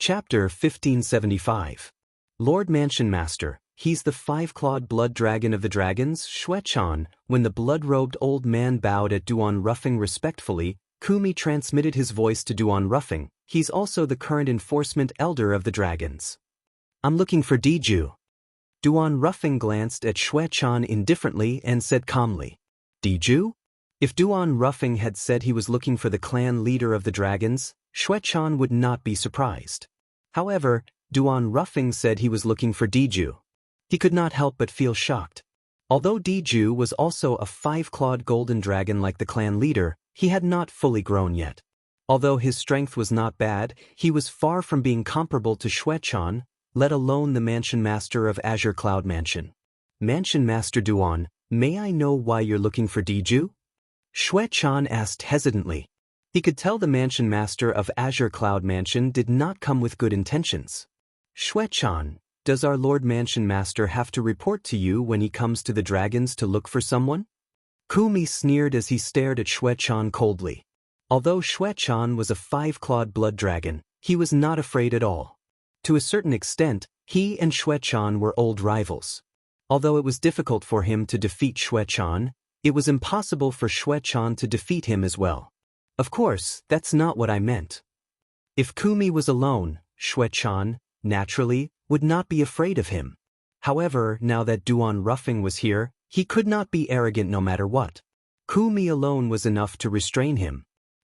Chapter 1575. Lord Mansion Master, he's the five-clawed blood dragon of the dragons, Shuechan. When the blood-robed old man bowed at Duan Ruffing respectfully, Kumi transmitted his voice to Duan Ruffing. He's also the current enforcement elder of the dragons. I'm looking for Diju. Duan Ruffing glanced at Shuechan indifferently and said calmly, Diju? If Duan Ruffing had said he was looking for the clan leader of the dragons, Shuechan would not be surprised. However, Duan Ruffing said he was looking for Diju. He could not help but feel shocked. Although Diju was also a five-clawed golden dragon like the clan leader, he had not fully grown yet. Although his strength was not bad, he was far from being comparable to Shuechan, let alone the Mansion Master of Azure Cloud Mansion. Mansion Master Duan, may I know why you're looking for Diju? Shuechan asked hesitantly. He could tell the Mansion Master of Azure Cloud Mansion did not come with good intentions. Shuechan, does our Lord Mansion Master have to report to you when he comes to the dragons to look for someone? Kumi sneered as he stared at Shuechan coldly. Although Shuechan was a five-clawed blood dragon, he was not afraid at all. To a certain extent, he and Shuechan were old rivals. Although it was difficult for him to defeat Shuechan, it was impossible for Shuechan to defeat him as well. Of course, that's not what I meant. If Kumi was alone, Shuechan, naturally, would not be afraid of him. However, now that Duan Ruffing was here, he could not be arrogant no matter what. Kumi alone was enough to restrain him.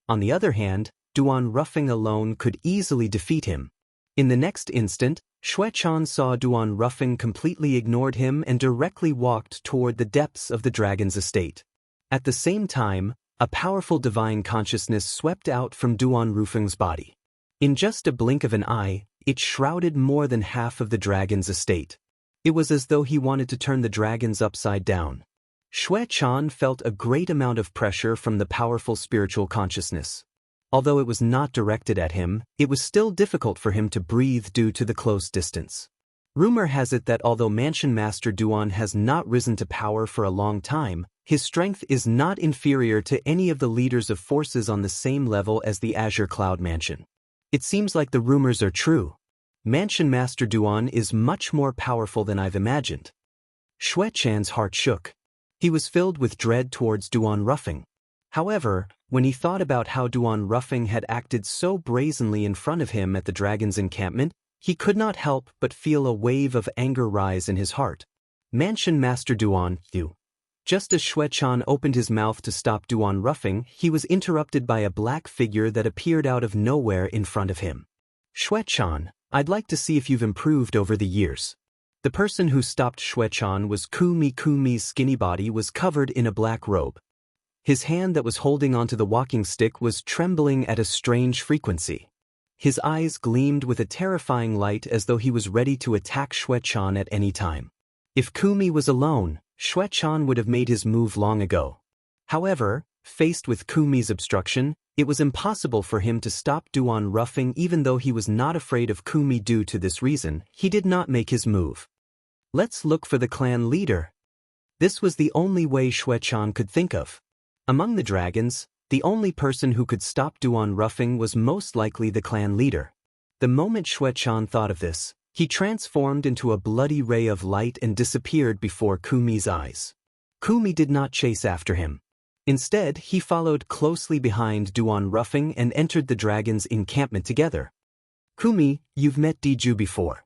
On the other hand, Duan Ruffing alone could easily defeat him. In the next instant, Shuechan saw Duan Ruffing completely ignored him and directly walked toward the depths of the dragon's estate. At the same time, a powerful divine consciousness swept out from Duan Ruffing's body. In just a blink of an eye, it shrouded more than half of the dragon's estate. It was as though he wanted to turn the dragons upside down. Shuechan felt a great amount of pressure from the powerful spiritual consciousness. Although it was not directed at him, it was still difficult for him to breathe due to the close distance. Rumor has it that although Mansion Master Duan has not risen to power for a long time, his strength is not inferior to any of the leaders of forces on the same level as the Azure Cloud Mansion. It seems like the rumors are true. Mansion Master Duan is much more powerful than I've imagined. Shuechan's heart shook. He was filled with dread towards Duan Ruffing. However, when he thought about how Duan Ruffing had acted so brazenly in front of him at the dragon's encampment, he could not help but feel a wave of anger rise in his heart. Mansion Master Duan, you. Just as Shuechan opened his mouth to stop Duan Ruffing, he was interrupted by a black figure that appeared out of nowhere in front of him. Shuechan, I'd like to see if you've improved over the years. The person who stopped Shuechan was Kumi. Kumi's skinny body was covered in a black robe. His hand that was holding onto the walking stick was trembling at a strange frequency. His eyes gleamed with a terrifying light as though he was ready to attack Shuechan at any time. If Kumi was alone, Shuechan would have made his move long ago. However, faced with Kumi's obstruction, it was impossible for him to stop Duan Ruffing. Even though he was not afraid of Kumi due to this reason, he did not make his move. Let's look for the clan leader. This was the only way Shuechan could think of. Among the dragons, the only person who could stop Duan Ruffing was most likely the clan leader. The moment Shuechan thought of this, he transformed into a bloody ray of light and disappeared before Kumi's eyes. Kumi did not chase after him. Instead, he followed closely behind Duan Ruffing and entered the dragon's encampment together. Kumi, you've met Diju before.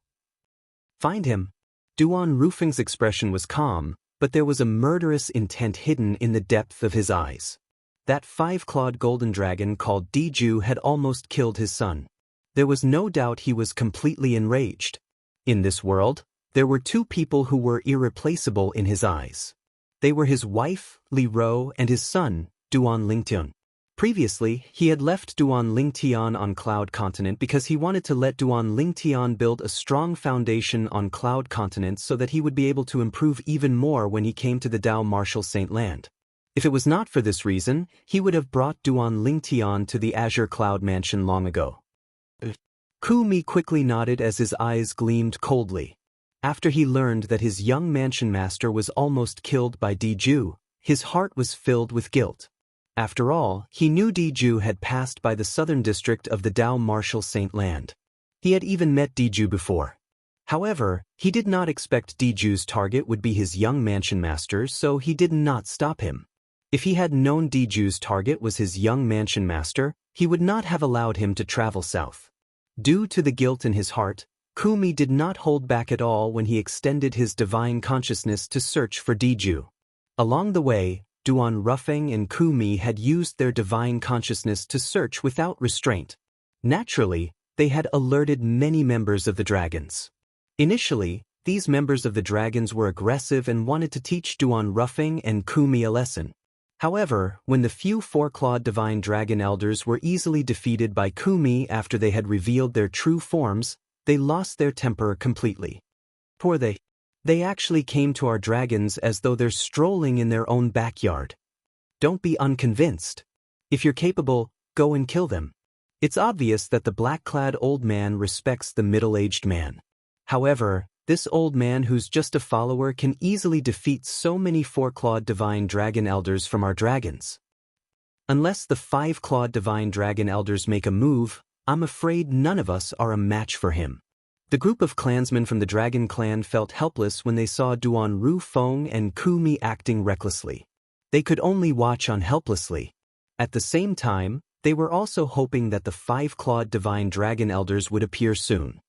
Find him. Duan Ruffing's expression was calm, but there was a murderous intent hidden in the depth of his eyes. That five-clawed golden dragon called Diju had almost killed his son. There was no doubt he was completely enraged. In this world, there were two people who were irreplaceable in his eyes. They were his wife, Li Ro, and his son, Duan Lingtian. Previously, he had left Duan Lingtian on Cloud Continent because he wanted to let Duan Lingtian build a strong foundation on Cloud Continent so that he would be able to improve even more when he came to the Dao Martial Saint Land. If it was not for this reason, he would have brought Duan Lingtian to the Azure Cloud Mansion long ago. Kumi quickly nodded as his eyes gleamed coldly. After he learned that his young mansion master was almost killed by Diju, his heart was filled with guilt. After all, he knew Diju had passed by the southern district of the Dao Martial Saint Land. He had even met Diju before. However, he did not expect Diju's target would be his young mansion master, so he did not stop him. If he had known Diju's target was his young mansion master, he would not have allowed him to travel south. Due to the guilt in his heart, Kumi did not hold back at all when he extended his divine consciousness to search for Diju. Along the way, Duan Ruffing and Kumi had used their divine consciousness to search without restraint. Naturally, they had alerted many members of the dragons. Initially, these members of the dragons were aggressive and wanted to teach Duan Ruffing and Kumi a lesson. However, when the few four-clawed divine dragon elders were easily defeated by Kumi after they had revealed their true forms, they lost their temper completely. Poor they actually came to our dragons as though they're strolling in their own backyard. Don't be unconvinced. If you're capable, go and kill them. It's obvious that the black-clad old man respects the middle-aged man. However, this old man who's just a follower can easily defeat so many four-clawed divine dragon elders from our dragons. Unless the five-clawed divine dragon elders make a move, I'm afraid none of us are a match for him. The group of clansmen from the dragon clan felt helpless when they saw Duan Ru Feng and Kumi acting recklessly. They could only watch on helplessly. At the same time, they were also hoping that the five-clawed divine dragon elders would appear soon.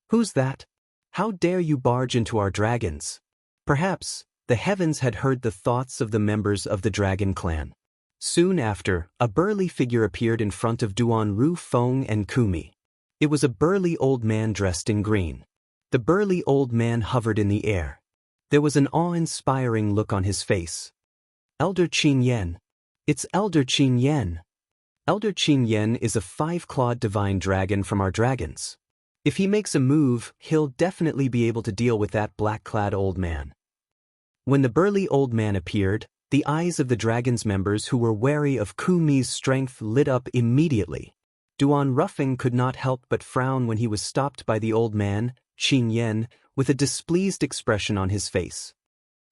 Who's that? How dare you barge into our dragons? Perhaps, the heavens had heard the thoughts of the members of the dragon clan. Soon after, a burly figure appeared in front of Duan Ru Feng and Kumi. It was a burly old man dressed in green. The burly old man hovered in the air. There was an awe-inspiring look on his face. Elder Qin Yen. It's Elder Qin Yen. Elder Qin Yen is a five-clawed divine dragon from our dragons. If he makes a move, he'll definitely be able to deal with that black-clad old man. When the burly old man appeared, the eyes of the dragon's members who were wary of Kumi's strength lit up immediately. Duan Ruffing could not help but frown when he was stopped by the old man, Qin Yen, with a displeased expression on his face.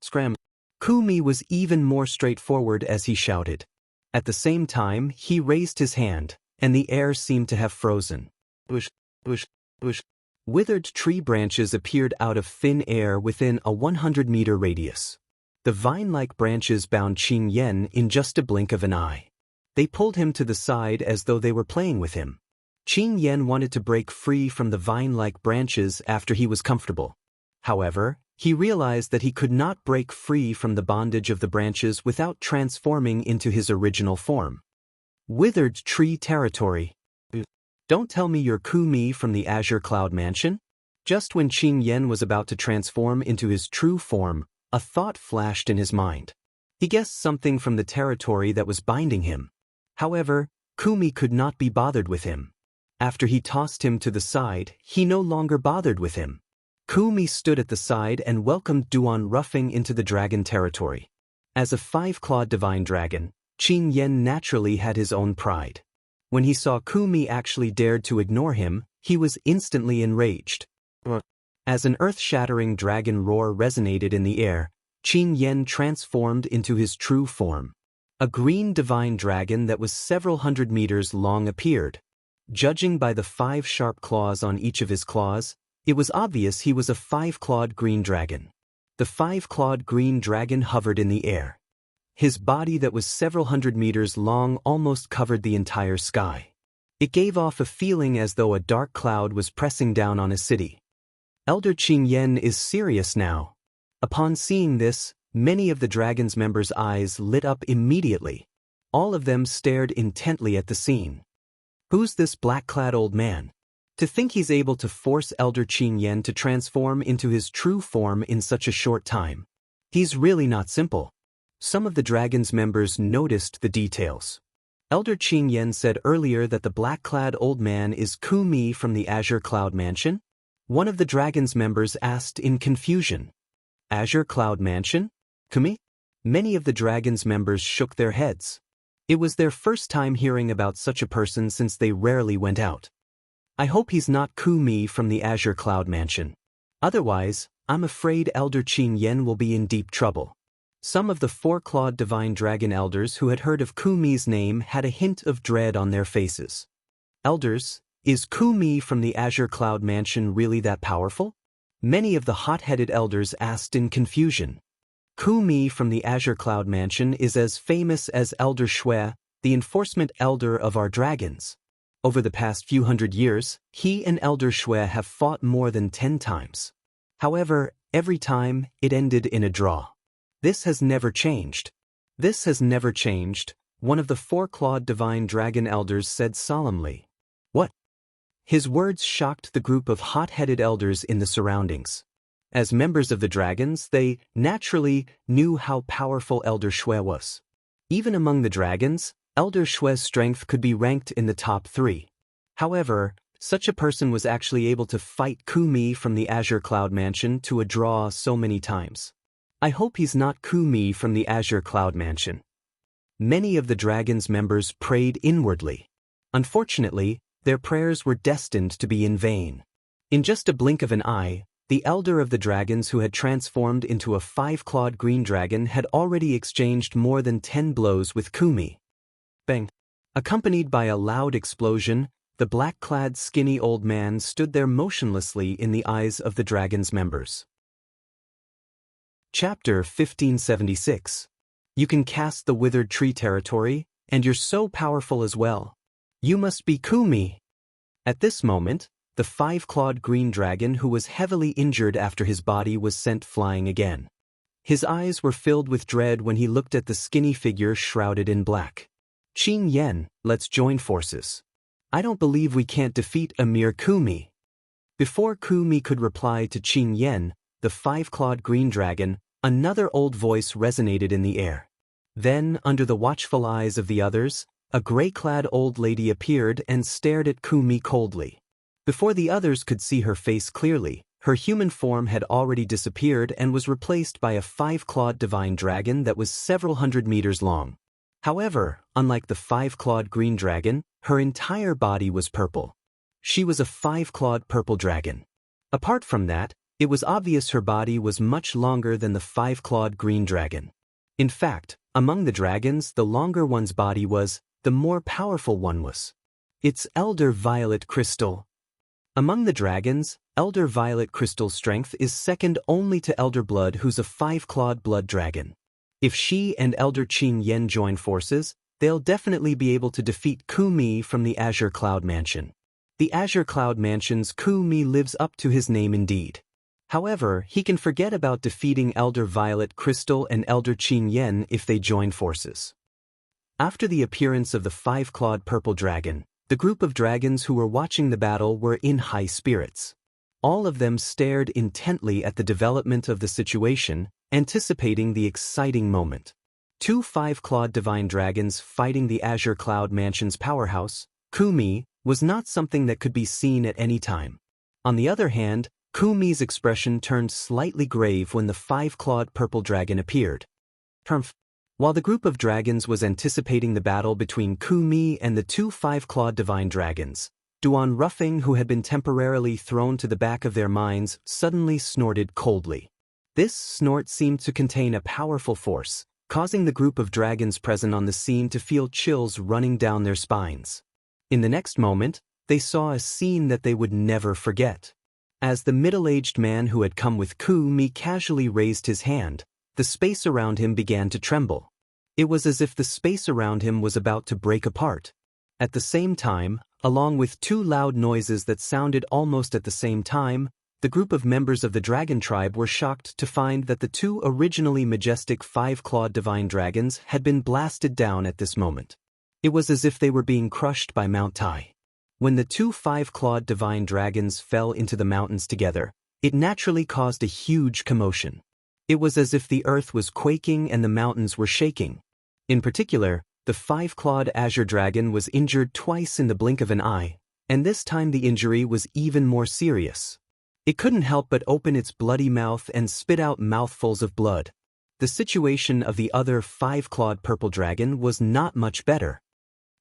Scram! Kumi was even more straightforward as he shouted. At the same time, he raised his hand, and the air seemed to have frozen. Bush, bush, bush. Withered tree branches appeared out of thin air within a 100-meter radius. The vine-like branches bound Qin Yen in just a blink of an eye. They pulled him to the side as though they were playing with him. Qin Yen wanted to break free from the vine-like branches after he was comfortable. However, he realized that he could not break free from the bondage of the branches without transforming into his original form. Withered tree territory. Don't tell me you're Kumi from the Azure Cloud Mansion? Just when Qin Yen was about to transform into his true form, a thought flashed in his mind. He guessed something from the territory that was binding him. However, Kumi could not be bothered with him. After he tossed him to the side, he no longer bothered with him. Kumi stood at the side and welcomed Duan Ruffing into the dragon territory. As a five-clawed divine dragon, Qin Yen naturally had his own pride. When he saw Kumi actually dared to ignore him, he was instantly enraged. As an earth-shattering dragon roar resonated in the air, Qin Yen transformed into his true form. A green divine dragon that was several hundred meters long appeared. Judging by the 5 sharp claws on each of his claws, it was obvious he was a 5-clawed green dragon. The 5-clawed green dragon hovered in the air. His body that was several hundred meters long almost covered the entire sky. It gave off a feeling as though a dark cloud was pressing down on a city. Elder Qin Yen is serious now. Upon seeing this, many of the dragon's members' eyes lit up immediately. All of them stared intently at the scene. Who's this black-clad old man? To think he's able to force Elder Qin Yen to transform into his true form in such a short time. He's really not simple. Some of the dragon's members noticed the details. Elder Qin Yen said earlier that the black-clad old man is Kumi from the Azure Cloud Mansion? One of the dragon's members asked in confusion. Azure Cloud Mansion? Kumi? Many of the dragon's members shook their heads. It was their first time hearing about such a person since they rarely went out. I hope he's not Kumi from the Azure Cloud Mansion. Otherwise, I'm afraid Elder Qin Yen will be in deep trouble. Some of the 4-clawed divine dragon elders who had heard of Kumi's name had a hint of dread on their faces. Elders, Is Kumi from the Azure Cloud Mansion really that powerful? Many of the hot-headed elders asked in confusion. Kumi from the Azure Cloud Mansion is as famous as Elder Shui, the enforcement elder of our dragons. Over the past few hundred years, he and Elder Shui have fought more than 10 times. However, every time, it ended in a draw. This has never changed. This has never changed, one of the four-clawed divine dragon elders said solemnly. What? His words shocked the group of hot-headed elders in the surroundings. As members of the dragons, they naturally knew how powerful Elder Shui was. Even among the dragons, Elder Shui's strength could be ranked in the top 3. However, such a person was actually able to fight Kumi from the Azure Cloud Mansion to a draw so many times. I hope he's not Kumi from the Azure Cloud Mansion. Many of the dragons' members prayed inwardly. Unfortunately, their prayers were destined to be in vain. In just a blink of an eye, the elder of the dragons who had transformed into a 5-clawed green dragon had already exchanged more than 10 blows with Kumi. Bang! Accompanied by a loud explosion, the black-clad skinny old man stood there motionlessly in the eyes of the dragon's members. Chapter 1576. You can cast the withered tree territory, and you're so powerful as well. You must be Kumi. At this moment, the 5-clawed green dragon who was heavily injured after his body was sent flying again. His eyes were filled with dread when he looked at the skinny figure shrouded in black. Qing Yen, let's join forces. I don't believe we can't defeat a mere Kumi. Before Kumi could reply to Qing Yen, the 5-clawed green dragon, another old voice resonated in the air. Then, under the watchful eyes of the others, a gray-clad old lady appeared and stared at Kumi coldly. Before the others could see her face clearly, her human form had already disappeared and was replaced by a 5-clawed divine dragon that was several hundred meters long. However, unlike the 5-clawed green dragon, her entire body was purple. She was a 5-clawed purple dragon. Apart from that, it was obvious her body was much longer than the 5-clawed green dragon. In fact, among the dragons, the longer one's body was, the more powerful one was. It's Elder Violet Crystal. Among the dragons, Elder Violet Crystal's strength is second only to Elder Blood, who's a 5-clawed blood dragon. If she and Elder Qing Yen join forces, they'll definitely be able to defeat Kumi from the Azure Cloud Mansion. The Azure Cloud Mansion's Kumi lives up to his name indeed. However, he can forget about defeating Elder Violet Crystal and Elder Qing Yen if they join forces. After the appearance of the 5-clawed purple dragon, the group of dragons who were watching the battle were in high spirits. All of them stared intently at the development of the situation, anticipating the exciting moment. 2 5-clawed divine dragons fighting the Azure Cloud Mansion's powerhouse, Kumi, was not something that could be seen at any time. On the other hand, Kumi's expression turned slightly grave when the 5-clawed purple dragon appeared. While the group of dragons was anticipating the battle between Kumi and the 2 5-clawed divine dragons, Duan Ruffing, who had been temporarily thrown to the back of their minds, suddenly snorted coldly. This snort seemed to contain a powerful force, causing the group of dragons present on the scene to feel chills running down their spines. In the next moment, they saw a scene that they would never forget. As the middle-aged man who had come with Kumi casually raised his hand, the space around him began to tremble. It was as if the space around him was about to break apart. At the same time, along with 2 loud noises that sounded almost at the same time, the group of members of the dragon tribe were shocked to find that the 2 originally majestic 5-clawed divine dragons had been blasted down at this moment. It was as if they were being crushed by Mount Tai. When the 2 5-clawed divine dragons fell into the mountains together, it naturally caused a huge commotion. It was as if the earth was quaking and the mountains were shaking. In particular, the 5-clawed azure dragon was injured twice in the blink of an eye, and this time the injury was even more serious. It couldn't help but open its bloody mouth and spit out mouthfuls of blood. The situation of the other 5-clawed purple dragon was not much better.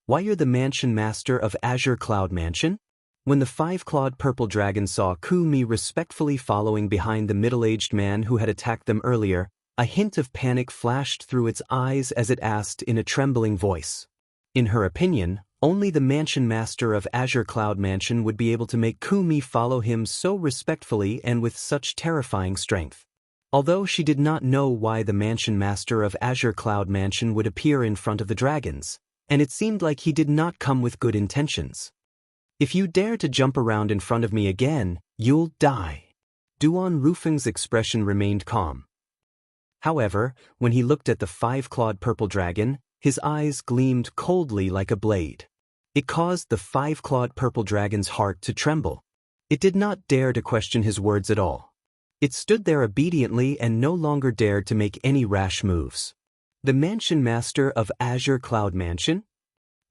Why, you're the mansion master of Azure Cloud Mansion? When the 5-clawed purple dragon saw Kumi respectfully following behind the middle-aged man who had attacked them earlier, a hint of panic flashed through its eyes as it asked in a trembling voice. In her opinion, Only the mansion master of Azure Cloud Mansion would be able to make Kumi follow him so respectfully and with such terrifying strength. Although she did not know why the mansion master of Azure Cloud Mansion would appear in front of the dragons, and it seemed like he did not come with good intentions. If you dare to jump around in front of me again, you'll die. Duan Rufeng's expression remained calm. However, when he looked at the five-clawed purple dragon, his eyes gleamed coldly like a blade. It caused the five-clawed purple dragon's heart to tremble. It did not dare to question his words at all. It stood there obediently and no longer dared to make any rash moves. The mansion master of Azure Cloud Mansion?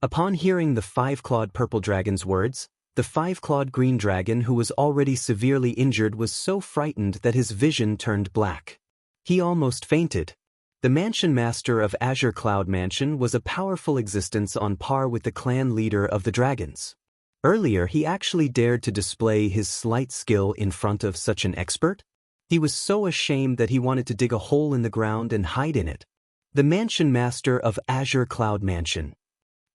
Upon hearing the five-clawed purple dragon's words, the five-clawed green dragon who was already severely injured was so frightened that his vision turned black. He almost fainted. The mansion master of Azure Cloud Mansion was a powerful existence on par with the clan leader of the dragons. Earlier he actually dared to display his slight skill in front of such an expert. He was so ashamed that he wanted to dig a hole in the ground and hide in it. The mansion master of Azure Cloud Mansion.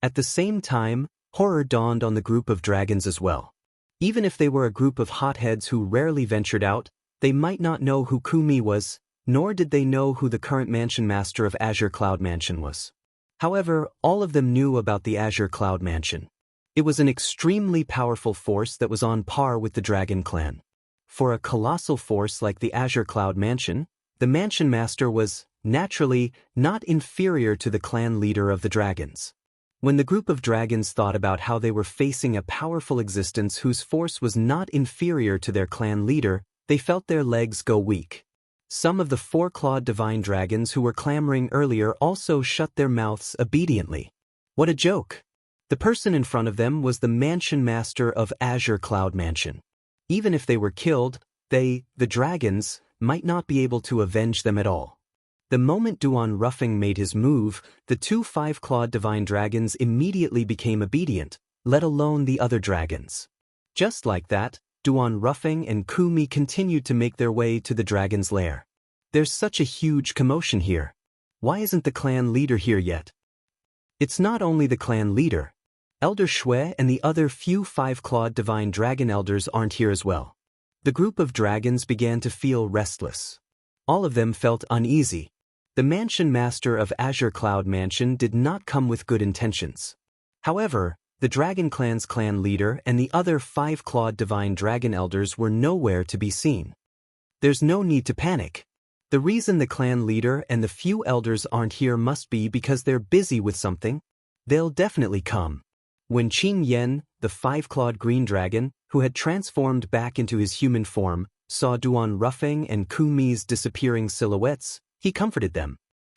At the same time, horror dawned on the group of dragons as well. Even if they were a group of hotheads who rarely ventured out, they might not know who Kumi was, nor did they know who the current mansion master of Azure Cloud Mansion was. However, all of them knew about the Azure Cloud Mansion. It was an extremely powerful force that was on par with the Dragon Clan. For a colossal force like the Azure Cloud Mansion, the mansion master was, naturally, not inferior to the clan leader of the dragons. When the group of dragons thought about how they were facing a powerful existence whose force was not inferior to their clan leader, they felt their legs go weak. Some of the four-clawed divine dragons who were clamoring earlier also shut their mouths obediently. What a joke! The person in front of them was the mansion master of Azure Cloud Mansion. Even if they were killed, the dragons, might not be able to avenge them at all. The moment Duan Rufeng made his move, the two five-clawed divine dragons immediately became obedient, let alone the other dragons. Just like that, Duan Rufeng and Kumi continued to make their way to the dragon's lair. There's such a huge commotion here. Why isn't the clan leader here yet? It's not only the clan leader. Elder Shui and the other few five-clawed divine dragon elders aren't here as well. The group of dragons began to feel restless. All of them felt uneasy. The mansion master of Azure Cloud Mansion did not come with good intentions. However, the Dragon Clan's clan leader and the other five-clawed divine dragon elders were nowhere to be seen. There's no need to panic. The reason the clan leader and the few elders aren't here must be because they're busy with something. They'll definitely come. When Qing Yen, the five-clawed green dragon, who had transformed back into his human form, saw Duan Rufeng and Kumi's disappearing silhouettes, he comforted them.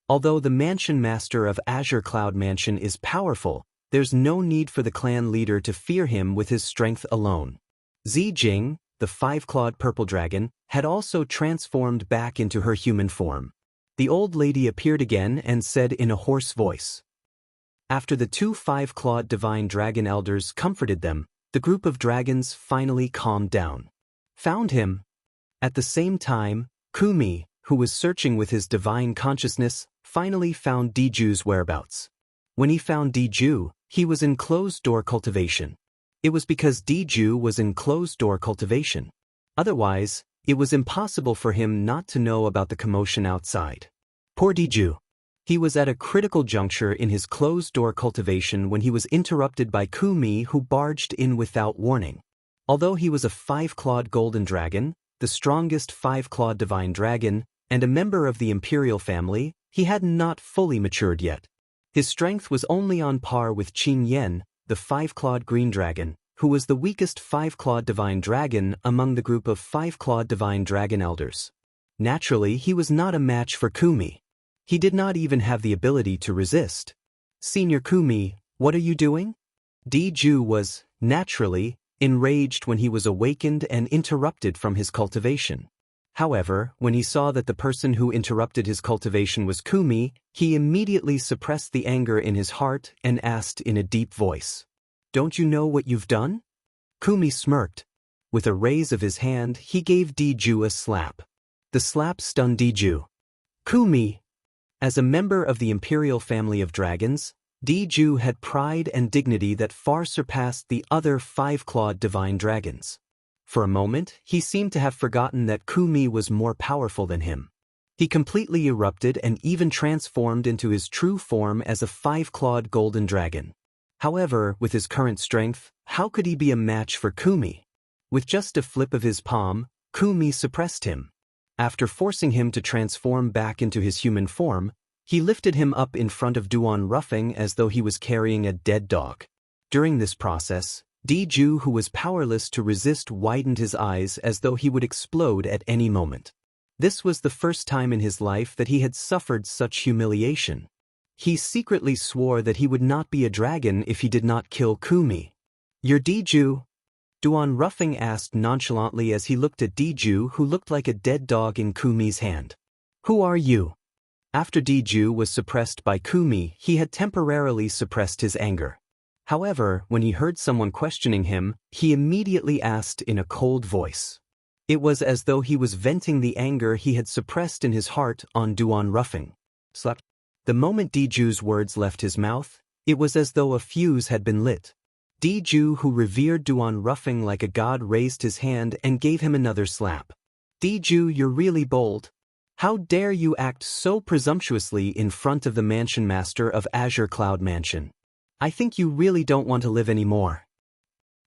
Although the mansion master of Azure Cloud Mansion is powerful, there's no need for the clan leader to fear him with his strength alone. Zi Jing, the five-clawed purple dragon, had also transformed back into her human form. The old lady appeared again and said in a hoarse voice. After the two five-clawed divine dragon elders comforted them, the group of dragons finally calmed down. Found him. At the same time, Kumi, who was searching with his divine consciousness, finally found Diju's whereabouts. When he found Diju, he was in closed-door cultivation. It was because Diju was in closed-door cultivation. Otherwise, it was impossible for him not to know about the commotion outside. Poor Diju. He was at a critical juncture in his closed-door cultivation when he was interrupted by Kumi, who barged in without warning. Although he was a five-clawed golden dragon, the strongest five-clawed divine dragon, and a member of the imperial family, he had not fully matured yet. His strength was only on par with Qing Yen, the five-clawed green dragon, who was the weakest five-clawed divine dragon among the group of five-clawed divine dragon elders. Naturally, he was not a match for Kumi. He did not even have the ability to resist. Senior Kumi, what are you doing? Diju was, naturally, enraged when he was awakened and interrupted from his cultivation. However, when he saw that the person who interrupted his cultivation was Kumi, he immediately suppressed the anger in his heart and asked in a deep voice, "Don't you know what you've done?" Kumi smirked. With a raise of his hand, he gave Diju a slap. The slap stunned Diju. Kumi! As a member of the imperial family of dragons, Diju had pride and dignity that far surpassed the other five-clawed divine dragons. For a moment, he seemed to have forgotten that Kumi was more powerful than him. He completely erupted and even transformed into his true form as a five-clawed golden dragon. However, with his current strength, how could he be a match for Kumi? With just a flip of his palm, Kumi suppressed him. After forcing him to transform back into his human form, he lifted him up in front of Duan Ruffing as though he was carrying a dead dog. During this process, Diju, who was powerless to resist, widened his eyes as though he would explode at any moment. This was the first time in his life that he had suffered such humiliation. He secretly swore that he would not be a dragon if he did not kill Kumi. "You're Diju?" Duan Ruffing asked nonchalantly as he looked at Diju, who looked like a dead dog in Kumi's hand. "Who are you?" After Diju was suppressed by Kumi, he had temporarily suppressed his anger. However, when he heard someone questioning him, he immediately asked in a cold voice. It was as though he was venting the anger he had suppressed in his heart on Duan Ruffing. Slap. The moment Diju's words left his mouth, it was as though a fuse had been lit. Diju, who revered Duan Ruffing like a god, raised his hand and gave him another slap. "Diju, you're really bold. How dare you act so presumptuously in front of the Mansion Master of Azure Cloud Mansion? I think you really don't want to live anymore."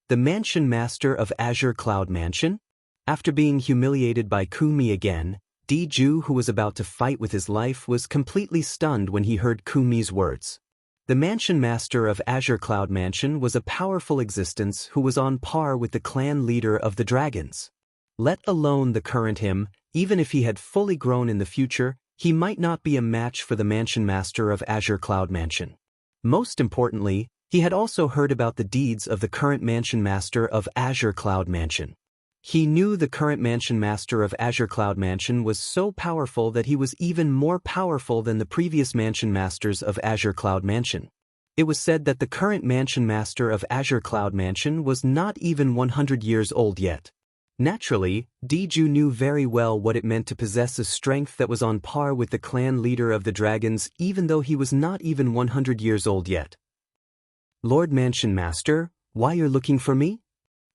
The Mansion Master of Azure Cloud Mansion? After being humiliated by Kumi again, Diju, who was about to fight with his life, was completely stunned when he heard Kumi's words. The Mansion Master of Azure Cloud Mansion was a powerful existence who was on par with the clan leader of the dragons. Let alone the current him, even if he had fully grown in the future, he might not be a match for the Mansion Master of Azure Cloud Mansion. Most importantly, he had also heard about the deeds of the current Mansion Master of Azure Cloud Mansion. He knew the current Mansion Master of Azure Cloud Mansion was so powerful that he was even more powerful than the previous Mansion Masters of Azure Cloud Mansion. It was said that the current Mansion Master of Azure Cloud Mansion was not even 100 years old yet. Naturally, Diju knew very well what it meant to possess a strength that was on par with the clan leader of the dragons, even though he was not even 100 years old yet. "Lord Mansion Master, why you're looking for me?"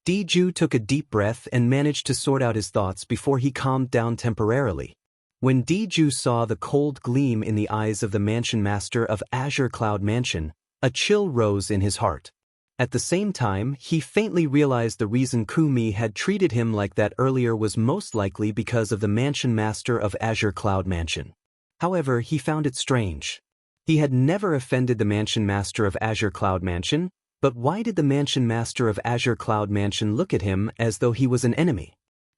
Diju took a deep breath and managed to sort out his thoughts before he calmed down temporarily. When Diju saw the cold gleam in the eyes of the Mansion Master of Azure Cloud Mansion, a chill rose in his heart. At the same time, he faintly realized the reason Kumi had treated him like that earlier was most likely because of the Mansion Master of Azure Cloud Mansion. However, he found it strange. He had never offended the Mansion Master of Azure Cloud Mansion, but why did the Mansion Master of Azure Cloud Mansion look at him as though he was an enemy?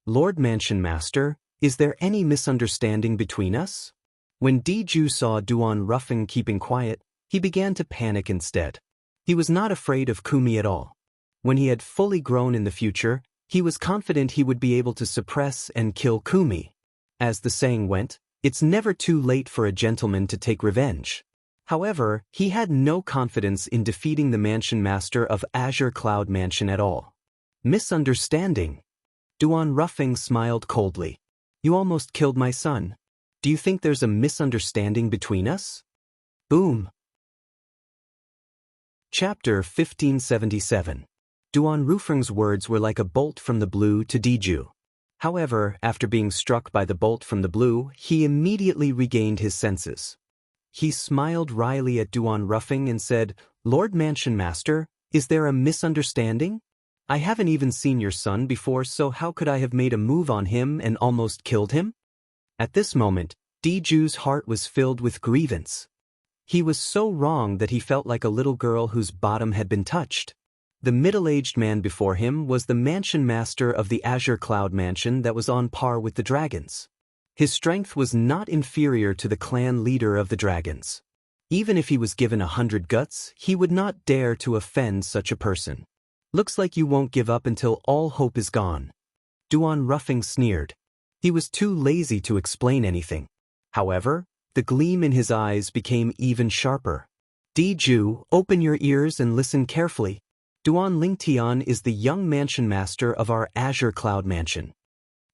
"Lord Mansion Master, is there any misunderstanding between us?" When Diju saw Duan Ruffing keeping quiet, he began to panic instead. He was not afraid of Kumi at all. When he had fully grown in the future, he was confident he would be able to suppress and kill Kumi. As the saying went, it's never too late for a gentleman to take revenge. However, he had no confidence in defeating the Mansion Master of Azure Cloud Mansion at all. "Misunderstanding?" Duan Ruffing smiled coldly. "You almost killed my son. Do you think there's a misunderstanding between us?" Boom. Chapter 1577. Duan Ruffing's words were like a bolt from the blue to Diju. However, after being struck by the bolt from the blue, he immediately regained his senses. He smiled wryly at Duan Ruffing and said, "Lord Mansion Master, is there a misunderstanding? I haven't even seen your son before, so how could I have made a move on him and almost killed him?" At this moment, Diju's heart was filled with grievance. He was so wrong that he felt like a little girl whose bottom had been touched. The middle-aged man before him was the Mansion Master of the Azure Cloud Mansion that was on par with the dragons. His strength was not inferior to the clan leader of the dragons. Even if he was given 100 guts, he would not dare to offend such a person. "Looks like you won't give up until all hope is gone." Duan Ruffing sneered. He was too lazy to explain anything. However, the gleam in his eyes became even sharper. "Diju, open your ears and listen carefully. Duan Lingtian is the young Mansion Master of our Azure Cloud Mansion,"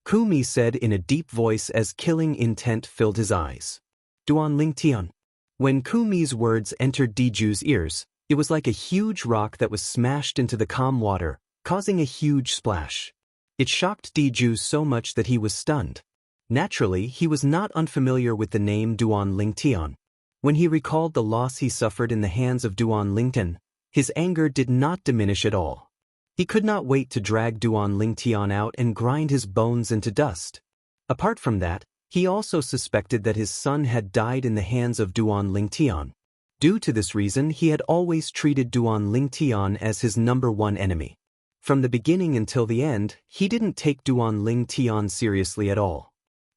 Kumi said in a deep voice as killing intent filled his eyes. "Duan Lingtian." When Kumi's words entered Diju's ears, it was like a huge rock that was smashed into the calm water, causing a huge splash. It shocked Diju so much that he was stunned. Naturally, he was not unfamiliar with the name Duan Lingtian. When he recalled the loss he suffered in the hands of Duan Lingtian, his anger did not diminish at all. He could not wait to drag Duan Lingtian out and grind his bones into dust. Apart from that, he also suspected that his son had died in the hands of Duan Lingtian. Due to this reason, he had always treated Duan Lingtian as his #1 enemy. From the beginning until the end, he didn't take Duan Lingtian seriously at all.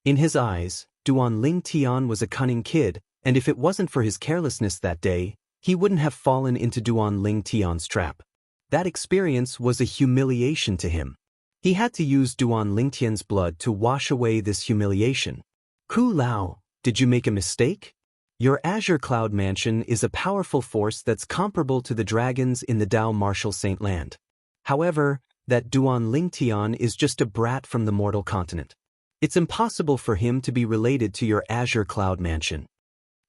In his eyes, Duan Lingtian was a cunning kid, and if it wasn't for his carelessness that day, he wouldn't have fallen into Duan Lingtian's trap. That experience was a humiliation to him. He had to use Duan Lingtian's blood to wash away this humiliation. Ku Lao, did you make a mistake? Your Azure Cloud Mansion is a powerful force that's comparable to the dragons in the Dao Martial Saint Land. However, that Duan Lingtian is just a brat from the mortal continent. It's impossible for him to be related to your Azure Cloud Mansion.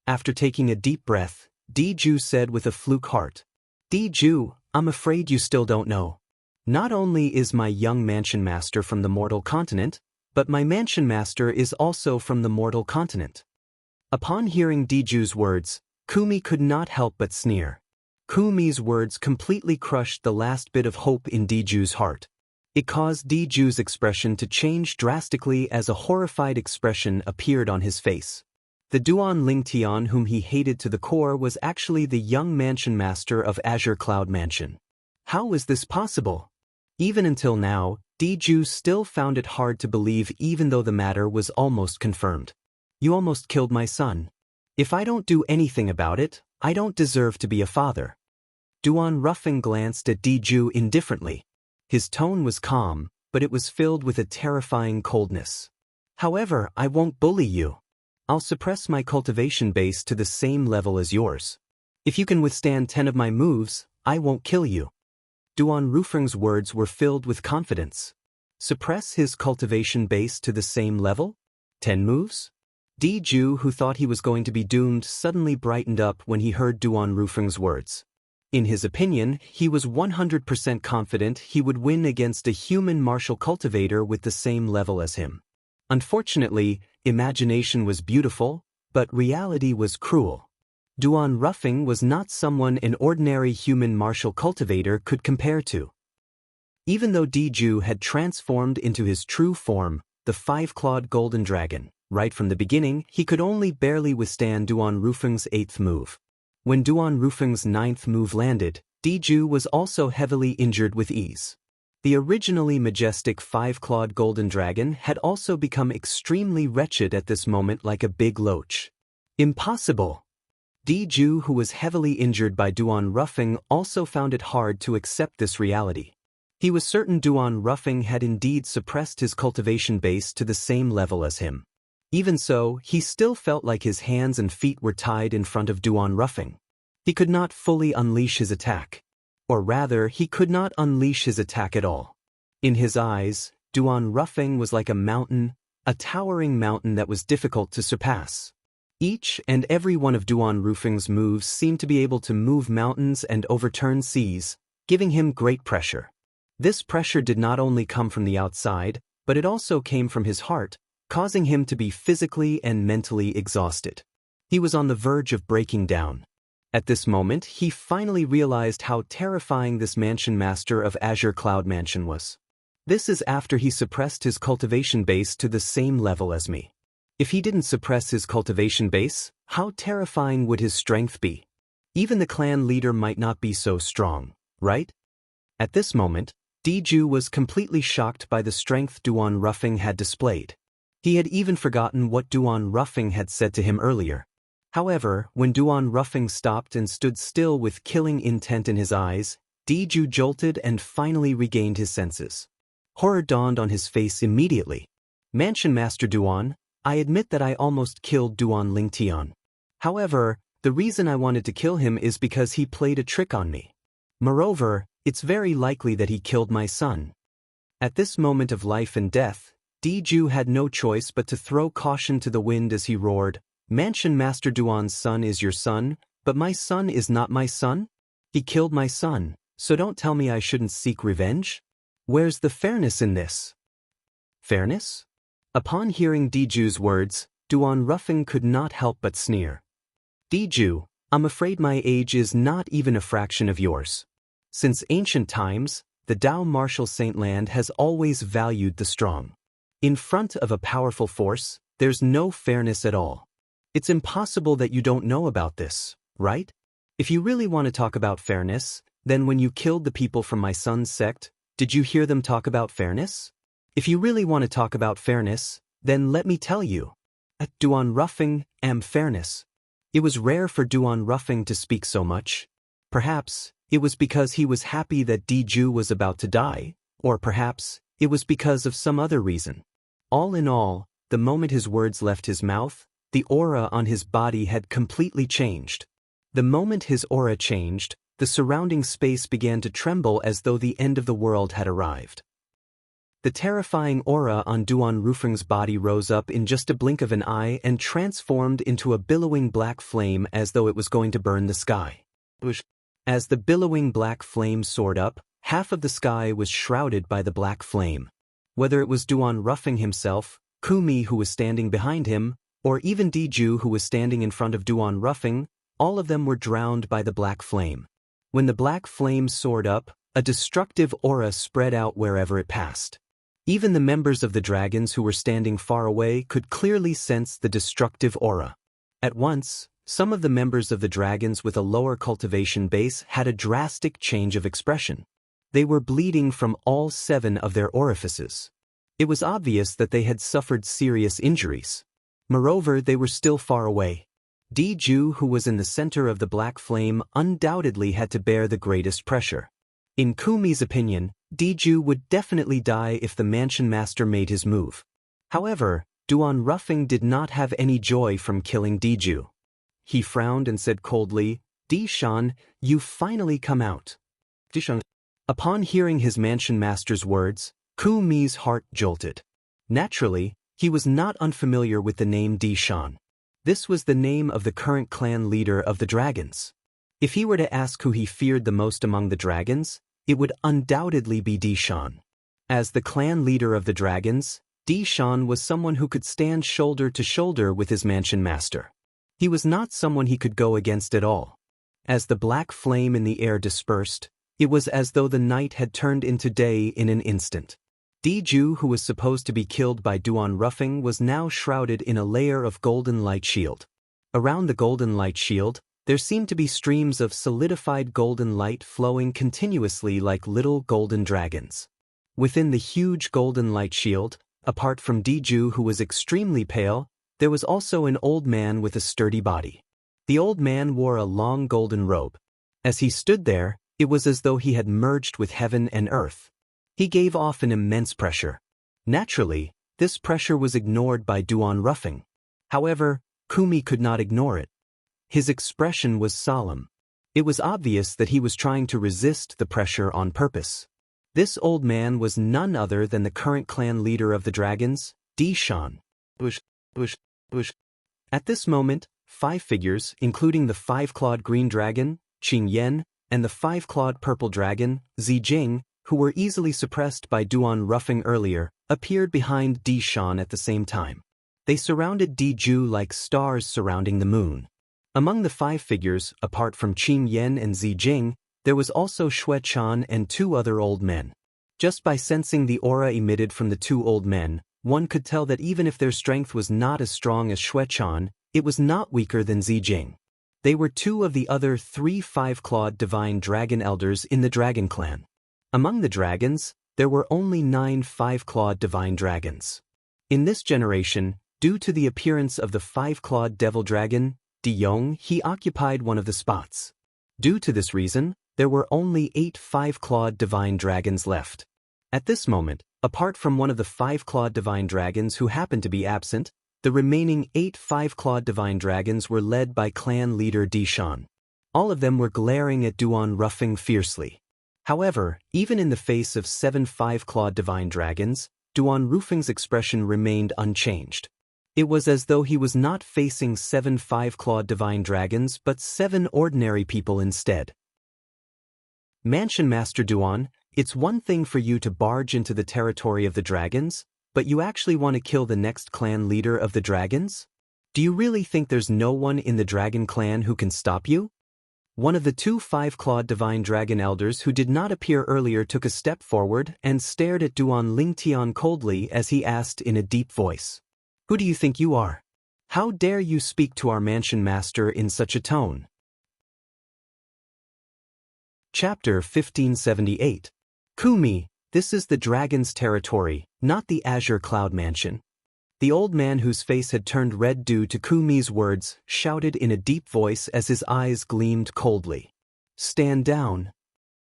After taking a deep breath, Diju said with a fluke heart, Diju, I'm afraid you still don't know. Not only is my young mansion master from the mortal continent, but my mansion master is also from the mortal continent. Upon hearing Diju's words, Kumi could not help but sneer. Kumi's words completely crushed the last bit of hope in Diju's heart. It caused Diju's expression to change drastically as a horrified expression appeared on his face. The Duan Lingtian whom he hated to the core was actually the young mansion master of Azure Cloud Mansion. How was this possible? Even until now, Diju still found it hard to believe even though the matter was almost confirmed. You almost killed my son. If I don't do anything about it, I don't deserve to be a father. Duan Ruffing glanced at Diju indifferently. His tone was calm, but it was filled with a terrifying coldness. However, I won't bully you. I'll suppress my cultivation base to the same level as yours. If you can withstand 10 of my moves, I won't kill you. Duan Rufeng's words were filled with confidence. Suppress his cultivation base to the same level? 10 moves? Diju, who thought he was going to be doomed, suddenly brightened up when he heard Duan Rufeng's words. In his opinion, he was 100% confident he would win against a human martial cultivator with the same level as him. Unfortunately, imagination was beautiful, but reality was cruel. Duan Ruffing was not someone an ordinary human martial cultivator could compare to. Even though Diju had transformed into his true form, the 5-clawed golden dragon, right from the beginning, he could only barely withstand Duan Rufeng's 8th move. When Duan Rufeng's 9th move landed, Diju was also heavily injured with ease. The originally majestic 5-clawed golden dragon had also become extremely wretched at this moment like a big loach. Impossible! Diju, who was heavily injured by Duan Ruffing, also found it hard to accept this reality. He was certain Duan Ruffing had indeed suppressed his cultivation base to the same level as him. Even so, he still felt like his hands and feet were tied in front of Duan Ruffing. He could not fully unleash his attack. Or rather, he could not unleash his attack at all. In his eyes, Duan Ruffing was like a mountain, a towering mountain that was difficult to surpass. Each and every one of Duan Ruffing's moves seemed to be able to move mountains and overturn seas, giving him great pressure. This pressure did not only come from the outside, but it also came from his heart, causing him to be physically and mentally exhausted. He was on the verge of breaking down. At this moment, he finally realized how terrifying this mansion master of Azure Cloud Mansion was. This is after he suppressed his cultivation base to the same level as me. If he didn't suppress his cultivation base, how terrifying would his strength be? Even the clan leader might not be so strong, right? At this moment, Diju was completely shocked by the strength Duan Ruffing had displayed. He had even forgotten what Duan Ruffing had said to him earlier. However, when Duan Ruffing stopped and stood still with killing intent in his eyes, Diju jolted and finally regained his senses. Horror dawned on his face immediately. Mansion Master Duan, I admit that I almost killed Duan Lingtian. However, the reason I wanted to kill him is because he played a trick on me. Moreover, it's very likely that he killed my son. At this moment of life and death, Diju had no choice but to throw caution to the wind as he roared, Mansion Master Duan's son is your son, but my son is not my son? He killed my son, so don't tell me I shouldn't seek revenge? Where's the fairness in this? Fairness? Upon hearing Diju's words, Duan Ruffing could not help but sneer. Diju, I'm afraid my age is not even a fraction of yours. Since ancient times, the Tao martial saint land has always valued the strong. In front of a powerful force, there's no fairness at all. It's impossible that you don't know about this, right? If you really want to talk about fairness, then when you killed the people from my son's sect, did you hear them talk about fairness? If you really want to talk about fairness, then let me tell you. At Duan Ruffing, fairness. It was rare for Duan Ruffing to speak so much. Perhaps it was because he was happy that Diju was about to die, or perhaps it was because of some other reason. All in all, the moment his words left his mouth, the aura on his body had completely changed. The moment his aura changed, the surrounding space began to tremble as though the end of the world had arrived. The terrifying aura on Duan Rufeng's body rose up in just a blink of an eye and transformed into a billowing black flame as though it was going to burn the sky. As the billowing black flame soared up, half of the sky was shrouded by the black flame. Whether it was Duan Ruffing himself, Kumi who was standing behind him, or even Diju who was standing in front of Duan Ruffing, all of them were drowned by the black flame. When the black flame soared up, a destructive aura spread out wherever it passed. Even the members of the dragons who were standing far away could clearly sense the destructive aura. At once, some of the members of the dragons with a lower cultivation base had a drastic change of expression. They were bleeding from all 7 of their orifices. It was obvious that they had suffered serious injuries. Moreover, they were still far away. Diju, who was in the center of the black flame, undoubtedly had to bear the greatest pressure. In Kumi's opinion, Diju would definitely die if the mansion master made his move. However, Duan Ruffing did not have any joy from killing Diju. He frowned and said coldly, "Dishan, you've finally come out." Dishan. Upon hearing his mansion master's words, Kumi's heart jolted. Naturally, he was not unfamiliar with the name Dishan. This was the name of the current clan leader of the dragons. If he were to ask who he feared the most among the dragons, it would undoubtedly be Dishan. As the clan leader of the dragons, Dishan was someone who could stand shoulder to shoulder with his mansion master. He was not someone he could go against at all. As the black flame in the air dispersed, it was as though the night had turned into day in an instant. Diju, who was supposed to be killed by Duan Ruffing, was now shrouded in a layer of golden light shield. Around the golden light shield, there seemed to be streams of solidified golden light flowing continuously like little golden dragons. Within the huge golden light shield, apart from Diju, who was extremely pale, there was also an old man with a sturdy body. The old man wore a long golden robe. As he stood there, it was as though he had merged with heaven and earth. He gave off an immense pressure. Naturally, this pressure was ignored by Duan Ruffing. However, Kumi could not ignore it. His expression was solemn. It was obvious that he was trying to resist the pressure on purpose. This old man was none other than the current clan leader of the dragons, Dishan. At this moment, 5 figures, including the 5-clawed green dragon, Qing Yan, and the 5-clawed purple dragon, Zijing, who were easily suppressed by Duan Ruffing earlier, appeared behind Dishan at the same time. They surrounded Diju like stars surrounding the moon. Among the 5 figures, apart from Qing Yan and Zijing, there was also Xue Chan and 2 other old men. Just by sensing the aura emitted from the 2 old men, one could tell that even if their strength was not as strong as Xue Chan, it was not weaker than Zijing. They were 2 of the other 3 5-clawed divine dragon elders in the dragon clan. Among the dragons, there were only 9 5-clawed divine dragons. In this generation, due to the appearance of the 5-clawed devil dragon, Diyong, he occupied one of the spots. Due to this reason, there were only 8 5-clawed divine dragons left. At this moment, apart from one of the 5-clawed divine dragons who happened to be absent, the remaining 8 5-clawed divine dragons were led by clan leader Dishan. All of them were glaring at Duan Ruffing fiercely. However, even in the face of 7 5-clawed divine dragons, Duan Ruffing's expression remained unchanged. It was as though he was not facing 7 five-clawed divine dragons but 7 ordinary people instead. Mansion Master Duan, it's one thing for you to barge into the territory of the dragons, but you actually want to kill the next clan leader of the dragons? Do you really think there's no one in the dragon clan who can stop you? One of the 2 five-clawed divine dragon elders who did not appear earlier took a step forward and stared at Duan Lingtian coldly as he asked in a deep voice. Who do you think you are? How dare you speak to our mansion master in such a tone? Chapter 1578. Kumi, this is the dragon's territory, not the Azure Cloud Mansion. The old man whose face had turned red due to Kumi's words shouted in a deep voice as his eyes gleamed coldly. Stand down.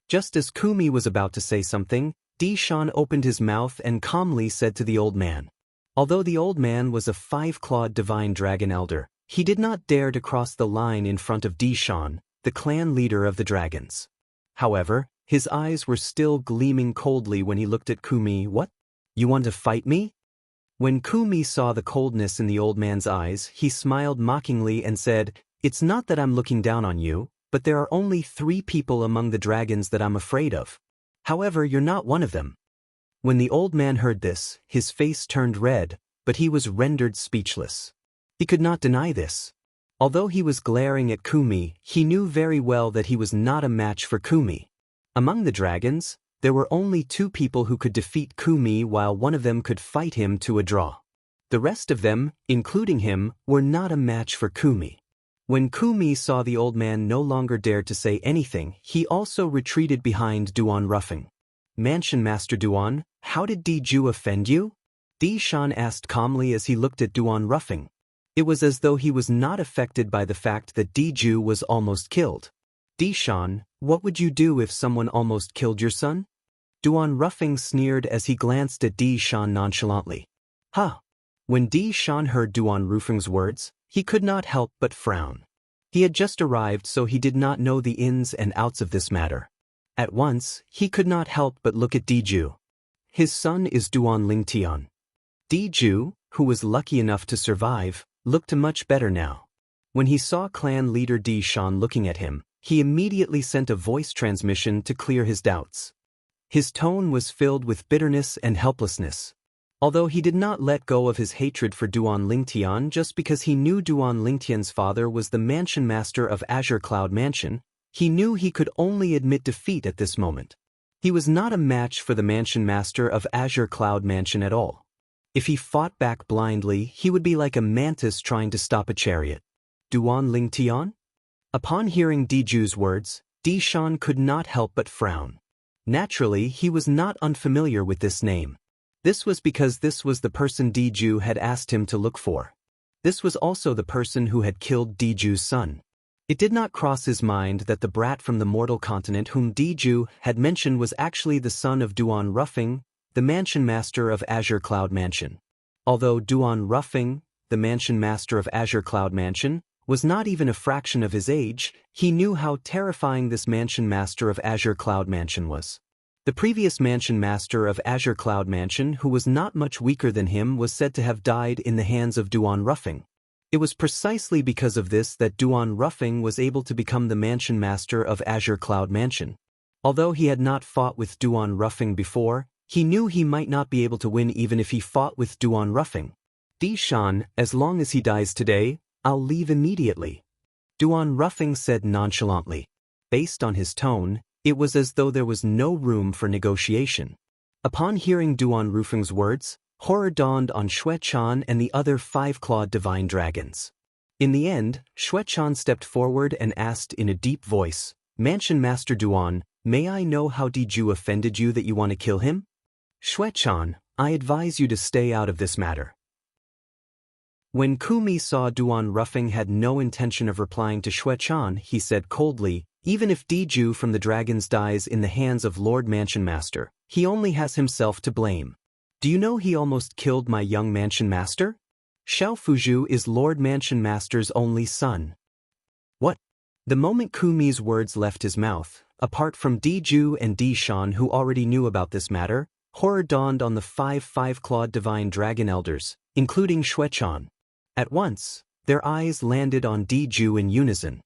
Just as Kumi was about to say something, Dishan opened his mouth and calmly said to the old man. Although the old man was a 5-clawed divine dragon elder, he did not dare to cross the line in front of Dishan, the clan leader of the dragons. However, his eyes were still gleaming coldly when he looked at Kumi. What? You want to fight me? When Kumi saw the coldness in the old man's eyes, he smiled mockingly and said, It's not that I'm looking down on you, but there are only 3 people among the dragons that I'm afraid of. However, you're not one of them. When the old man heard this, his face turned red, but he was rendered speechless. He could not deny this. Although he was glaring at Kumi, he knew very well that he was not a match for Kumi. Among the dragons, there were only 2 people who could defeat Kumi while one of them could fight him to a draw. The rest of them, including him, were not a match for Kumi. When Kumi saw the old man no longer dared to say anything, he also retreated behind Duan Ruffing. Mansion Master Duan, how did Diju offend you? Dishan asked calmly as he looked at Duan Ruffing. It was as though he was not affected by the fact that Diju was almost killed. Dishan, what would you do if someone almost killed your son? Duan Ruffing sneered as he glanced at Dishan nonchalantly. Huh. When Dishan heard Duan Ruffing's words, he could not help but frown. He had just arrived, so he did not know the ins and outs of this matter. At once, he could not help but look at Diju. His son is Duan Lingtian. Diju, who was lucky enough to survive, looked much better now. When he saw clan leader Dishan looking at him, he immediately sent a voice transmission to clear his doubts. His tone was filled with bitterness and helplessness. Although he did not let go of his hatred for Duan Lingtian just because he knew Duan Lingtian's father was the mansion master of Azure Cloud Mansion, he knew he could only admit defeat at this moment. He was not a match for the mansion master of Azure Cloud Mansion at all. If he fought back blindly, he would be like a mantis trying to stop a chariot. Duan Lingtian? Upon hearing Diju's words, Dishan could not help but frown. Naturally, he was not unfamiliar with this name. This was because this was the person Diju had asked him to look for. This was also the person who had killed Diju's son. It did not cross his mind that the brat from the mortal continent whom Diju had mentioned was actually the son of Duan Ruffing, the mansion master of Azure Cloud Mansion. Although Duan Ruffing, the mansion master of Azure Cloud Mansion, was not even a fraction of his age, he knew how terrifying this mansion master of Azure Cloud Mansion was. The previous mansion master of Azure Cloud Mansion, who was not much weaker than him, was said to have died in the hands of Duan Ruffing. It was precisely because of this that Duan Ruffing was able to become the mansion master of Azure Cloud Mansion. Although he had not fought with Duan Ruffing before, he knew he might not be able to win even if he fought with Duan Ruffing. Dishan, as long as he dies today, I'll leave immediately. Duan Ruffing said nonchalantly. Based on his tone, it was as though there was no room for negotiation. Upon hearing Duan Ruffing's words, horror dawned on Xuechan and the other 5-clawed divine dragons. In the end, Xuechan stepped forward and asked in a deep voice, Mansion Master Duan, may I know how Diju offended you that you want to kill him? Xuechan, I advise you to stay out of this matter. When Kumi saw Duan Ruffing had no intention of replying to Xuechan, he said coldly, even if Diju from the dragons dies in the hands of Lord Mansion Master, he only has himself to blame. Do you know he almost killed my young Mansion Master? Xiao Fuzhu is Lord Mansion Master's only son. What? The moment Kumi's words left his mouth, apart from Diju and Dishan who already knew about this matter, horror dawned on the 5 five-clawed divine dragon elders, including Xuechan. At once, their eyes landed on Diju in unison.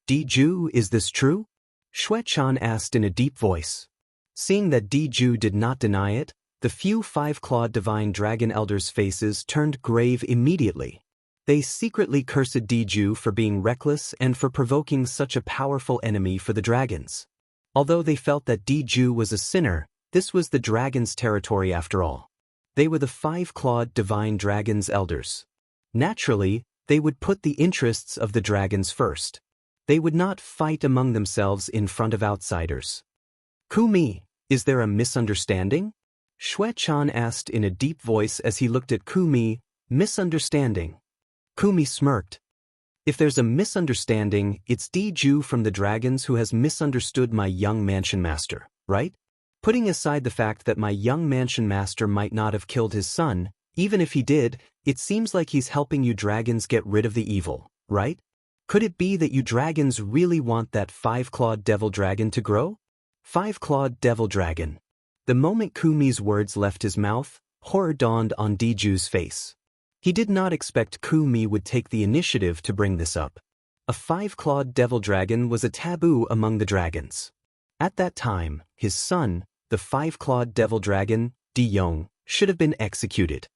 Diju, is this true? Shuechan asked in a deep voice. Seeing that Diju did not deny it, the few five-clawed divine dragon elders' faces turned grave immediately. They secretly cursed Diju for being reckless and for provoking such a powerful enemy for the dragons. Although they felt that Diju was a sinner, this was the dragons' territory after all. They were the five-clawed divine dragons' elders. Naturally, they would put the interests of the dragons first. They would not fight among themselves in front of outsiders. Kumi, is there a misunderstanding? Shuechan asked in a deep voice as he looked at Kumi. Misunderstanding. Kumi smirked. If there's a misunderstanding, it's Diju from the dragons who has misunderstood my young mansion master, right? Putting aside the fact that my young mansion master might not have killed his son, even if he did, it seems like he's helping you dragons get rid of the evil, right? Could it be that you dragons really want that five-clawed devil dragon to grow? Five-clawed devil dragon. The moment Kumi's words left his mouth, horror dawned on Diju's face. He did not expect Kumi would take the initiative to bring this up. A five-clawed devil dragon was a taboo among the dragons. At that time, his son, the five-clawed devil dragon, Diyong, should have been executed.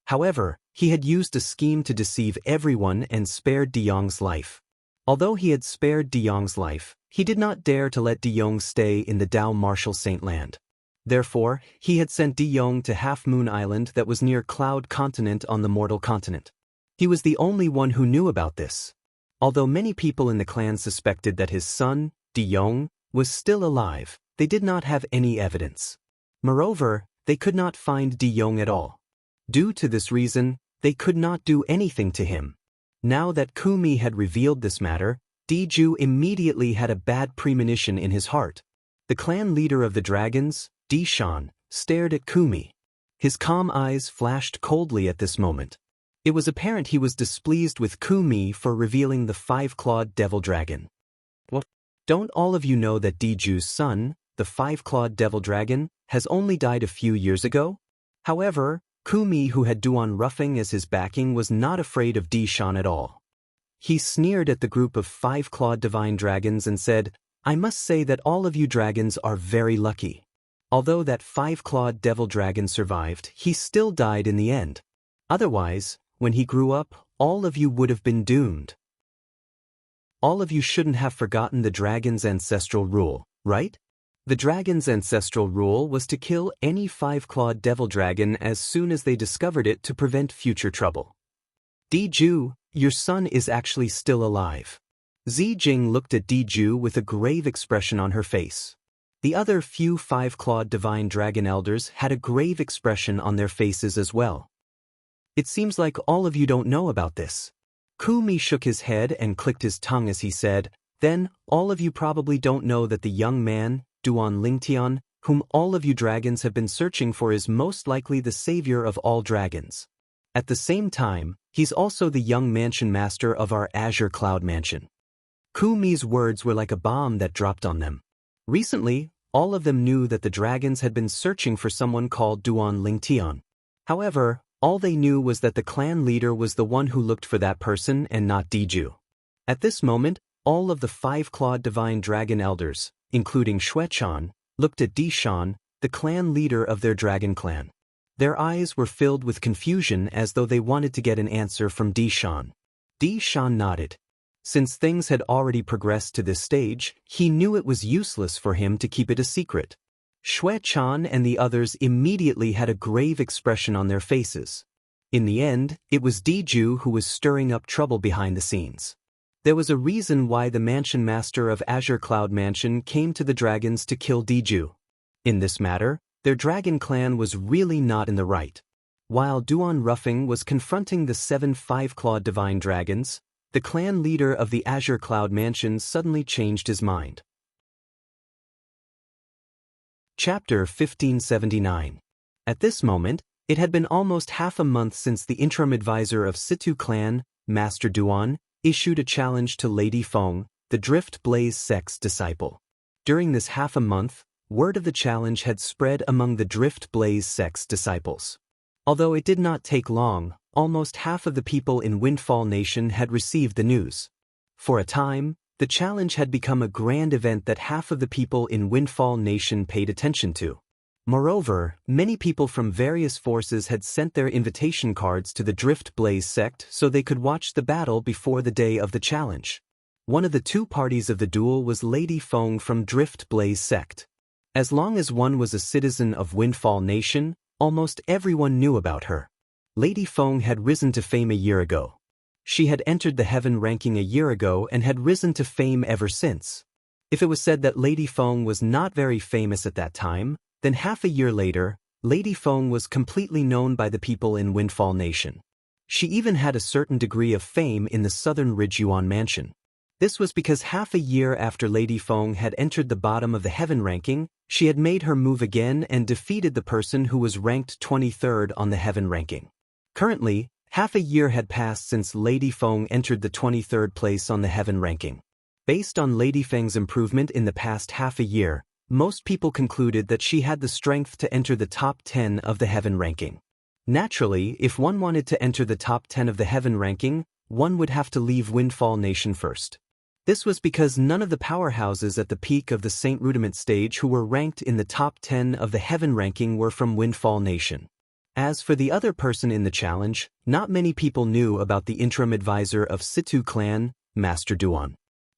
However, he had used a scheme to deceive everyone and spared Diyong's life. Although he had spared Diyong's life, he did not dare to let Diyong stay in the Dao Martial Saint Land. Therefore, he had sent Diyong to Half Moon Island that was near Cloud Continent on the Mortal Continent. He was the only one who knew about this. Although many people in the clan suspected that his son, Diyong, was still alive, they did not have any evidence. Moreover, they could not find Diyong at all. Due to this reason, they could not do anything to him. Now that Kumi had revealed this matter, Diju immediately had a bad premonition in his heart. The clan leader of the dragons, Dishan, stared at Kumi. His calm eyes flashed coldly at this moment. It was apparent he was displeased with Kumi for revealing the five-clawed devil dragon. What? Don't all of you know that Diju's son, the five-clawed devil dragon, has only died a few years ago? However, Kumi, who had Duan Ruffing as his backing, was not afraid of Dishan at all. He sneered at the group of five-clawed divine dragons and said, I must say that all of you dragons are very lucky. Although that five-clawed devil dragon survived, he still died in the end. Otherwise, when he grew up, all of you would have been doomed. All of you shouldn't have forgotten the dragon's ancestral rule, right? The dragon's ancestral rule was to kill any five-clawed devil dragon as soon as they discovered it to prevent future trouble. Diju, your son is actually still alive. Zijing looked at Diju with a grave expression on her face. The other few five-clawed divine dragon elders had a grave expression on their faces as well. It seems like all of you don't know about this. Kumi shook his head and clicked his tongue as he said, then, all of you probably don't know that the young man, Duan Lingtian, whom all of you dragons have been searching for, is most likely the savior of all dragons. At the same time, he's also the young mansion master of our Azure Cloud Mansion. Kumi's words were like a bomb that dropped on them. Recently, all of them knew that the dragons had been searching for someone called Duan Lingtian. However, all they knew was that the clan leader was the one who looked for that person and not Diju. At this moment, all of the five-clawed divine dragon elders, including Shuechan, looked at Dishan, the clan leader of their dragon clan. Their eyes were filled with confusion as though they wanted to get an answer from Dishan. Dishan nodded. Since things had already progressed to this stage, he knew it was useless for him to keep it a secret. Shuechan and the others immediately had a grave expression on their faces. In the end, it was Diju who was stirring up trouble behind the scenes. There was a reason why the mansion master of Azure Cloud Mansion came to the dragons to kill Diju. In this matter, their dragon clan was really not in the right. While Duan Ruffing was confronting the 7 five-clawed divine dragons, the clan leader of the Azure Cloud Mansion suddenly changed his mind. Chapter 1579. At this moment, it had been almost half a month since the interim advisor of Situ clan, Master Duan, issued a challenge to Lady Feng, the Drift Blaze sect's disciple. During this half a month, word of the challenge had spread among the Drift Blaze sect's disciples. Although it did not take long, almost half of the people in Windfall Nation had received the news. For a time, the challenge had become a grand event that half of the people in Windfall Nation paid attention to. Moreover, many people from various forces had sent their invitation cards to the Drift Blaze sect so they could watch the battle before the day of the challenge. One of the two parties of the duel was Lady Feng from Drift Blaze sect. As long as one was a citizen of Windfall Nation, almost everyone knew about her. Lady Feng had risen to fame a year ago. She had entered the heaven ranking a year ago and had risen to fame ever since. If it was said that Lady Feng was not very famous at that time, then half a year later, Lady Feng was completely known by the people in Windfall Nation. She even had a certain degree of fame in the Southern Ridge Yuan Mansion. This was because half a year after Lady Feng had entered the bottom of the heaven ranking, she had made her move again and defeated the person who was ranked 23rd on the heaven ranking. Currently, half a year had passed since Lady Feng entered the 23rd place on the heaven ranking. Based on Lady Feng's improvement in the past half a year, most people concluded that she had the strength to enter the top 10 of the heaven ranking. Naturally, if one wanted to enter the top 10 of the heaven ranking, one would have to leave Windfall Nation first. This was because none of the powerhouses at the peak of the Saint Rudiment stage who were ranked in the top 10 of the heaven ranking were from Windfall Nation. As for the other person in the challenge, not many people knew about the interim advisor of Situ clan, Master Duan.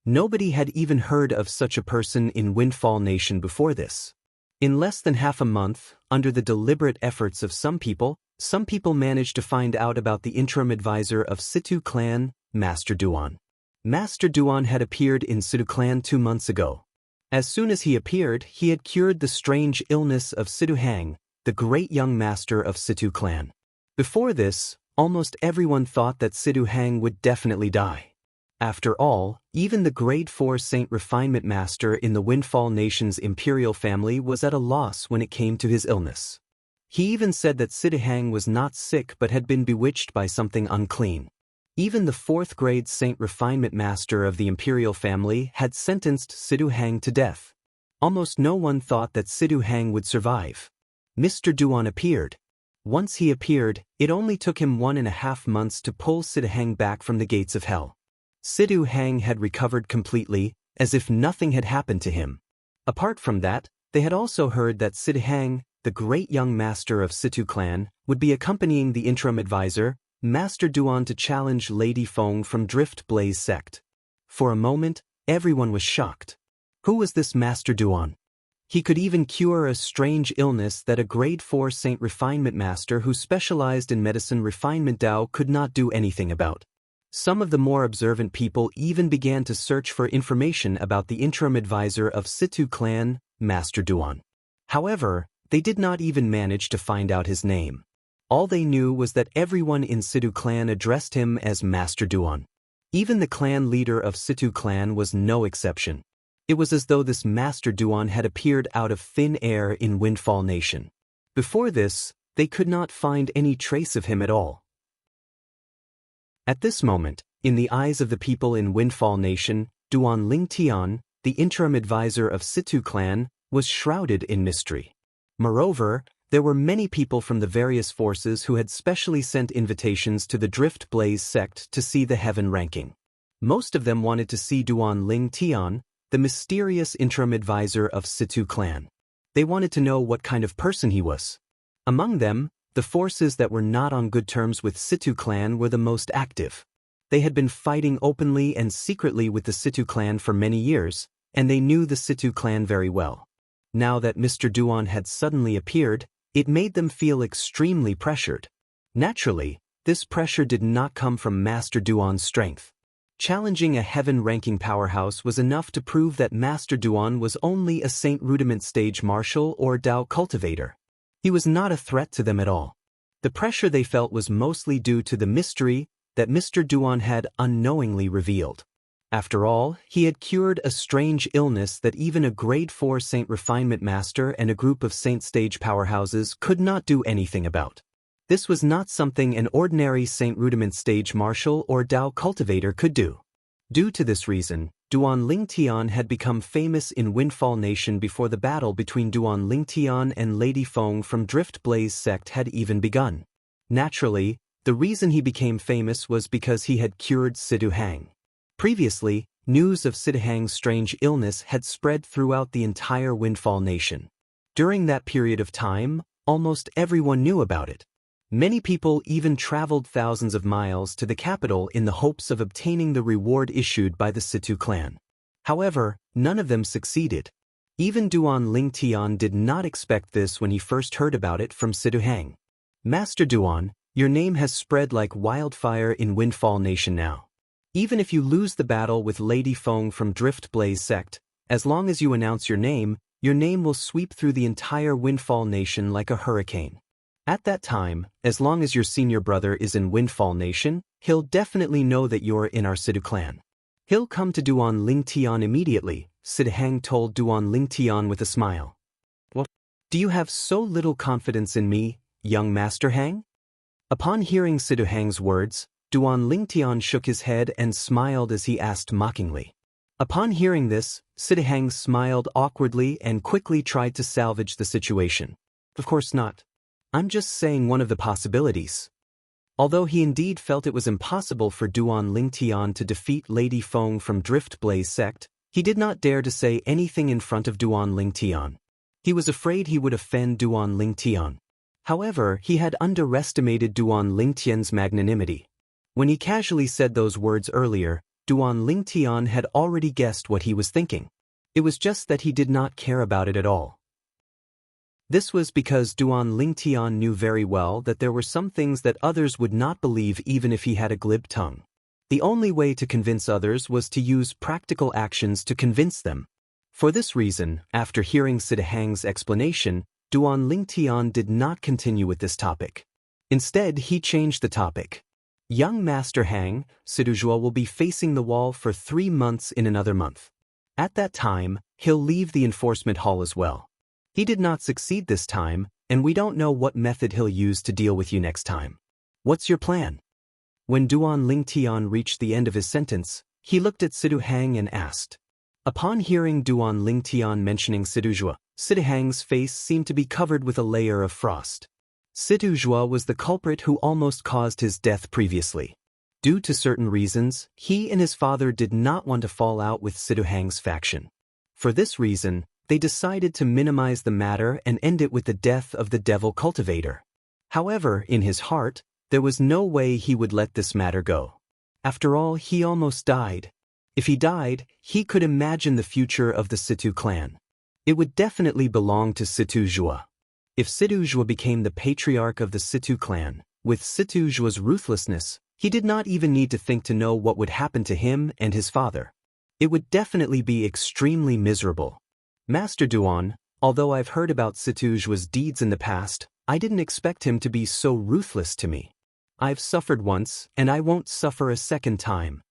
Nobody had even heard of such a person in Windfall Nation before this. In less than half a month, under the deliberate efforts of some people managed to find out about the interim advisor of Situ clan, Master Duan. Master Duan had appeared in Situ clan 2 months ago. As soon as he appeared, he had cured the strange illness of Situ Hang, the great young master of Situ clan. Before this, almost everyone thought that Situ Hang would definitely die. After all, even the grade 4 Saint Refinement Master in the Windfall Nation's imperial family was at a loss when it came to his illness. He even said that Situ Hang was not sick but had been bewitched by something unclean. Even the 4th grade Saint Refinement Master of the imperial family had sentenced Situ Hang to death. Almost no one thought that Situ Hang would survive. Mr. Duan appeared. Once he appeared, it only took him 1.5 months to pull Situ Hang back from the gates of hell. Situ Hang had recovered completely, as if nothing had happened to him. Apart from that, they had also heard that Situ Hang, the great young master of Situ clan, would be accompanying the interim advisor, Master Duan, to challenge Lady Feng from Drift Blaze sect. For a moment, everyone was shocked. Who was this Master Duan? He could even cure a strange illness that a grade 4 Saint Refinement Master who specialized in medicine refinement Dao could not do anything about. Some of the more observant people even began to search for information about the interim advisor of Situ clan, Master Duan. However, they did not even manage to find out his name. All they knew was that everyone in Situ clan addressed him as Master Duan. Even the clan leader of Situ clan was no exception. It was as though this Master Duan had appeared out of thin air in Windfall Nation. Before this, they could not find any trace of him at all. At this moment, in the eyes of the people in Windfall Nation, Duan Lingtian, the interim advisor of Situ clan, was shrouded in mystery. Moreover, there were many people from the various forces who had specially sent invitations to the Drift Blaze sect to see the heaven ranking. Most of them wanted to see Duan Lingtian, the mysterious interim advisor of Situ clan. They wanted to know what kind of person he was. Among them, the forces that were not on good terms with Situ clan were the most active. They had been fighting openly and secretly with the Situ clan for many years, and they knew the Situ clan very well. Now that Mr. Duan had suddenly appeared, it made them feel extremely pressured. Naturally, this pressure did not come from Master Duan's strength. Challenging a heaven-ranking powerhouse was enough to prove that Master Duan was only a Saint Rudiment stage marshal or Dao cultivator. He was not a threat to them at all. The pressure they felt was mostly due to the mystery that Mr. Duan had unknowingly revealed. After all, he had cured a strange illness that even a grade 4 Saint Refinement Master and a group of Saint Stage powerhouses could not do anything about. This was not something an ordinary Saint Rudiment Stage Marshal or Dao Cultivator could do. Due to this reason, Duan Lingtian had become famous in Windfall Nation before the battle between Duan Lingtian and Lady Feng from Drift Blaze sect had even begun. Naturally, The reason he became famous was because he had cured Sidu Hang. Previously, news of Sidu Hang's strange illness had spread throughout the entire Windfall Nation. During that period of time, almost everyone knew about it. Many people even traveled thousands of miles to the capital in the hopes of obtaining the reward issued by the Situ clan. However, none of them succeeded. Even Duan Lingtian did not expect this when he first heard about it from Sidu Hang. Master Duan, your name has spread like wildfire in Windfall Nation now. Even if you lose the battle with Lady Feng from Drift Blaze sect, as long as you announce your name will sweep through the entire Windfall Nation like a hurricane. At that time, as long as your senior brother is in Windfall Nation, he'll definitely know that you're in our Sidu clan. He'll come to Duan Lingtian immediately, Sidu Hang told Duan Lingtian with a smile. What? Do you have so little confidence in me, young Master Hang? Upon hearing Sidu Hang's words, Duan Lingtian shook his head and smiled as he asked mockingly. Upon hearing this, Sidu Hang smiled awkwardly and quickly tried to salvage the situation. Of course not. I'm just saying one of the possibilities. Although he indeed felt it was impossible for Duan Lingtian to defeat Lady Feng from Drift Blaze sect, he did not dare to say anything in front of Duan Lingtian. He was afraid he would offend Duan Lingtian. However, he had underestimated Duan Lingtian's magnanimity. When he casually said those words earlier, Duan Lingtian had already guessed what he was thinking. It was just that he did not care about it at all. This was because Duan Lingtian knew very well that there were some things that others would not believe even if he had a glib tongue. The only way to convince others was to use practical actions to convince them. For this reason, after hearing Sidu Hang's explanation, Duan Lingtian did not continue with this topic. Instead, he changed the topic. Young Master Hang, Sidu Zhuo will be facing the wall for 3 months in another month. At that time, he'll leave the enforcement hall as well. He did not succeed this time, and we don't know what method he'll use to deal with you next time. What's your plan? When Duan Lingtian reached the end of his sentence, he looked at Sidu Hang and asked. Upon hearing Duan Lingtian mentioning Sidu Zhuo, Sidu Hang's face seemed to be covered with a layer of frost. Sidu Zhuo was the culprit who almost caused his death previously. Due to certain reasons, he and his father did not want to fall out with Sidu Hang's faction. For this reason, they decided to minimize the matter and end it with the death of the devil cultivator. However, in his heart, there was no way he would let this matter go. After all, he almost died. If he died, he could imagine the future of the Situ clan. It would definitely belong to Situ Zhuo. If Situ Zhuo became the patriarch of the Situ clan, with Situ Zhuo's ruthlessness, he did not even need to think to know what would happen to him and his father. It would definitely be extremely miserable. Master Duan, although I've heard about Situ Zhuo's deeds in the past, I didn't expect him to be so ruthless to me. I've suffered once, and I won't suffer a second time.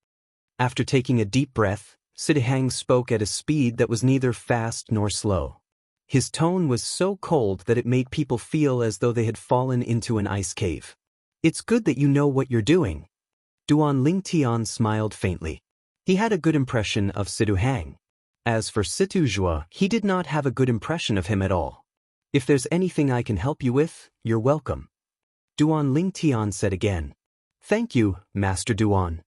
After taking a deep breath, Sidu Hang spoke at a speed that was neither fast nor slow. His tone was so cold that it made people feel as though they had fallen into an ice cave. It's good that you know what you're doing. Duan Lingtian smiled faintly. He had a good impression of Sidu Hang. As for Situ Zhuo, he did not have a good impression of him at all. If there's anything I can help you with, you're welcome. Duan Lingtian said again. Thank you, Master Duan.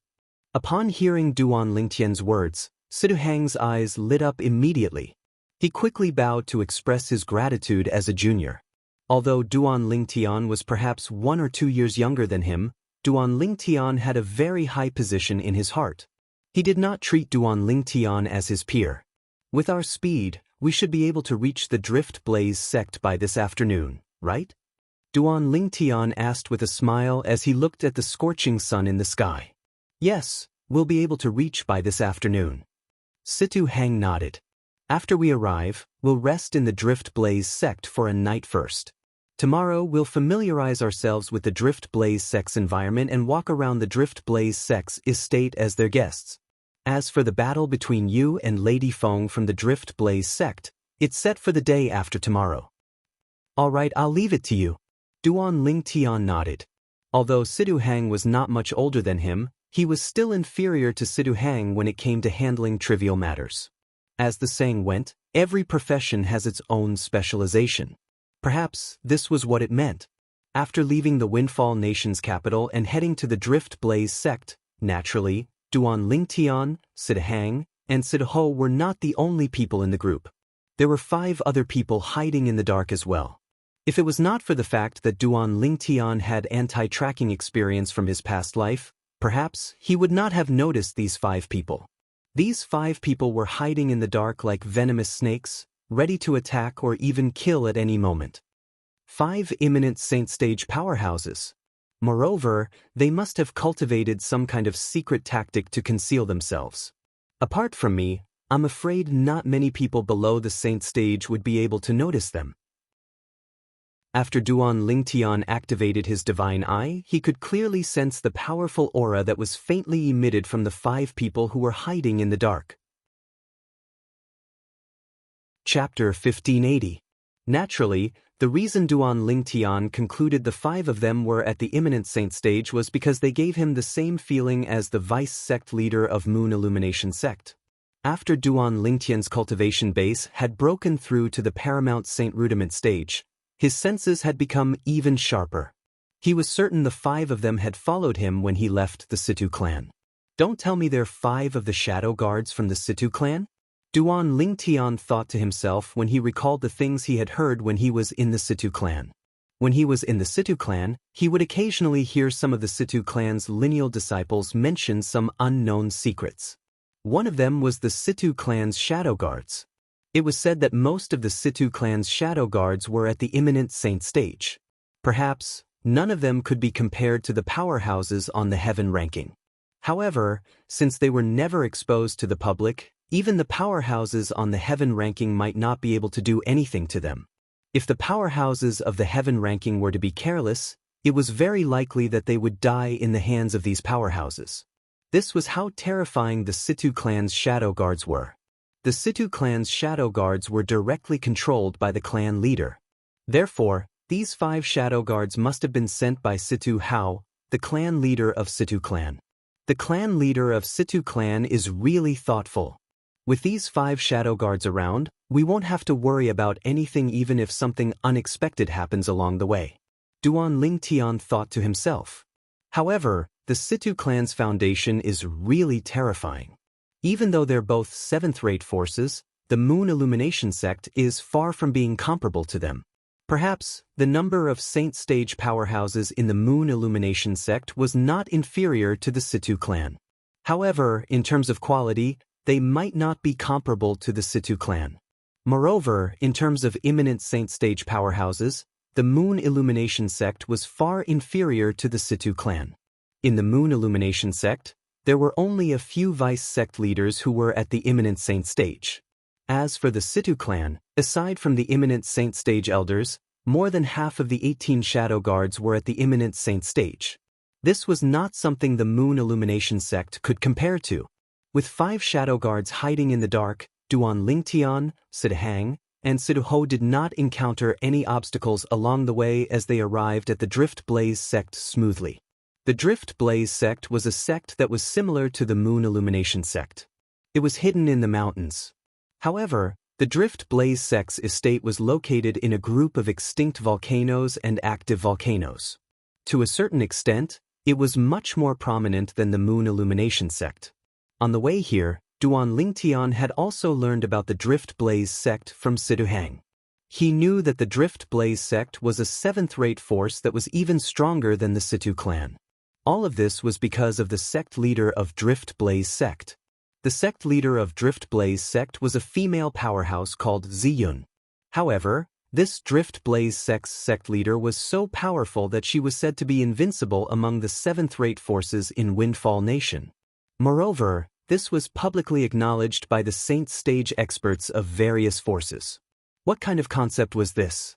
Upon hearing Duan Lingtian's words, Sidu Hang's eyes lit up immediately. He quickly bowed to express his gratitude as a junior. Although Duan Lingtian was perhaps 1 or 2 years younger than him, Duan Lingtian had a very high position in his heart. He did not treat Duan Lingtian as his peer. With our speed, we should be able to reach the Drift Blaze sect by this afternoon, right? Duan Lingtian asked with a smile as he looked at the scorching sun in the sky. Yes, we'll be able to reach by this afternoon. Situ Hang nodded. After we arrive, we'll rest in the Drift Blaze sect for a night first. Tomorrow we'll familiarize ourselves with the Drift Blaze sect's environment and walk around the Drift Blaze sect's estate as their guests. As for the battle between you and Lady Feng from the Drift Blaze sect, it's set for the day after tomorrow. All right, I'll leave it to you. Duan Lingtian nodded. Although Sidu Hang was not much older than him, he was still inferior to Sidu Hang when it came to handling trivial matters. As the saying went, every profession has its own specialization. Perhaps this was what it meant. After leaving the Windfall Nation's capital and heading to the Drift Blaze sect, naturally, Duan Lingtian, Sidahang, and Sidaho were not the only people in the group. There were 5 other people hiding in the dark as well. If it was not for the fact that Duan Lingtian had anti-tracking experience from his past life, perhaps he would not have noticed these 5 people. These 5 people were hiding in the dark like venomous snakes, ready to attack or even kill at any moment. 5 imminent Saint Stage powerhouses. Moreover, they must have cultivated some kind of secret tactic to conceal themselves. Apart from me, I'm afraid not many people below the Saint Stage would be able to notice them. After Duan Lingtian activated his divine eye, he could clearly sense the powerful aura that was faintly emitted from the 5 people who were hiding in the dark. Chapter 1580. Naturally, the reason Duan Lingtian concluded the 5 of them were at the imminent Saint Stage was because they gave him the same feeling as the vice sect leader of Moon Illumination sect. After Duan Lingtian's cultivation base had broken through to the paramount Saint Rudiment stage, his senses had become even sharper. He was certain the 5 of them had followed him when he left the Situ clan. Don't tell me they're 5 of the shadow guards from the Situ clan? Duan Lingtian thought to himself when he recalled the things he had heard when he was in the Situ clan. When he was in the Situ clan, he would occasionally hear some of the Situ clan's lineal disciples mention some unknown secrets. One of them was the Situ clan's shadow guards. It was said that most of the Situ clan's shadow guards were at the imminent Saint Stage. Perhaps, none of them could be compared to the powerhouses on the heaven ranking. However, since they were never exposed to the public, even the powerhouses on the heaven ranking might not be able to do anything to them. If the powerhouses of the heaven ranking were to be careless, it was very likely that they would die in the hands of these powerhouses. This was how terrifying the Situ clan's shadow guards were. The Situ clan's shadow guards were directly controlled by the clan leader. Therefore, these 5 shadow guards must have been sent by Situ Hao, the clan leader of Situ clan. The clan leader of Situ clan is really thoughtful. With these 5 shadow guards around, we won't have to worry about anything even if something unexpected happens along the way. Duan Lingtian thought to himself. However, the Situ clan's foundation is really terrifying. Even though they're both 7th-rate forces, the Moon Illumination sect is far from being comparable to them. Perhaps, the number of Saint Stage powerhouses in the Moon Illumination sect was not inferior to the Situ clan. However, in terms of quality, they might not be comparable to the Situ clan. Moreover, in terms of imminent Saint Stage powerhouses, the Moon Illumination sect was far inferior to the Situ clan. In the Moon Illumination sect, there were only a few vice sect leaders who were at the imminent Saint Stage. As for the Situ clan, aside from the imminent Saint Stage elders, more than half of the 18 shadow guards were at the imminent Saint Stage. This was not something the Moon Illumination sect could compare to. With 5 shadow guards hiding in the dark, Duan Lingtian, Sidahang, and Siduho did not encounter any obstacles along the way as they arrived at the Drift Blaze sect smoothly. The Drift Blaze sect was a sect that was similar to the Moon Illumination sect. It was hidden in the mountains. However, the Drift Blaze sect's estate was located in a group of extinct volcanoes and active volcanoes. To a certain extent, it was much more prominent than the Moon Illumination sect. On the way here, Duan Lingtian had also learned about the Drift Blaze sect from Siduhang. He knew that the Drift Blaze sect was a 7th-rate force that was even stronger than the Situ clan. All of this was because of the sect leader of Drift Blaze sect. The sect leader of Drift Blaze sect was a female powerhouse called Ziyun. However, this Drift Blaze sect's sect leader was so powerful that she was said to be invincible among the 7th-rate forces in Windfall Nation. Moreover, this was publicly acknowledged by the Saint Stage experts of various forces. What kind of concept was this?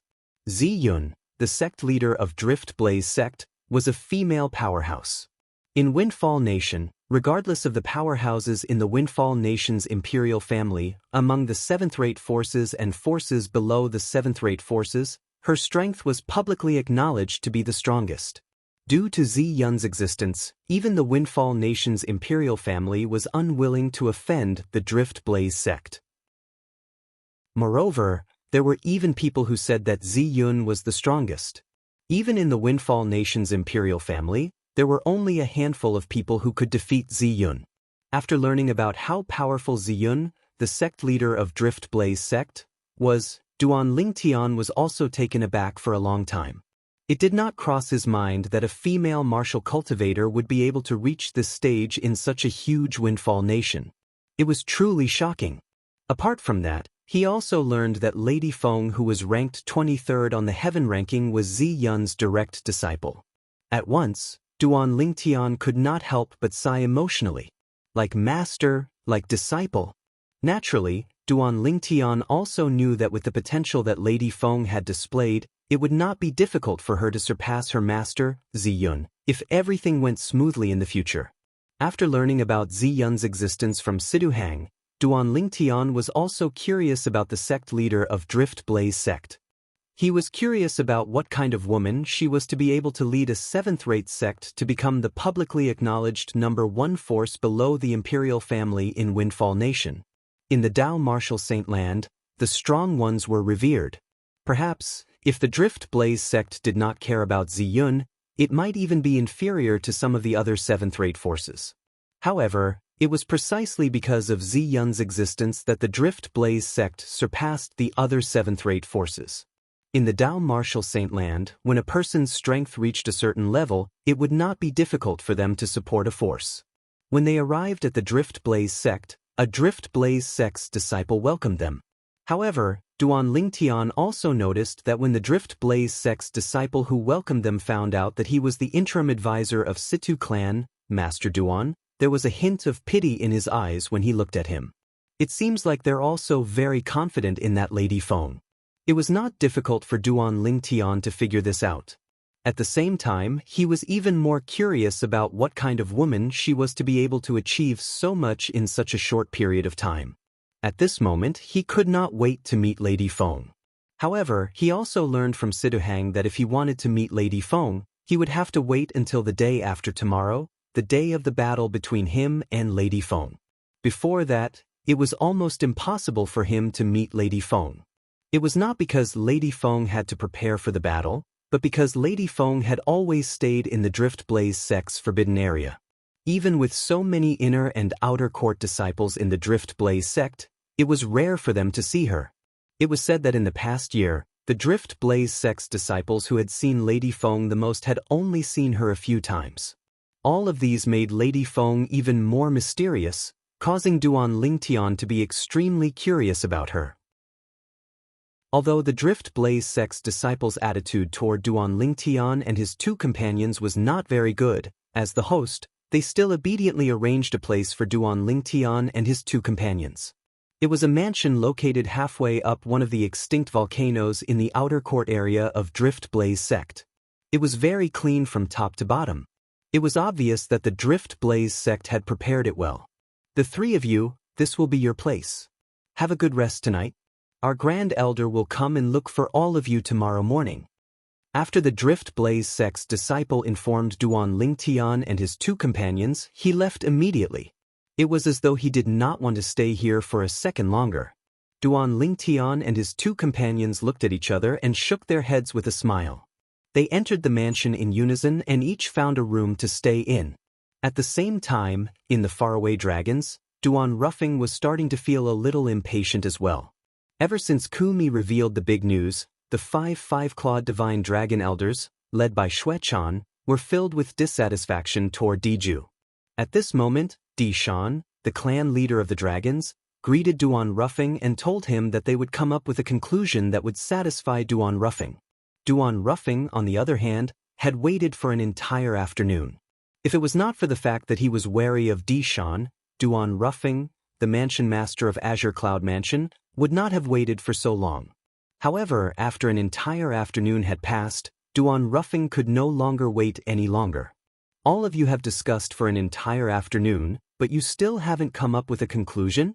Ziyun, the sect leader of Drift Blaze sect, was a female powerhouse. In Windfall Nation, regardless of the powerhouses in the Windfall Nation's imperial family, among the 7th-rate forces and forces below the 7th-rate forces, her strength was publicly acknowledged to be the strongest. Due to Ziyun's existence, even the Windfall Nation's imperial family was unwilling to offend the Drift Blaze sect. Moreover, there were even people who said that Ziyun was the strongest. Even in the Windfall Nation's imperial family, there were only a handful of people who could defeat Ziyun. After learning about how powerful Ziyun, the sect leader of Drift Blaze sect, was, Duan Lingtian was also taken aback for a long time. It did not cross his mind that a female martial cultivator would be able to reach this stage in such a huge Windfall Nation. It was truly shocking. Apart from that, he also learned that Lady Feng, who was ranked 23rd on the heaven ranking, was Ziyun's direct disciple. At once, Duan Lingtian could not help but sigh emotionally. Like master, like disciple. Naturally, Duan Lingtian also knew that with the potential that Lady Feng had displayed, it would not be difficult for her to surpass her master, Ziyun, if everything went smoothly in the future. After learning about Ziyun's existence from Siduhang, Duan Lingtian was also curious about the sect leader of Drift Blaze sect. He was curious about what kind of woman she was to be able to lead a 7th-rate sect to become the publicly acknowledged #1 force below the imperial family in Windfall Nation. In the Dao Martial Saint Land, the strong ones were revered. Perhaps, if the Drift Blaze sect did not care about Ziyun, it might even be inferior to some of the other 7th-rate forces. However, it was precisely because of Ziyun's existence that the Drift Blaze sect surpassed the other 7th-rate forces. In the Dao Martial Saint Land, when a person's strength reached a certain level, it would not be difficult for them to support a force. When they arrived at the Drift Blaze sect, a Drift Blaze sect's disciple welcomed them. However, Duan Lingtian also noticed that when the Drift Blaze sect's disciple who welcomed them found out that he was the interim advisor of Situ clan, Master Duan, there was a hint of pity in his eyes when he looked at him. It seems like they're also very confident in that Lady Feng. It was not difficult for Duan Lingtian to figure this out. At the same time, he was even more curious about what kind of woman she was to be able to achieve so much in such a short period of time. At this moment, he could not wait to meet Lady Feng. However, he also learned from Siduhang that if he wanted to meet Lady Feng, he would have to wait until the day after tomorrow, the day of the battle between him and Lady Feng. Before that, it was almost impossible for him to meet Lady Feng. It was not because Lady Feng had to prepare for the battle, but because Lady Feng had always stayed in the Drift Blaze sect's forbidden area. Even with so many inner and outer court disciples in the Drift Blaze sect, it was rare for them to see her. It was said that in the past year, the Drift Blaze sect's disciples who had seen Lady Feng the most had only seen her a few times. All of these made Lady Feng even more mysterious, causing Duan Lingtian to be extremely curious about her. Although the Drift Blaze sect's disciples' attitude toward Duan Lingtian and his two companions was not very good, as the host, they still obediently arranged a place for Duan Lingtian and his two companions. It was a mansion located halfway up one of the extinct volcanoes in the outer court area of Drift Blaze sect. It was very clean from top to bottom. It was obvious that the Drift Blaze sect had prepared it well. The three of you, this will be your place. Have a good rest tonight. Our Grand Elder will come and look for all of you tomorrow morning. After the Drift Blaze sect's disciple informed Duan Lingtian and his two companions, he left immediately. It was as though he did not want to stay here for a second longer. Duan Lingtian and his two companions looked at each other and shook their heads with a smile. They entered the mansion in unison and each found a room to stay in. At the same time, in the faraway dragons, Duan Ruffing was starting to feel a little impatient as well. Ever since Kumi revealed the big news, the 5 clawed Divine Dragon Elders, led by Xuechan, were filled with dissatisfaction toward Diju. At this moment, Dishan, the clan leader of the dragons, greeted Duan Ruffing and told him that they would come up with a conclusion that would satisfy Duan Ruffing. Duan Ruffing, on the other hand, had waited for an entire afternoon. If it was not for the fact that he was wary of Dishan, Duan Ruffing, the mansion master of Azure Cloud Mansion, would not have waited for so long. However, after an entire afternoon had passed, Duan Ruffing could no longer wait any longer. All of you have discussed for an entire afternoon, but you still haven't come up with a conclusion?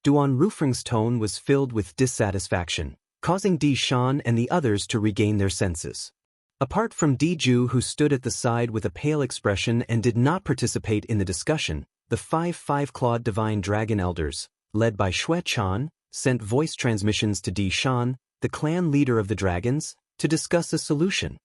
Duan Ruffing's tone was filled with dissatisfaction, causing Dishan and the others to regain their senses. Apart from Diju, who stood at the side with a pale expression and did not participate in the discussion, the 5 clawed Divine Dragon Elders, led by Xuechan, sent voice transmissions to Dishan, the clan leader of the dragons, to discuss a solution.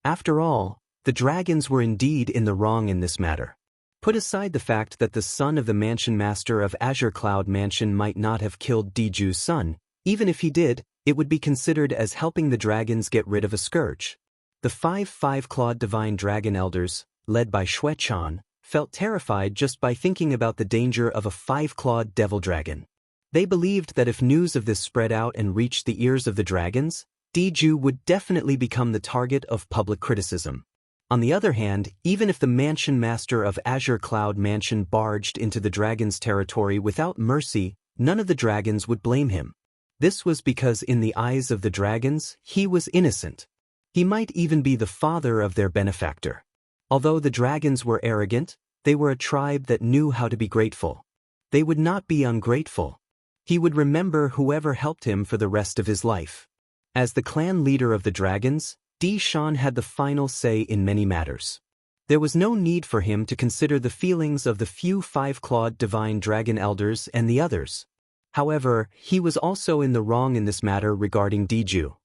After all, the dragons were indeed in the wrong in this matter. Put aside the fact that the son of the mansion master of Azure Cloud Mansion might not have killed Diju's son. Even if he did, it would be considered as helping the dragons get rid of a scourge. The five-clawed divine dragon elders, led by Shuechan, felt terrified just by thinking about the danger of a five-clawed devil dragon. They believed that if news of this spread out and reached the ears of the dragons, Diju would definitely become the target of public criticism. On the other hand, even if the mansion master of Azure Cloud Mansion barged into the dragon's territory without mercy, none of the dragons would blame him. This was because in the eyes of the dragons, he was innocent. He might even be the father of their benefactor. Although the dragons were arrogant, they were a tribe that knew how to be grateful. They would not be ungrateful. He would remember whoever helped him for the rest of his life. As the clan leader of the dragons, Di Shan had the final say in many matters. There was no need for him to consider the feelings of the few five-clawed divine dragon elders and the others. However, he was also in the wrong in this matter regarding Diju.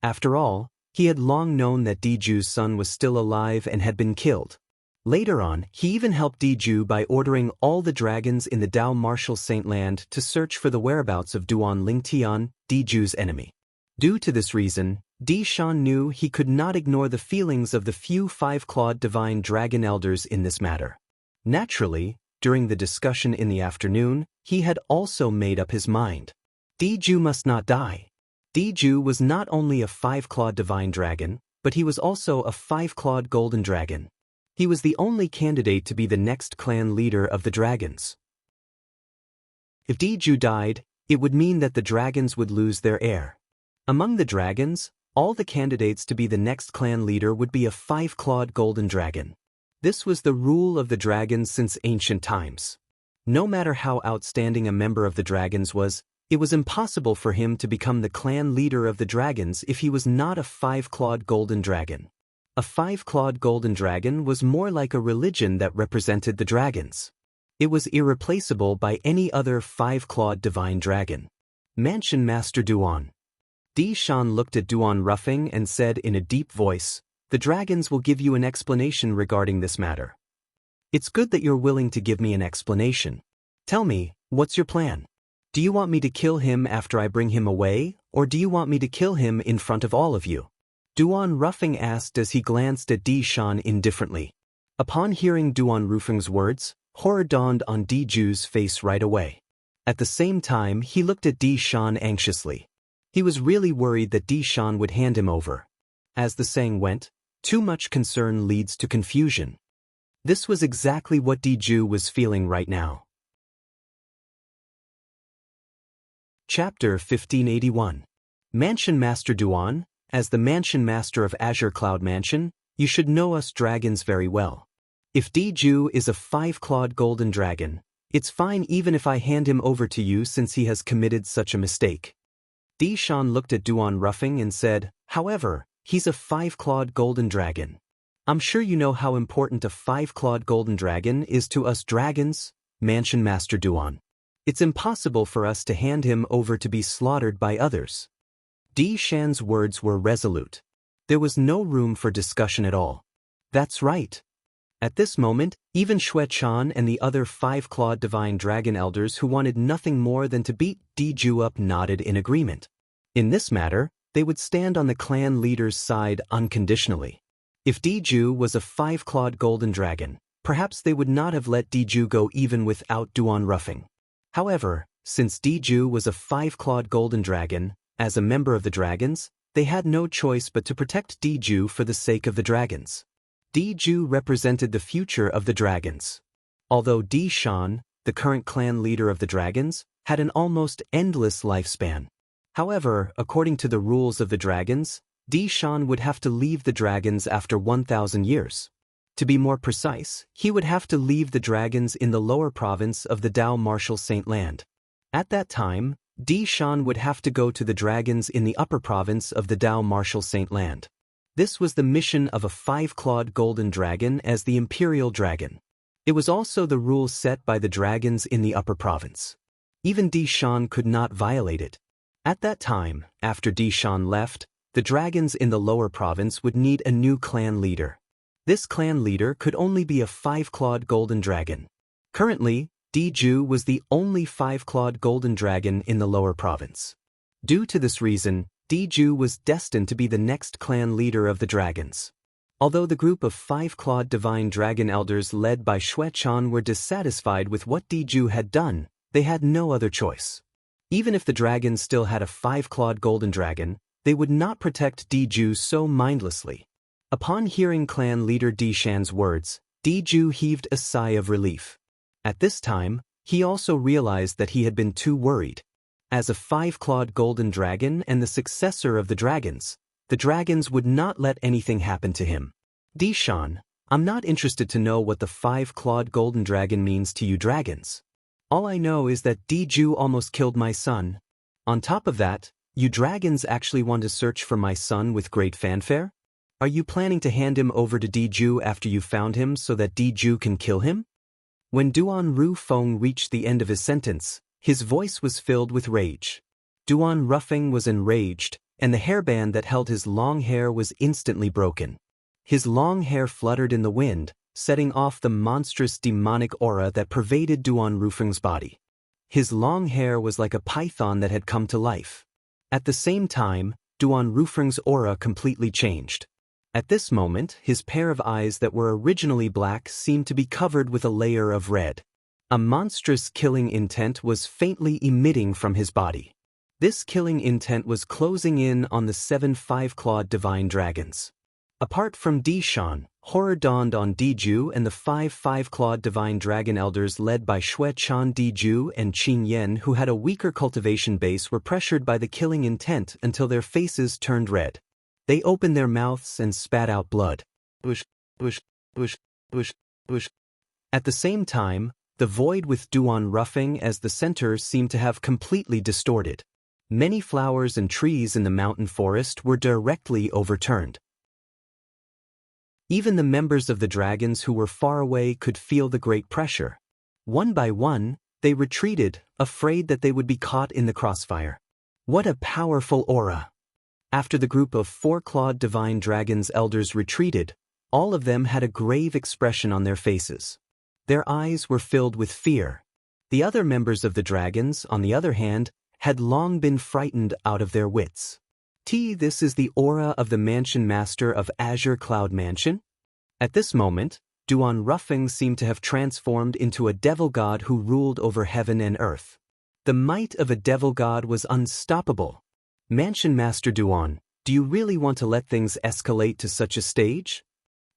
After all, he had long known that Diju's son was still alive and had been killed. Later on, he even helped Diju by ordering all the dragons in the Dao Martial Saint Land to search for the whereabouts of Duan Lingtian, Diju's enemy. Due to this reason, Di Shan knew he could not ignore the feelings of the few five-clawed divine dragon elders in this matter. Naturally, during the discussion in the afternoon, he had also made up his mind. Diju must not die. Diju was not only a five-clawed divine dragon, but he was also a five-clawed golden dragon. He was the only candidate to be the next clan leader of the dragons. If Diju died, it would mean that the dragons would lose their heir. Among the dragons, all the candidates to be the next clan leader would be a five-clawed golden dragon. This was the rule of the dragons since ancient times. No matter how outstanding a member of the dragons was, it was impossible for him to become the clan leader of the dragons if he was not a five-clawed golden dragon. A five-clawed golden dragon was more like a religion that represented the dragons. It was irreplaceable by any other five-clawed divine dragon. Mansion Master Duan. Di Shan looked at Duan Ruffing and said in a deep voice, "The dragons will give you an explanation regarding this matter. It's good that you're willing to give me an explanation. Tell me, what's your plan? Do you want me to kill him after I bring him away, or do you want me to kill him in front of all of you?" Duan Ruffing asked as he glanced at Di Shan indifferently. Upon hearing Duan Ruffing's words, horror dawned on Diju's face right away. At the same time, he looked at Di Shan anxiously. He was really worried that Di Shan would hand him over. As the saying went, too much concern leads to confusion. This was exactly what Diju was feeling right now. Chapter 1581. Mansion Master Duan. As the Mansion Master of Azure Cloud Mansion, you should know us dragons very well. If Diju is a five-clawed golden dragon, it's fine even if I hand him over to you since he has committed such a mistake. Di Shan looked at Duan Ruffing and said, "However, he's a five-clawed golden dragon. I'm sure you know how important a five-clawed golden dragon is to us dragons, Mansion Master Duan. It's impossible for us to hand him over to be slaughtered by others." Di Shan's words were resolute. There was no room for discussion at all. That's right. At this moment, even Shuechan and the other five-clawed divine dragon elders who wanted nothing more than to beat Diju up nodded in agreement. In this matter, they would stand on the clan leader's side unconditionally. If Diju was a five-clawed golden dragon, perhaps they would not have let Diju go even without Duan Ruffing. However, since Diju was a five-clawed golden dragon, as a member of the dragons, they had no choice but to protect Diju for the sake of the dragons. Diju represented the future of the dragons. Although Di Shan, the current clan leader of the dragons, had an almost endless lifespan. However, according to the rules of the dragons, Di Shan would have to leave the dragons after 1,000 years. To be more precise, he would have to leave the dragons in the lower province of the Dao Martial Saint Land. At that time, Di Shan would have to go to the dragons in the upper province of the Dao Martial Saint Land. This was the mission of a five-clawed golden dragon as the Imperial Dragon. It was also the rule set by the dragons in the upper province. Even Di Shan could not violate it. At that time, after Di Shan left, the dragons in the lower province would need a new clan leader. This clan leader could only be a 5-clawed golden dragon. Currently, Diju was the only 5-clawed golden dragon in the lower province. Due to this reason, Diju was destined to be the next clan leader of the dragons. Although the group of 5-clawed divine dragon elders led by Xuechan were dissatisfied with what Diju had done, they had no other choice. Even if the dragons still had a 5-clawed golden dragon, they would not protect Diju so mindlessly. Upon hearing clan leader Dishan's words, Diju heaved a sigh of relief. At this time, he also realized that he had been too worried. As a 5-clawed golden dragon and the successor of the dragons would not let anything happen to him. Dishan, I'm not interested to know what the 5-clawed golden dragon means to you dragons. All I know is that Diju almost killed my son. On top of that, you dragons actually want to search for my son with great fanfare? Are you planning to hand him over to Diju after you found him so that Diju can kill him? When Duan Rufeng reached the end of his sentence, his voice was filled with rage. Duan Rufeng was enraged, and the hairband that held his long hair was instantly broken. His long hair fluttered in the wind, setting off the monstrous demonic aura that pervaded Duan Rufeng's body. His long hair was like a python that had come to life. At the same time, Duan Rufeng's aura completely changed. At this moment, his pair of eyes that were originally black seemed to be covered with a layer of red. A monstrous killing intent was faintly emitting from his body. This killing intent was closing in on the 7 5-clawed divine dragons. Apart from Dishan, horror dawned on Diju and the 5 5-clawed divine dragon elders led by Xuechan. Diju and Qin Yan, who had a weaker cultivation base, were pressured by the killing intent until their faces turned red. They opened their mouths and spat out blood. Bush, bush, bush, bush, bush. At the same time, the void with Duan Rufeng as the center seemed to have completely distorted. Many flowers and trees in the mountain forest were directly overturned. Even the members of the dragons who were far away could feel the great pressure. One by one, they retreated, afraid that they would be caught in the crossfire. What a powerful aura! After the group of 4-clawed divine dragons elders retreated, all of them had a grave expression on their faces. Their eyes were filled with fear. The other members of the dragons, on the other hand, had long been frightened out of their wits. This is the aura of the mansion master of Azure Cloud Mansion? At this moment, Duan Rufeng seemed to have transformed into a devil god who ruled over heaven and earth. The might of a devil god was unstoppable. Mansion Master Duan, do you really want to let things escalate to such a stage?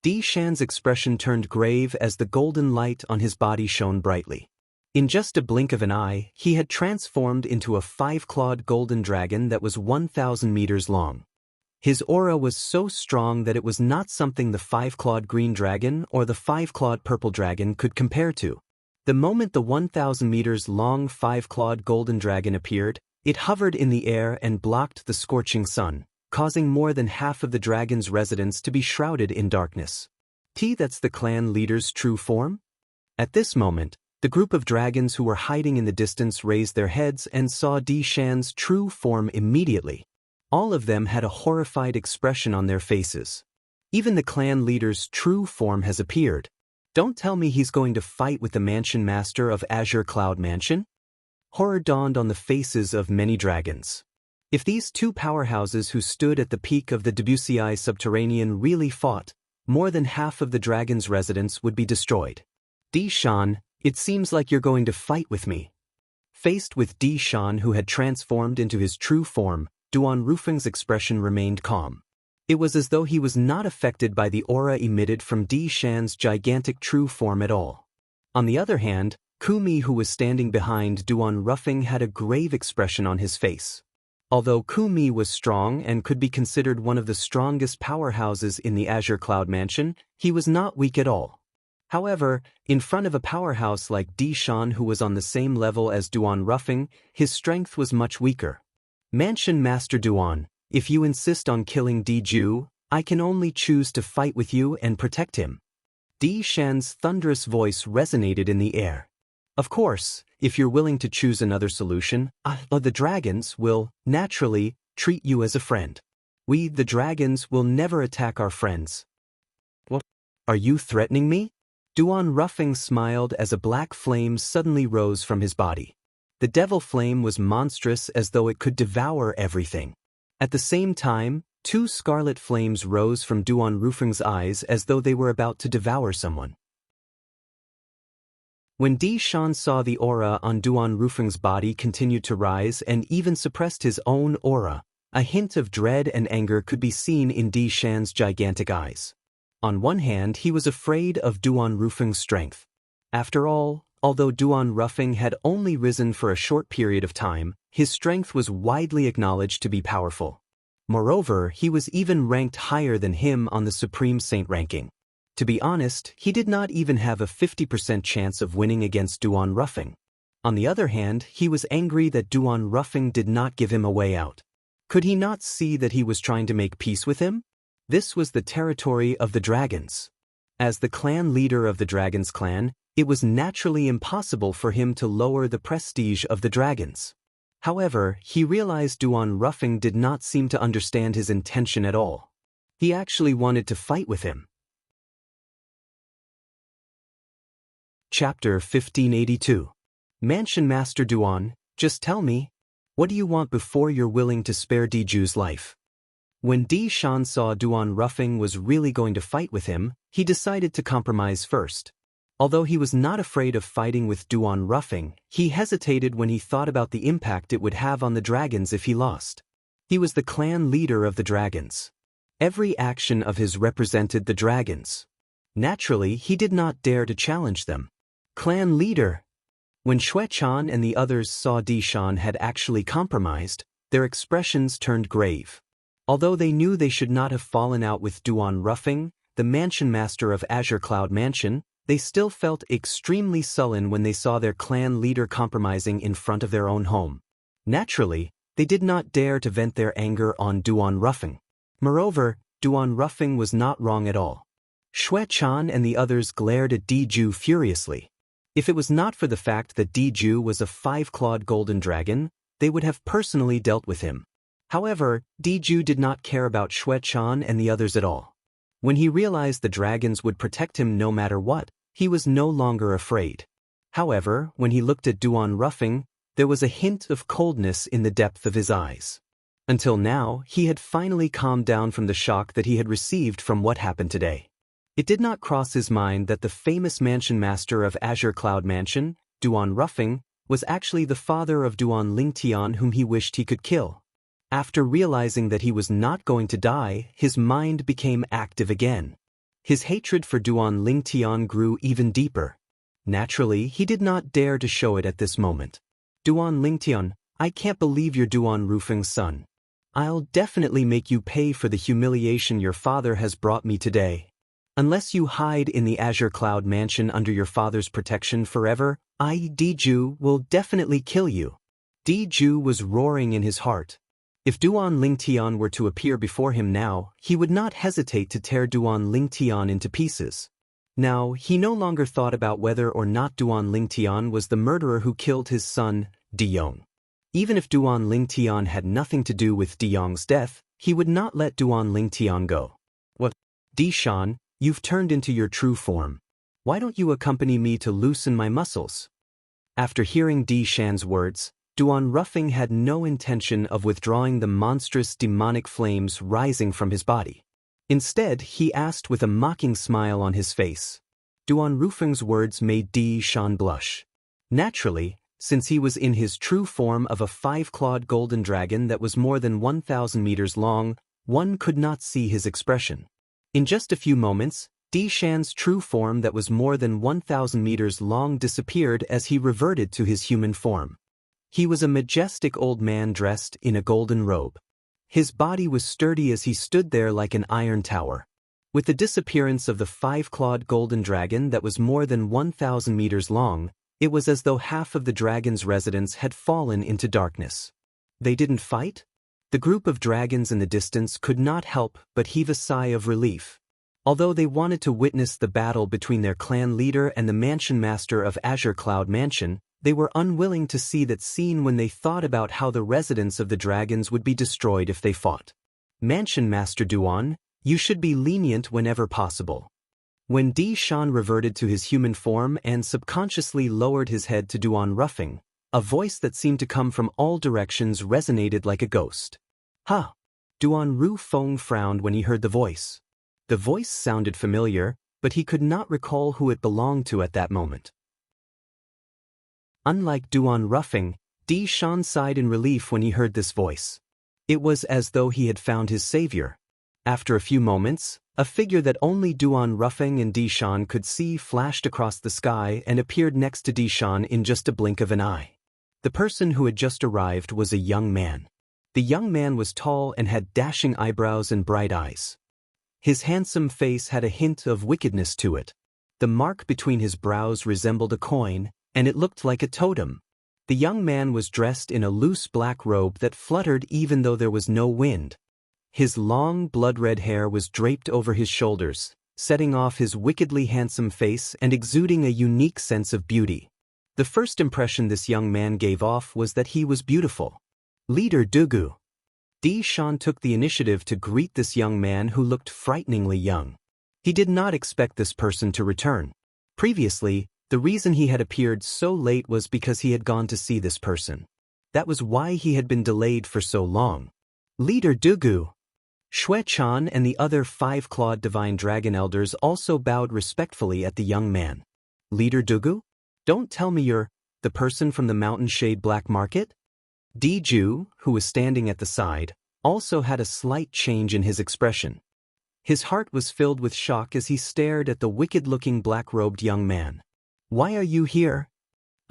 Dishan's expression turned grave as the golden light on his body shone brightly. In just a blink of an eye, he had transformed into a 5-clawed golden dragon that was 1,000 meters long. His aura was so strong that it was not something the 5-clawed green dragon or the 5-clawed purple dragon could compare to. The moment the 1,000 meters long 5-clawed golden dragon appeared, it hovered in the air and blocked the scorching sun, causing more than half of the dragon's residents to be shrouded in darkness. That's the clan leader's true form? At this moment, the group of dragons who were hiding in the distance raised their heads and saw Dishan's true form immediately. All of them had a horrified expression on their faces. Even the clan leader's true form has appeared. Don't tell me he's going to fight with the mansion master of Azure Cloud Mansion? Horror dawned on the faces of many dragons. If these two powerhouses who stood at the peak of the Debussy subterranean really fought, more than half of the dragon's residents would be destroyed. Dishan, it seems like you're going to fight with me. Faced with Dishan, who had transformed into his true form, Duan Rufeng's expression remained calm. It was as though he was not affected by the aura emitted from Dishan's gigantic true form at all. On the other hand, Kumi, who was standing behind Duan Rufeng, had a grave expression on his face. Although Kumi was strong and could be considered one of the strongest powerhouses in the Azure Cloud Mansion, he was not weak at all. However, in front of a powerhouse like Dishan, who was on the same level as Duan Rufeng, his strength was much weaker. Mansion Master Duan, if you insist on killing Diju, I can only choose to fight with you and protect him. Dishan's thunderous voice resonated in the air. Of course, if you're willing to choose another solution, the dragons will, naturally, treat you as a friend. We, the dragons, will never attack our friends. What? Are you threatening me? Duan Ruffing smiled as a black flame suddenly rose from his body. The devil flame was monstrous, as though it could devour everything. At the same time, two scarlet flames rose from Duan Ruffing's eyes as though they were about to devour someone. When Di Shan saw the aura on Duan Ruffing's body continued to rise and even suppressed his own aura, a hint of dread and anger could be seen in Di Shan's gigantic eyes. On one hand, he was afraid of Duan Ruffing's strength. After all, although Duan Ruffing had only risen for a short period of time, his strength was widely acknowledged to be powerful. Moreover, he was even ranked higher than him on the Supreme Saint ranking. To be honest, he did not even have a 50% chance of winning against Duan Ruffing. On the other hand, he was angry that Duan Ruffing did not give him a way out. Could he not see that he was trying to make peace with him? This was the territory of the dragons. As the clan leader of the Dragons clan, it was naturally impossible for him to lower the prestige of the dragons. However, he realized Duan Ruffing did not seem to understand his intention at all. He actually wanted to fight with him. Chapter 1582. Mansion Master Duan, just tell me, what do you want before you're willing to spare Diju's life? When Di Shan saw Duan Ruffing was really going to fight with him, he decided to compromise first. Although he was not afraid of fighting with Duan Ruffing, he hesitated when he thought about the impact it would have on the dragons if he lost. He was the clan leader of the dragons. Every action of his represented the dragons. Naturally, he did not dare to challenge them. Clan leader! When Xue Chan and the others saw Di Shan had actually compromised, their expressions turned grave. Although they knew they should not have fallen out with Duan Ruffing, the mansion master of Azure Cloud Mansion, they still felt extremely sullen when they saw their clan leader compromising in front of their own home. Naturally, they did not dare to vent their anger on Duan Ruffing. Moreover, Duan Ruffing was not wrong at all. Xue Chan and the others glared at Diju furiously. If it was not for the fact that Diju was a 5-clawed golden dragon, they would have personally dealt with him. However, Diju did not care about Xue Chan and the others at all. When he realized the dragons would protect him no matter what, he was no longer afraid. However, when he looked at Duan Ruffing, there was a hint of coldness in the depth of his eyes. Until now, he had finally calmed down from the shock that he had received from what happened today. It did not cross his mind that the famous mansion master of Azure Cloud Mansion, Duan Ruffing, was actually the father of Duan Lingtian whom he wished he could kill. After realizing that he was not going to die, his mind became active again. His hatred for Duan Lingtian grew even deeper. Naturally, he did not dare to show it at this moment. Duan Lingtian, I can't believe you're Duan Ruffing's son. I'll definitely make you pay for the humiliation your father has brought me today. Unless you hide in the Azure Cloud Mansion under your father's protection forever, Diju will definitely kill you. Diju was roaring in his heart. If Duan Lingtian were to appear before him now, he would not hesitate to tear Duan Lingtian into pieces. Now, he no longer thought about whether or not Duan Lingtian was the murderer who killed his son, Diyong. Even if Duan Lingtian had nothing to do with Diyong's death, he would not let Duan Lingtian go. What? Di Shan, you've turned into your true form. Why don't you accompany me to loosen my muscles? After hearing Di Shan's words, Duan Ruffing had no intention of withdrawing the monstrous demonic flames rising from his body. Instead, he asked with a mocking smile on his face. Duan Ruffing's words made Di Shan blush. Naturally, since he was in his true form of a 5-clawed golden dragon that was more than 1,000 meters long, one could not see his expression. In just a few moments, Di Shan's true form that was more than 1,000 meters long disappeared as he reverted to his human form. He was a majestic old man dressed in a golden robe. His body was sturdy as he stood there like an iron tower. With the disappearance of the 5-clawed golden dragon that was more than 1,000 meters long, it was as though half of the dragon's residents had fallen into darkness. They didn't fight? The group of dragons in the distance could not help but heave a sigh of relief. Although they wanted to witness the battle between their clan leader and the mansion master of Azure Cloud Mansion, they were unwilling to see that scene when they thought about how the residents of the dragons would be destroyed if they fought. Mansion Master Duan, you should be lenient whenever possible. When Di Shan reverted to his human form and subconsciously lowered his head to Duan Ruffing, a voice that seemed to come from all directions resonated like a ghost. Huh! Duan Rufeng frowned when he heard the voice. The voice sounded familiar, but he could not recall who it belonged to at that moment. Unlike Duan Ruffing, Di Shan sighed in relief when he heard this voice. It was as though he had found his savior. After a few moments, a figure that only Duan Ruffing and Di Shan could see flashed across the sky and appeared next to Di Shan in just a blink of an eye. The person who had just arrived was a young man. The young man was tall and had dashing eyebrows and bright eyes. His handsome face had a hint of wickedness to it. The mark between his brows resembled a coin, and it looked like a totem. The young man was dressed in a loose black robe that fluttered even though there was no wind. His long, blood-red hair was draped over his shoulders, setting off his wickedly handsome face and exuding a unique sense of beauty. The first impression this young man gave off was that he was beautiful. Leader Dugu. Di Shan took the initiative to greet this young man who looked frighteningly young. He did not expect this person to return. Previously, the reason he had appeared so late was because he had gone to see this person. That was why he had been delayed for so long. Leader Dugu. Xue Chan and the other 5-clawed divine dragon elders also bowed respectfully at the young man. Leader Dugu? Don't tell me you're the person from the Mountain Shade Black Market? Di Ju, who was standing at the side, also had a slight change in his expression. His heart was filled with shock as he stared at the wicked-looking black-robed young man. Why are you here?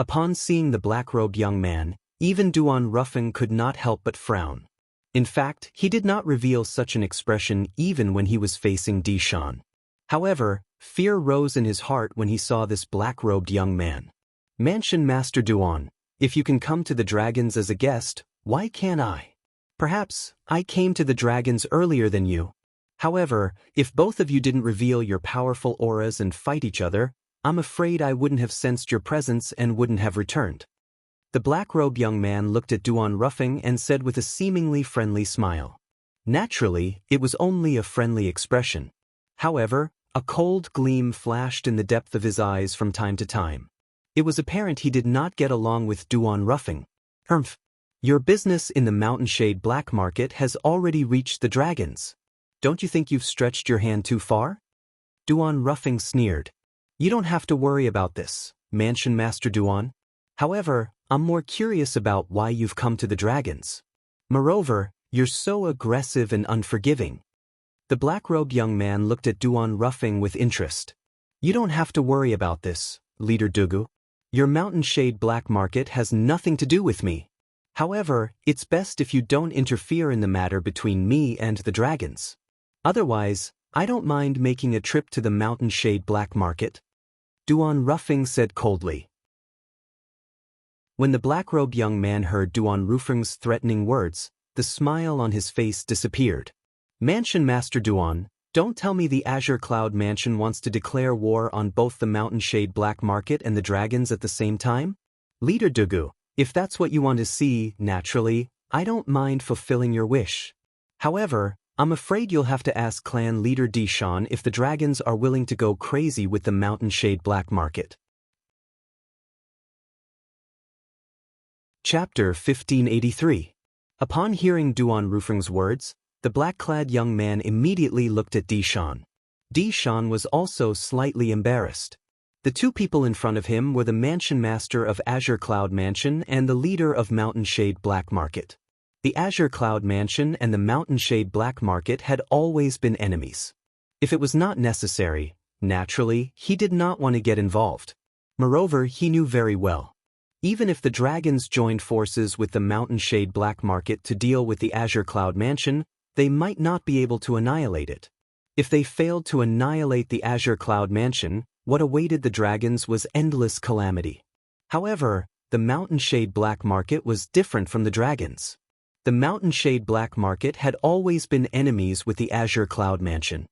Upon seeing the black-robed young man, even Duan Ruffing could not help but frown. In fact, he did not reveal such an expression even when he was facing Di Shan. However, fear rose in his heart when he saw this black-robed young man. Mansion Master Duan, if you can come to the dragons as a guest, why can't I? Perhaps I came to the dragons earlier than you. However, if both of you didn't reveal your powerful auras and fight each other, I'm afraid I wouldn't have sensed your presence and wouldn't have returned. The black-robed young man looked at Duan Ruffing and said with a seemingly friendly smile. Naturally, it was only a friendly expression. However, a cold gleam flashed in the depth of his eyes from time to time. It was apparent he did not get along with Duan Ruffing. Humph. Your business in the Mountain Shade Black Market has already reached the dragons. Don't you think you've stretched your hand too far? Duan Ruffing sneered. You don't have to worry about this, Mansion Master Duan. However, I'm more curious about why you've come to the dragons. Moreover, you're so aggressive and unforgiving. The black-robed young man looked at Duan Ruffing with interest. You don't have to worry about this, Leader Dugu. Your Mountain Shade Black Market has nothing to do with me. However, it's best if you don't interfere in the matter between me and the dragons. Otherwise, I don't mind making a trip to the Mountain Shade Black Market. Duan Ruffing said coldly. When the black-robed young man heard Duan Ruffing's threatening words, the smile on his face disappeared. Mansion Master Duan, don't tell me the Azure Cloud Mansion wants to declare war on both the Mountain Shade Black Market and the dragons at the same time? Leader Dugu, if that's what you want to see, naturally, I don't mind fulfilling your wish. However, I'm afraid you'll have to ask Clan Leader Di Shan if the dragons are willing to go crazy with the Mountain Shade Black Market. Chapter 1583. Upon hearing Duan Ruffing's words, the black-clad young man immediately looked at Di Shan. Di Shan was also slightly embarrassed. The two people in front of him were the Mansion Master of Azure Cloud Mansion and the leader of Mountain Shade Black Market. The Azure Cloud Mansion and the Mountain Shade Black Market had always been enemies. If it was not necessary, naturally, he did not want to get involved. Moreover, he knew very well. Even if the dragons joined forces with the Mountain Shade Black Market to deal with the Azure Cloud Mansion, they might not be able to annihilate it. If they failed to annihilate the Azure Cloud Mansion, what awaited the dragons was endless calamity. However, the Mountain Shade Black Market was different from the dragons. The Mountain Shade Black Market had always been enemies with the Azure Cloud Mansion.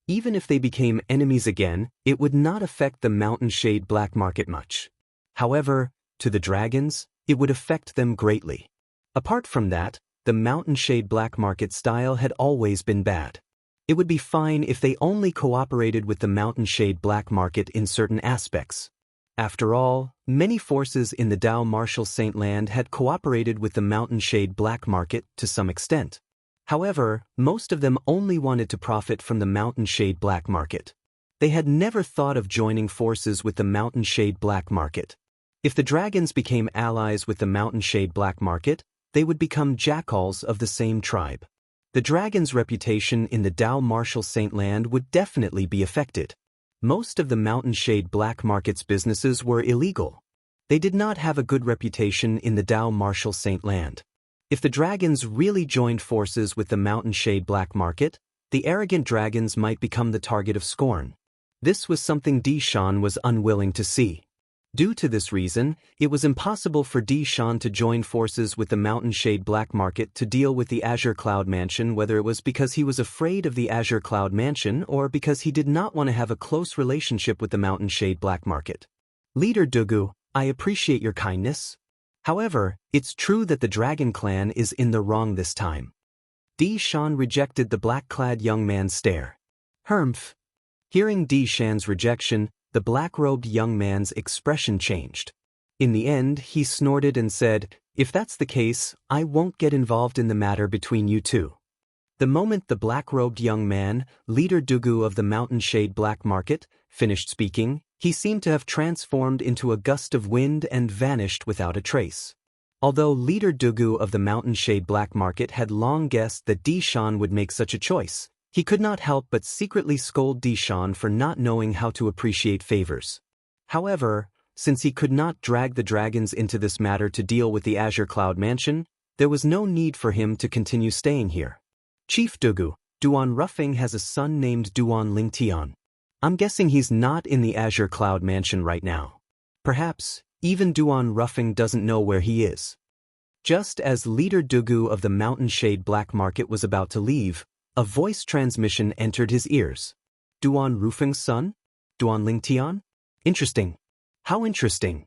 Even if they became enemies again, it would not affect the Mountain Shade Black Market much. However, to the dragons, it would affect them greatly. Apart from that, the Mountain Shade black market style had always been bad. It would be fine if they only cooperated with the Mountain Shade black market in certain aspects. After all, many forces in the Dao Marshall Saint Land had cooperated with the Mountain Shade black market to some extent. However, most of them only wanted to profit from the Mountain Shade black market. They had never thought of joining forces with the Mountain Shade black market. If the dragons became allies with the Mountain Shade black market, they would become jackals of the same tribe. The dragons' reputation in the Dao Marshall Saint Land would definitely be affected. Most of the Mountain Shade black market's businesses were illegal. They did not have a good reputation in the Dao Marshall Saint Land. If the dragons really joined forces with the Mountain Shade black market, the arrogant dragons might become the target of scorn. This was something Dishan was unwilling to see. Due to this reason, it was impossible for Dishan to join forces with the Mountain Shade black market to deal with the Azure Cloud Mansion, whether it was because he was afraid of the Azure Cloud Mansion or because he did not want to have a close relationship with the Mountain Shade black market. Leader Dugu, I appreciate your kindness. However, it's true that the Dragon Clan is in the wrong this time. Dishan rejected the black-clad young man's stare. Humph. Hearing Dishan's rejection, the black-robed young man's expression changed. In the end, he snorted and said, "If that's the case, I won't get involved in the matter between you two." The moment the black-robed young man, Leader Dugu of the Mountain Shade black market, finished speaking, he seemed to have transformed into a gust of wind and vanished without a trace. Although Leader Dugu of the Mountain Shade black market had long guessed that Dishan would make such a choice, he could not help but secretly scold Dishan for not knowing how to appreciate favors. However, since he could not drag the dragons into this matter to deal with the Azure Cloud Mansion, there was no need for him to continue staying here. Chief Dugu, Duan Ruffing has a son named Duan Lingtian. I'm guessing he's not in the Azure Cloud Mansion right now. Perhaps, even Duan Ruffing doesn't know where he is. Just as Leader Dugu of the Mountain Shade black market was about to leave, a voice transmission entered his ears. Duan Rufing's son? Duan Lingtian? Interesting. How interesting.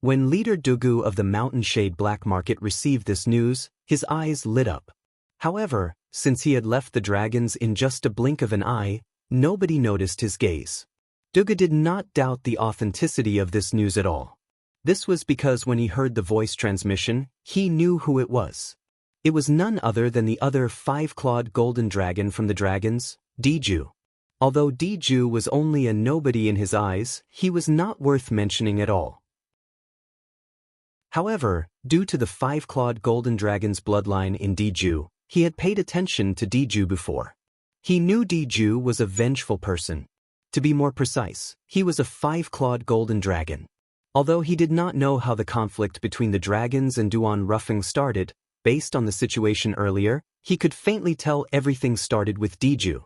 When Leader Dugu of the Mountain Shade black market received this news, his eyes lit up. However, since he had left the dragons in just a blink of an eye, nobody noticed his gaze. Dugu did not doubt the authenticity of this news at all. This was because when he heard the voice transmission, he knew who it was. It was none other than the other five-clawed golden dragon from the dragons, Diju. Although Diju was only a nobody in his eyes, he was not worth mentioning at all. However, due to the five-clawed golden dragon's bloodline in Diju, he had paid attention to Diju before. He knew Diju was a vengeful person. To be more precise, he was a five-clawed golden dragon. Although he did not know how the conflict between the dragons and Duan Ruffing started, based on the situation earlier, he could faintly tell everything started with Diju.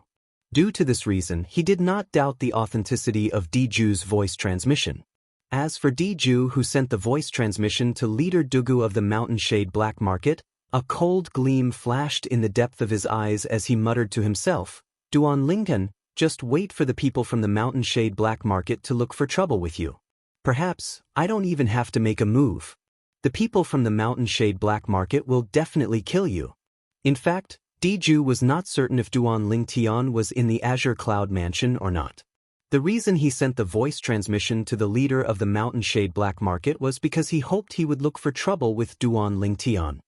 Due to this reason, he did not doubt the authenticity of Diju's voice transmission. As for Diju, who sent the voice transmission to Leader Dugu of the Mountain Shade black market, a cold gleam flashed in the depth of his eyes as he muttered to himself, "Duan Lincoln, just wait for the people from the Mountain Shade black market to look for trouble with you. Perhaps, I don't even have to make a move. The people from the Mountain Shade black market will definitely kill you." In fact, Diju was not certain if Duan Lingtian was in the Azure Cloud Mansion or not. The reason he sent the voice transmission to the leader of the Mountain Shade black market was because he hoped he would look for trouble with Duan Lingtian.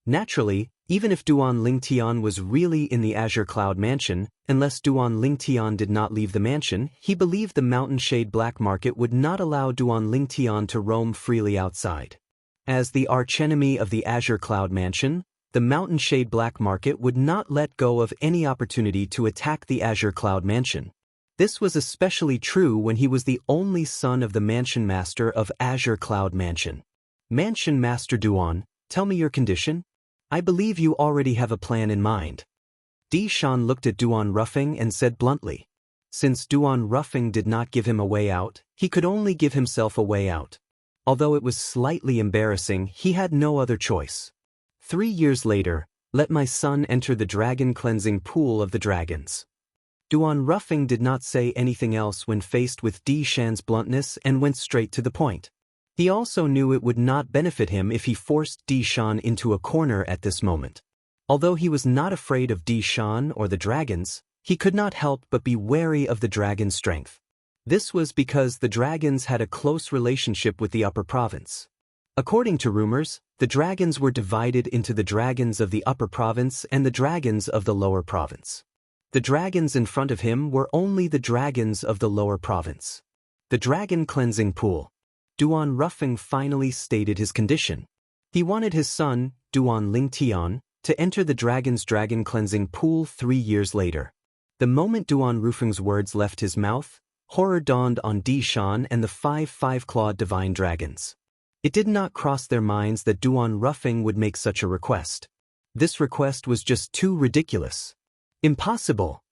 Naturally, even if Duan Lingtian was really in the Azure Cloud Mansion, unless Duan Lingtian did not leave the mansion, he believed the Mountain Shade black market would not allow Duan Lingtian to roam freely outside. As the archenemy of the Azure Cloud Mansion, the Mountain Shade black market would not let go of any opportunity to attack the Azure Cloud Mansion. This was especially true when he was the only son of the Mansion Master of Azure Cloud Mansion. Mansion Master Duan, tell me your condition? I believe you already have a plan in mind. Dishan looked at Duan Ruffing and said bluntly. Since Duan Ruffing did not give him a way out, he could only give himself a way out. Although it was slightly embarrassing, he had no other choice. 3 years later, let my son enter the dragon cleansing pool of the dragons. Duan Ruffing did not say anything else when faced with Dishan's bluntness and went straight to the point. He also knew it would not benefit him if he forced Dishan into a corner at this moment. Although he was not afraid of Dishan or the dragons, he could not help but be wary of the dragon's strength. This was because the dragons had a close relationship with the upper province. According to rumors, the dragons were divided into the dragons of the upper province and the dragons of the lower province. The dragons in front of him were only the dragons of the lower province. The dragon cleansing pool. Duan Rufeng finally stated his condition. He wanted his son, Duan Lingtian, to enter the dragon's dragon cleansing pool 3 years later. The moment Duan Rufeng's words left his mouth, horror dawned on Dishan and the 5 clawed divine dragons. It did not cross their minds that Duan Rufeng would make such a request. This request was just too ridiculous. Impossible!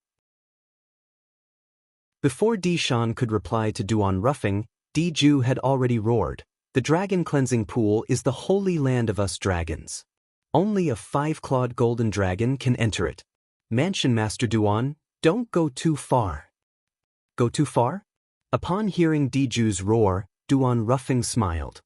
Before Dishan could reply to Duan Rufeng, Diju had already roared. The dragon cleansing pool is the holy land of us dragons. Only a 5-clawed golden dragon can enter it. Mansion Master Duan, don't go too far. Go too far? Upon hearing Diju's roar, Duan Rufeng smiled.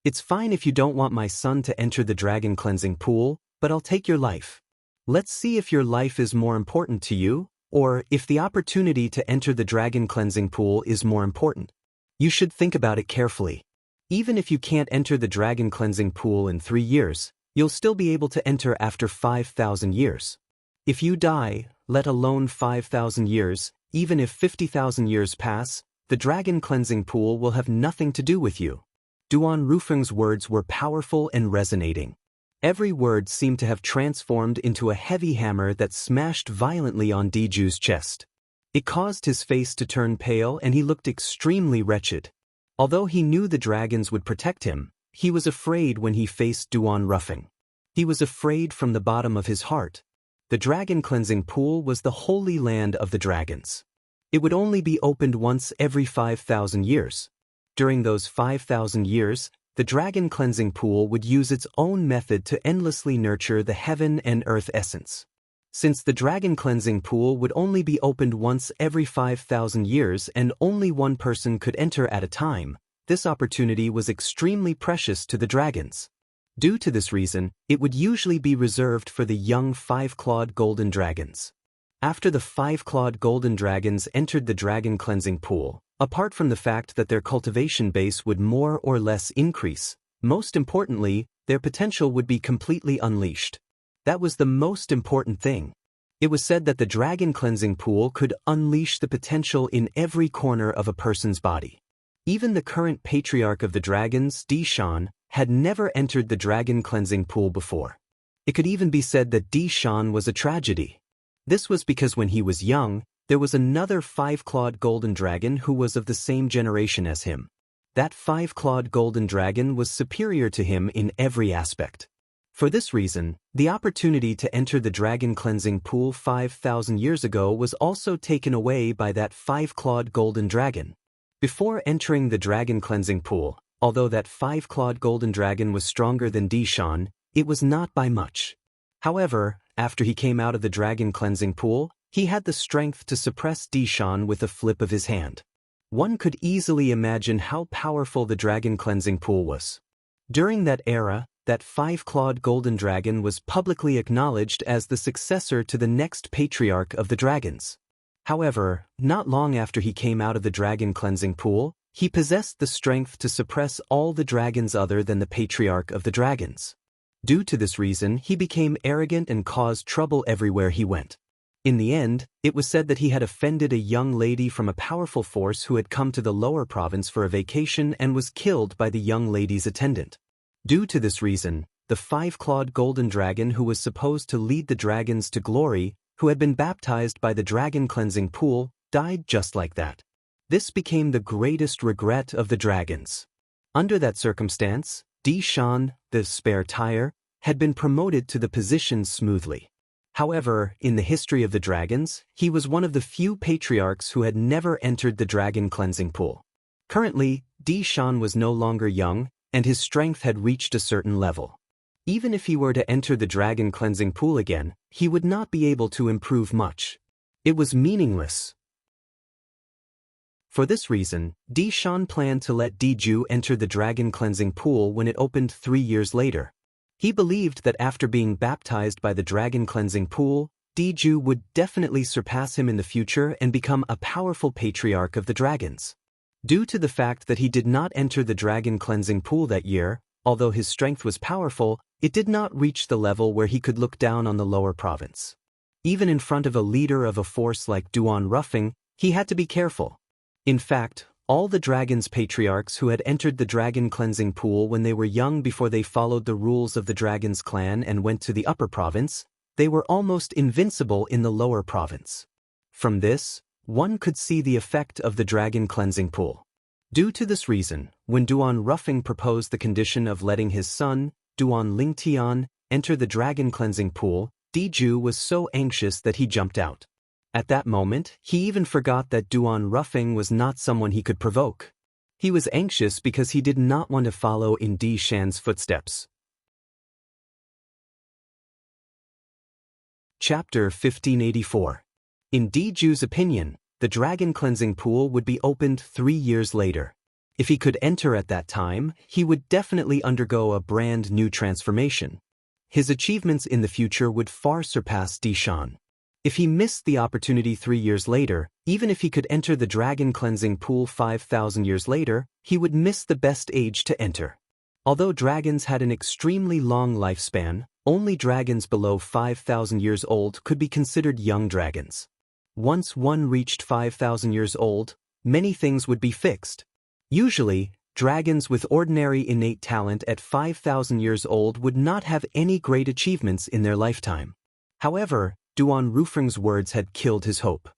It's fine if you don't want my son to enter the dragon cleansing pool, but I'll take your life. Let's see if your life is more important to you, or if the opportunity to enter the dragon cleansing pool is more important. You should think about it carefully. Even if you can't enter the dragon cleansing pool in 3 years, you'll still be able to enter after 5,000 years. If you die, let alone 5,000 years, even if 50,000 years pass, the dragon cleansing pool will have nothing to do with you. Duan Rufeng's words were powerful and resonating. Every word seemed to have transformed into a heavy hammer that smashed violently on Diju's chest. It caused his face to turn pale and he looked extremely wretched. Although he knew the dragons would protect him, he was afraid when he faced Duan Rufeng. He was afraid from the bottom of his heart. The dragon cleansing pool was the holy land of the dragons. It would only be opened once every 5,000 years. During those 5,000 years, the dragon cleansing pool would use its own method to endlessly nurture the heaven and earth essence. Since the dragon cleansing pool would only be opened once every 5,000 years and only one person could enter at a time, this opportunity was extremely precious to the dragons. Due to this reason, it would usually be reserved for the young 5-clawed golden dragons. After the 5-clawed golden dragons entered the dragon cleansing pool, apart from the fact that their cultivation base would more or less increase, most importantly, their potential would be completely unleashed. That was the most important thing. It was said that the dragon cleansing pool could unleash the potential in every corner of a person's body. Even the current patriarch of the dragons, Dishan, had never entered the dragon cleansing pool before. It could even be said that Dishan was a tragedy. This was because when he was young, there was another 5-clawed golden dragon who was of the same generation as him. That 5-clawed golden dragon was superior to him in every aspect. For this reason, the opportunity to enter the dragon cleansing pool 5,000 years ago was also taken away by that 5-clawed golden dragon. Before entering the dragon cleansing pool, although that 5-clawed golden dragon was stronger than Dishan, it was not by much. However, after he came out of the dragon cleansing pool, he had the strength to suppress Dishan with a flip of his hand. One could easily imagine how powerful the dragon cleansing pool was. During that era, that 5-clawed golden dragon was publicly acknowledged as the successor to the next patriarch of the dragons. However, not long after he came out of the dragon cleansing pool, he possessed the strength to suppress all the dragons other than the patriarch of the dragons. Due to this reason, he became arrogant and caused trouble everywhere he went. In the end, it was said that he had offended a young lady from a powerful force who had come to the lower province for a vacation and was killed by the young lady's attendant. Due to this reason, the 5-clawed golden dragon who was supposed to lead the dragons to glory, who had been baptized by the dragon cleansing pool, died just like that. This became the greatest regret of the dragons. Under that circumstance, Dishan, the spare tire, had been promoted to the position smoothly. However, in the history of the dragons, he was one of the few patriarchs who had never entered the dragon cleansing pool. Currently, Dishan was no longer young, and his strength had reached a certain level. Even if he were to enter the dragon cleansing pool again, he would not be able to improve much. It was meaningless. For this reason, Dishan planned to let Diju enter the dragon cleansing pool when it opened 3 years later. He believed that after being baptized by the dragon cleansing pool, Diju would definitely surpass him in the future and become a powerful patriarch of the dragons. Due to the fact that he did not enter the dragon cleansing pool that year, although his strength was powerful, it did not reach the level where he could look down on the lower province. Even in front of a leader of a force like Duan Ruffing, he had to be careful. In fact, all the dragons' patriarchs who had entered the dragon cleansing pool when they were young before they followed the rules of the dragon's clan and went to the upper province, they were almost invincible in the lower province. From this, one could see the effect of the dragon cleansing pool. Due to this reason, when Duan Ruffing proposed the condition of letting his son, Duan Lingtian, enter the dragon cleansing pool, Diju was so anxious that he jumped out. At that moment, he even forgot that Duan Ruffing was not someone he could provoke. He was anxious because he did not want to follow in Di Shan's footsteps. Chapter 1584. In Diju's opinion, the dragon cleansing pool would be opened 3 years later. If he could enter at that time, he would definitely undergo a brand new transformation. His achievements in the future would far surpass Di Shan. If he missed the opportunity 3 years later, even if he could enter the dragon cleansing pool 5,000 years later, he would miss the best age to enter. Although dragons had an extremely long lifespan, only dragons below 5,000 years old could be considered young dragons. Once one reached 5,000 years old, many things would be fixed. Usually, dragons with ordinary innate talent at 5,000 years old would not have any great achievements in their lifetime. However, Duan Rufeng's words had killed his hope.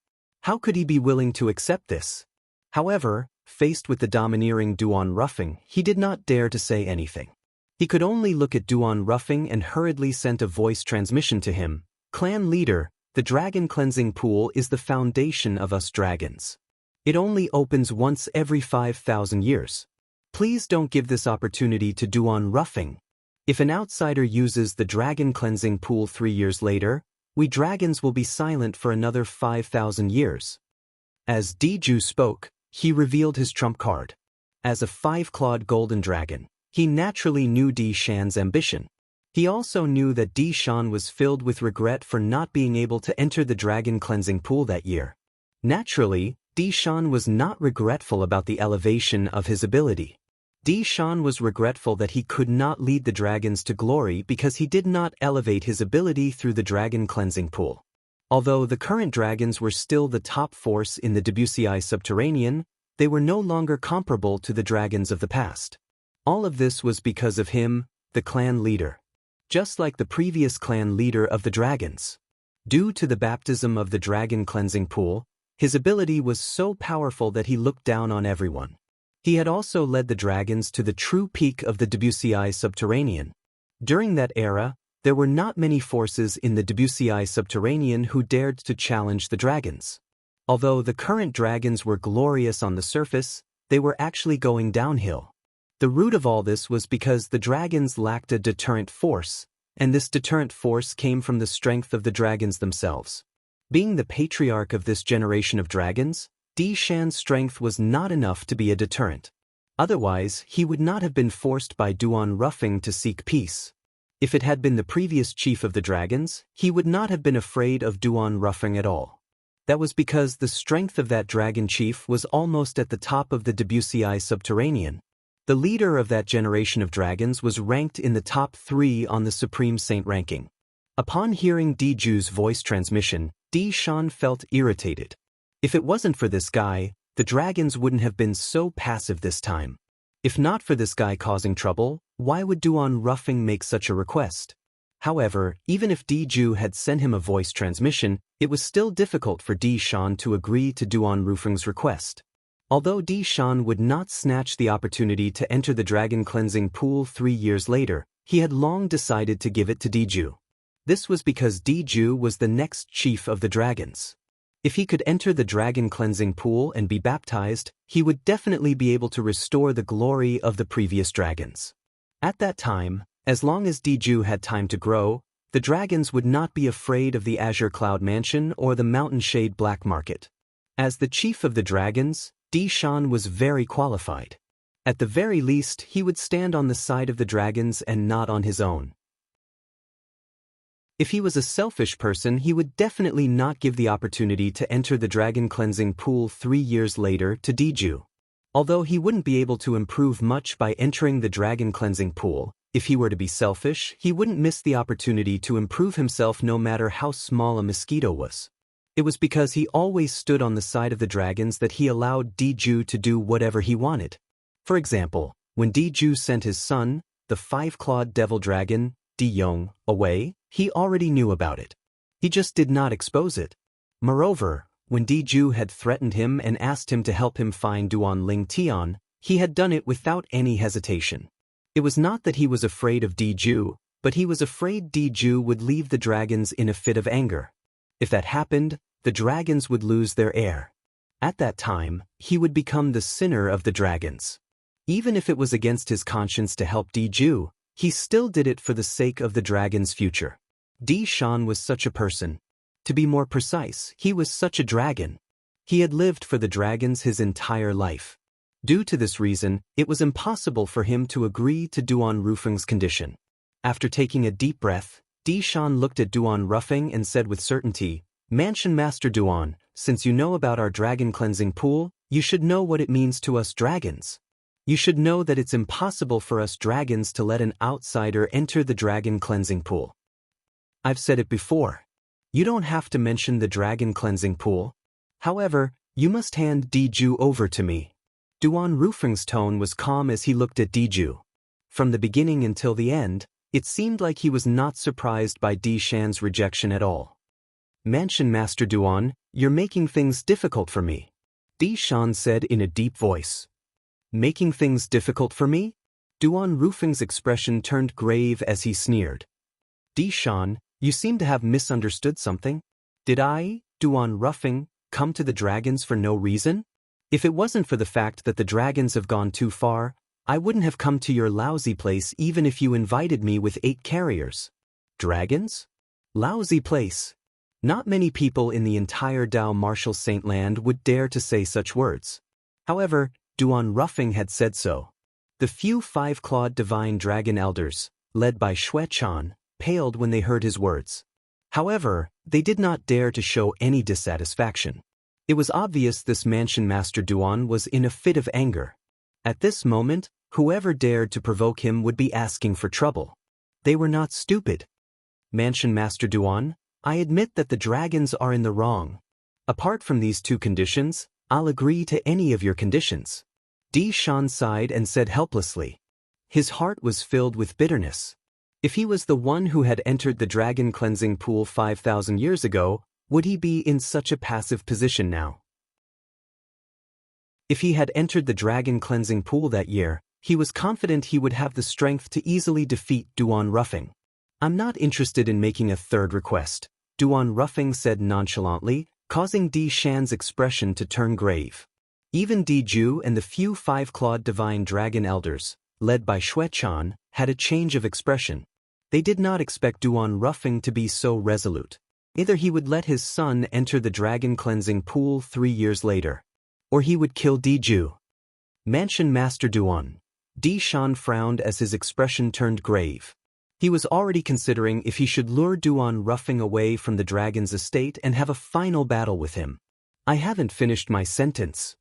How could he be willing to accept this? However, faced with the domineering Duan Ruffing, he did not dare to say anything. He could only look at Duan Ruffing and hurriedly sent a voice transmission to him. Clan leader, the dragon cleansing pool is the foundation of us dragons. It only opens once every 5,000 years. Please don't give this opportunity to Duan Ruffing. If an outsider uses the dragon cleansing pool 3 years later, we dragons will be silent for another 5,000 years. As Diju spoke, he revealed his trump card. As a 5-clawed golden dragon, he naturally knew Di Shan's ambition. He also knew that Di Shan was filled with regret for not being able to enter the dragon cleansing pool that year. Naturally, Di Shan was not regretful about the elevation of his ability. Di Shan was regretful that he could not lead the dragons to glory because he did not elevate his ability through the dragon cleansing pool. Although the current dragons were still the top force in the WCI Subterranean, they were no longer comparable to the dragons of the past. All of this was because of him, the clan leader. Just like the previous clan leader of the dragons. Due to the baptism of the dragon cleansing pool, his ability was so powerful that he looked down on everyone. He had also led the dragons to the true peak of the WCI Subterranean. During that era, there were not many forces in the WCI Subterranean who dared to challenge the dragons. Although the current dragons were glorious on the surface, they were actually going downhill. The root of all this was because the dragons lacked a deterrent force, and this deterrent force came from the strength of the dragons themselves. Being the patriarch of this generation of dragons, Di Shan's strength was not enough to be a deterrent. Otherwise, he would not have been forced by Duan Ruffing to seek peace. If it had been the previous chief of the dragons, he would not have been afraid of Duan Ruffing at all. That was because the strength of that dragon chief was almost at the top of the WCI Subterranean. The leader of that generation of dragons was ranked in the top 3 on the Supreme Saint ranking. Upon hearing Diju's voice transmission, Di Shan felt irritated. If it wasn't for this guy, the dragons wouldn't have been so passive this time. If not for this guy causing trouble, why would Duan Ruffing make such a request? However, even if Diju had sent him a voice transmission, it was still difficult for Di Shan to agree to Duan Ruffing's request. Although Di Shan would not snatch the opportunity to enter the dragon cleansing pool 3 years later, he had long decided to give it to Diju. This was because Diju was the next chief of the dragons. If he could enter the dragon cleansing pool and be baptized, he would definitely be able to restore the glory of the previous dragons. At that time, as long as Diju had time to grow, the dragons would not be afraid of the Azure Cloud Mansion or the Mountain Shade Black Market. As the chief of the dragons, Di Shan was very qualified. At the very least, he would stand on the side of the dragons and not on his own. If he was a selfish person, he would definitely not give the opportunity to enter the dragon cleansing pool 3 years later to Diju. Although he wouldn't be able to improve much by entering the dragon cleansing pool, if he were to be selfish, he wouldn't miss the opportunity to improve himself no matter how small a mosquito was. It was because he always stood on the side of the dragons that he allowed Diju to do whatever he wanted. For example, when Diju sent his son, the 5-clawed devil dragon, Di-Yong, away, he already knew about it. He just did not expose it. Moreover, when Diju had threatened him and asked him to help him find Duan Ling Tian, he had done it without any hesitation. It was not that he was afraid of Diju, but he was afraid Diju would leave the dragons in a fit of anger. If that happened, the dragons would lose their heir. At that time, he would become the sinner of the dragons. Even if it was against his conscience to help Diju, he still did it for the sake of the dragon's future. Di Shan was such a person. To be more precise, he was such a dragon. He had lived for the dragons his entire life. Due to this reason, it was impossible for him to agree to Duan Rufeng's condition. After taking a deep breath, Di Shan looked at Duan Rufeng and said with certainty, "Mansion Master Duan, since you know about our dragon cleansing pool, you should know what it means to us dragons. You should know that it's impossible for us dragons to let an outsider enter the dragon cleansing pool. I've said it before. You don't have to mention the dragon cleansing pool. However, you must hand Diju over to me." Duan Rufeng's tone was calm as he looked at Diju. From the beginning until the end, it seemed like he was not surprised by Di Shan's rejection at all. "Mansion Master Duan, you're making things difficult for me," Di Shan said in a deep voice. "Making things difficult for me?" Duan Rufeng's expression turned grave as he sneered. "Di Shan, you seem to have misunderstood something. Did I, Duan Rufeng, come to the dragons for no reason? If it wasn't for the fact that the dragons have gone too far, I wouldn't have come to your lousy place even if you invited me with 8 carriers. Dragons? Lousy place. Not many people in the entire Dao Martial Saint Land would dare to say such words. However, Duan Rufeng had said so. The few 5-clawed divine dragon elders, led by Xue Chan, paled when they heard his words. However, they did not dare to show any dissatisfaction. It was obvious this Mansion Master Duan was in a fit of anger. At this moment, whoever dared to provoke him would be asking for trouble. They were not stupid. "Mansion Master Duan, I admit that the dragons are in the wrong. Apart from these 2 conditions, I'll agree to any of your conditions." Di Shan sighed and said helplessly. His heart was filled with bitterness. If he was the one who had entered the dragon cleansing pool 5,000 years ago, would he be in such a passive position now? If he had entered the dragon cleansing pool that year, he was confident he would have the strength to easily defeat Duan Rufeng. "I'm not interested in making a 3rd request," Duan Rufeng said nonchalantly, causing Di Shan's expression to turn grave. Even Diju and the few 5-clawed divine dragon elders, led by Xue Chan, had a change of expression. They did not expect Duan Rufeng to be so resolute. Either he would let his son enter the dragon cleansing pool 3 years later, or he would kill Diju. "Mansion Master Duan." Di Shan frowned as his expression turned grave. He was already considering if he should lure Duan Rufeng away from the dragon's estate and have a final battle with him. "I haven't finished my sentence."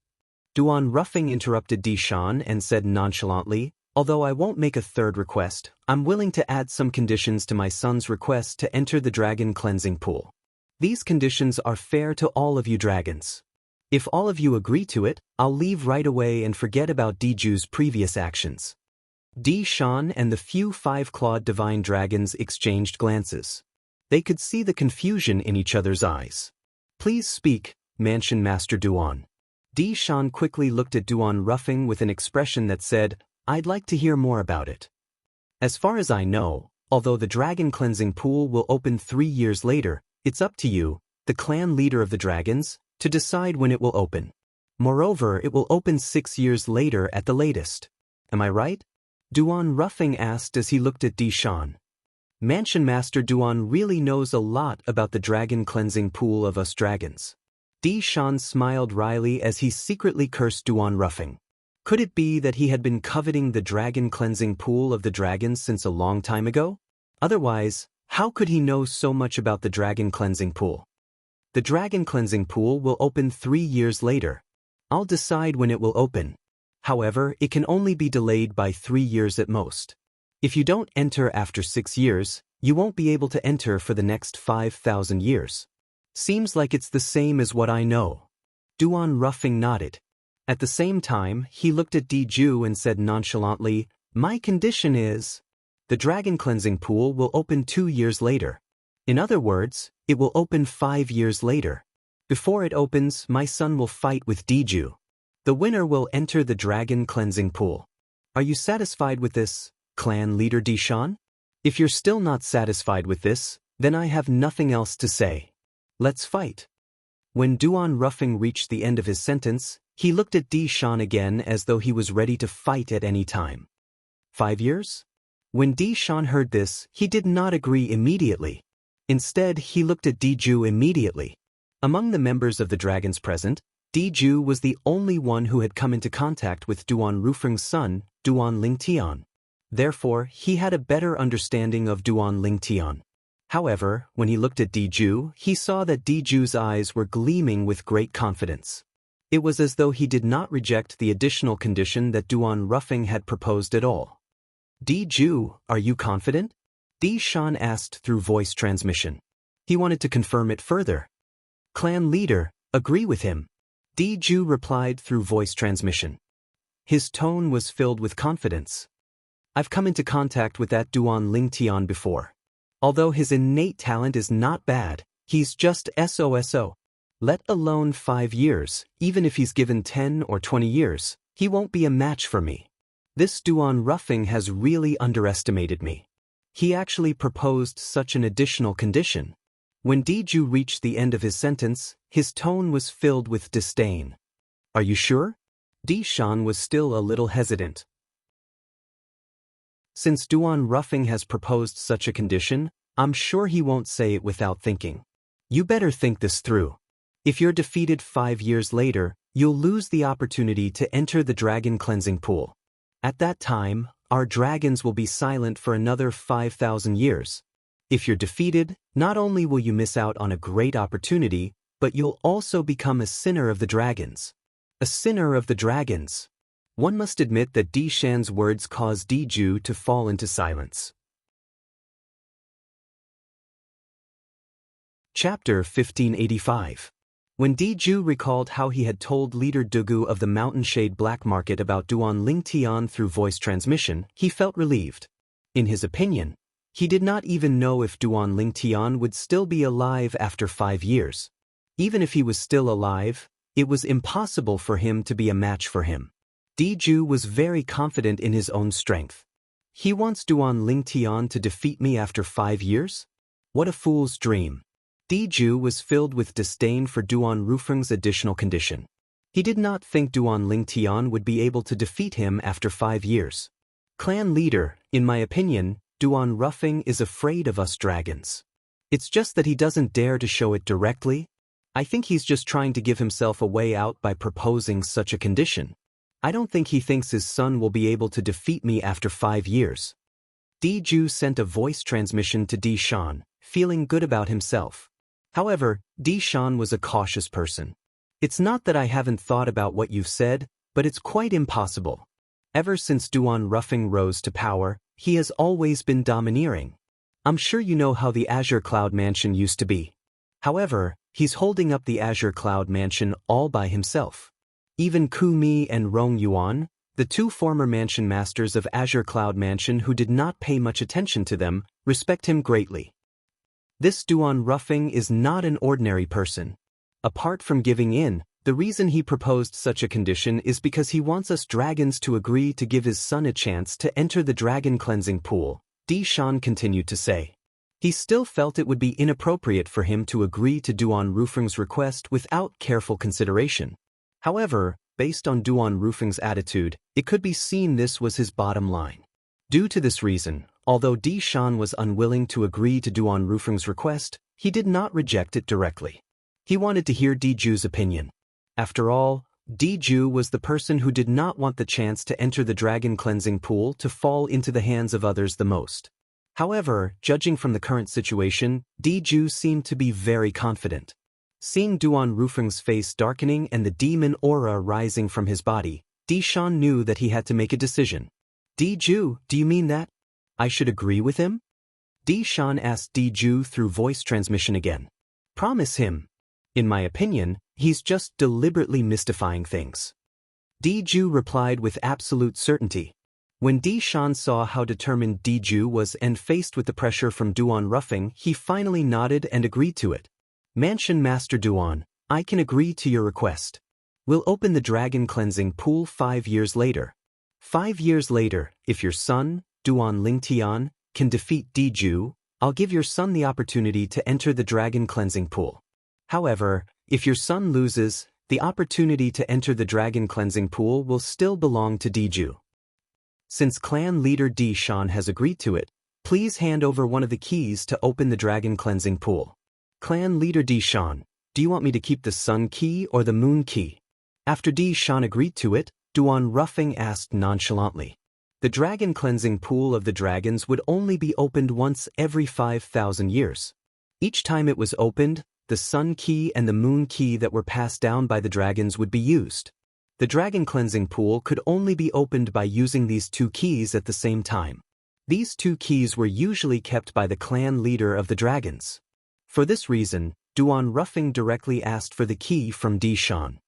Duan Rufeng interrupted Di Shan and said nonchalantly, "Although I won't make a 3rd request, I'm willing to add some conditions to my son's request to enter the dragon cleansing pool. These conditions are fair to all of you dragons. If all of you agree to it, I'll leave right away and forget about Diju's previous actions." Di Shan and the few 5-clawed divine dragons exchanged glances. They could see the confusion in each other's eyes. "Please speak, Mansion Master Duan." Di Shan quickly looked at Duan Rufeng with an expression that said, "I'd like to hear more about it." "As far as I know, although the dragon cleansing pool will open 3 years later, it's up to you, the clan leader of the dragons, to decide when it will open. Moreover, it will open 6 years later at the latest. Am I right?" Duan Rufeng asked as he looked at Di Shan. Mansion Master Duan really knows a lot about the dragon cleansing pool of us dragons. Di Shan smiled wryly as he secretly cursed Duan Rufeng. Could it be that he had been coveting the dragon cleansing pool of the dragons since a long time ago? Otherwise, How could he know so much about the dragon cleansing pool? The dragon cleansing pool will open 3 years later. I'll decide when it will open. However, it can only be delayed by 3 years at most. If you don't enter after 6 years, you won't be able to enter for the next 5,000 years. Seems like it's the same as what I know. Duan Ruffing nodded. At the same time, he looked at Diju and said nonchalantly, "My condition is, the dragon cleansing pool will open 2 years later. In other words, it will open 5 years later. Before it opens, my son will fight with Diju. The winner will enter the dragon cleansing pool. Are you satisfied with this, clan leader Dishan? If you're still not satisfied with this, then I have nothing else to say. Let's fight." When Duan Ruffing reached the end of his sentence, he looked at Dishan again as though he was ready to fight at any time. 5 years? When Dishan heard this, he did not agree immediately. Instead, he looked at Diju immediately. Among the members of the dragons present, Diju was the only one who had come into contact with Duan Rufeng's son, Duan Lingtian. Therefore, he had a better understanding of Duan Lingtian. However, when he looked at Diju, he saw that Diju's eyes were gleaming with great confidence. It was as though he did not reject the additional condition that Duan Ruffing had proposed at all. "Diju, are you confident?" Dishan asked through voice transmission. He wanted to confirm it further. "Clan leader, agree with him," Diju replied through voice transmission. His tone was filled with confidence. "I've come into contact with that Duan Lingtian before. Although his innate talent is not bad, he's just SOSO. Let alone 5 years, even if he's given 10 or 20 years, he won't be a match for me. This Duan Ruffing has really underestimated me. He actually proposed such an additional condition." When Diju reached the end of his sentence, his tone was filled with disdain. "Are you sure?" Dishan was still a little hesitant. "Since Duan Ruffing has proposed such a condition, I'm sure he won't say it without thinking. You better think this through. If you're defeated 5 years later, you'll lose the opportunity to enter the dragon cleansing pool. At that time, our dragons will be silent for another 5,000 years. If you're defeated, not only will you miss out on a great opportunity, but you'll also become a sinner of the dragons." A sinner of the dragons. One must admit that Dishan's words caused Diju to fall into silence. Chapter 1585. When Diju recalled how he had told leader Dugu of the Mountain Shade Black Market about Duan Lingtian through voice transmission, he felt relieved. In his opinion, he did not even know if Duan Lingtian would still be alive after 5 years. Even if he was still alive, it was impossible for him to be a match for him. Diju was very confident in his own strength. He wants Duan Lingtian to defeat me after 5 years? What a fool's dream. Diju was filled with disdain for Duan Rufeng's additional condition. He did not think Duan Lingtian would be able to defeat him after 5 years. "Clan leader, in my opinion, Duan Ruffing is afraid of us dragons. It's just that he doesn't dare to show it directly. I think he's just trying to give himself a way out by proposing such a condition. I don't think he thinks his son will be able to defeat me after 5 years." Diju sent a voice transmission to Dishan, feeling good about himself. However, Dishan was a cautious person. "It's not that I haven't thought about what you've said, but it's quite impossible. Ever since Duan Ruffing rose to power, he has always been domineering. I'm sure you know how the Azure Cloud Mansion used to be. However, he's holding up the Azure Cloud Mansion all by himself. Even Ku Mi and Rong Yuan, the 2 former mansion masters of Azure Cloud Mansion who did not pay much attention to them, respect him greatly. This Duan Ruffing is not an ordinary person. Apart from giving in, the reason he proposed such a condition is because he wants us dragons to agree to give his son a chance to enter the dragon cleansing pool," Dishan continued to say. He still felt it would be inappropriate for him to agree to Duan Rufeng's request without careful consideration. However, based on Duan Rufeng's attitude, it could be seen this was his bottom line. Due to this reason, although Dishan was unwilling to agree to Duan Rufeng's request, he did not reject it directly. He wanted to hear Diju's opinion. After all, Diju was the person who did not want the chance to enter the dragon cleansing pool to fall into the hands of others the most. However, judging from the current situation, Di-ju seemed to be very confident. Seeing Duan Rufeng's face darkening and the demon aura rising from his body, Di-shan knew that he had to make a decision. Di-ju, do you mean that I should agree with him? Di-shan asked Di-ju through voice transmission again. Promise him. In my opinion, he's just deliberately mystifying things. Di-ju replied with absolute certainty. When Di-shan saw how determined Di-ju was and faced with the pressure from Duan Rufeng, he finally nodded and agreed to it. Mansion Master Duan, I can agree to your request. We'll open the dragon cleansing pool 5 years later. 5 years later, if your son, Duan Lingtian, can defeat Di-ju, I'll give your son the opportunity to enter the dragon cleansing pool. However, if your son loses, the opportunity to enter the dragon cleansing pool will still belong to Di-ju. Since clan leader Di-shan has agreed to it, please hand over one of the keys to open the dragon cleansing pool. Clan leader Di-shan, do you want me to keep the sun key or the moon key? After Di-shan agreed to it, Duan Rufeng asked nonchalantly. The dragon cleansing pool of the dragons would only be opened once every 5,000 years. Each time it was opened, the sun key and the moon key that were passed down by the dragons would be used. The dragon cleansing pool could only be opened by using these 2 keys at the same time. These 2 keys were usually kept by the clan leader of the dragons. For this reason, Duan Rufeng directly asked for the key from Di-shan.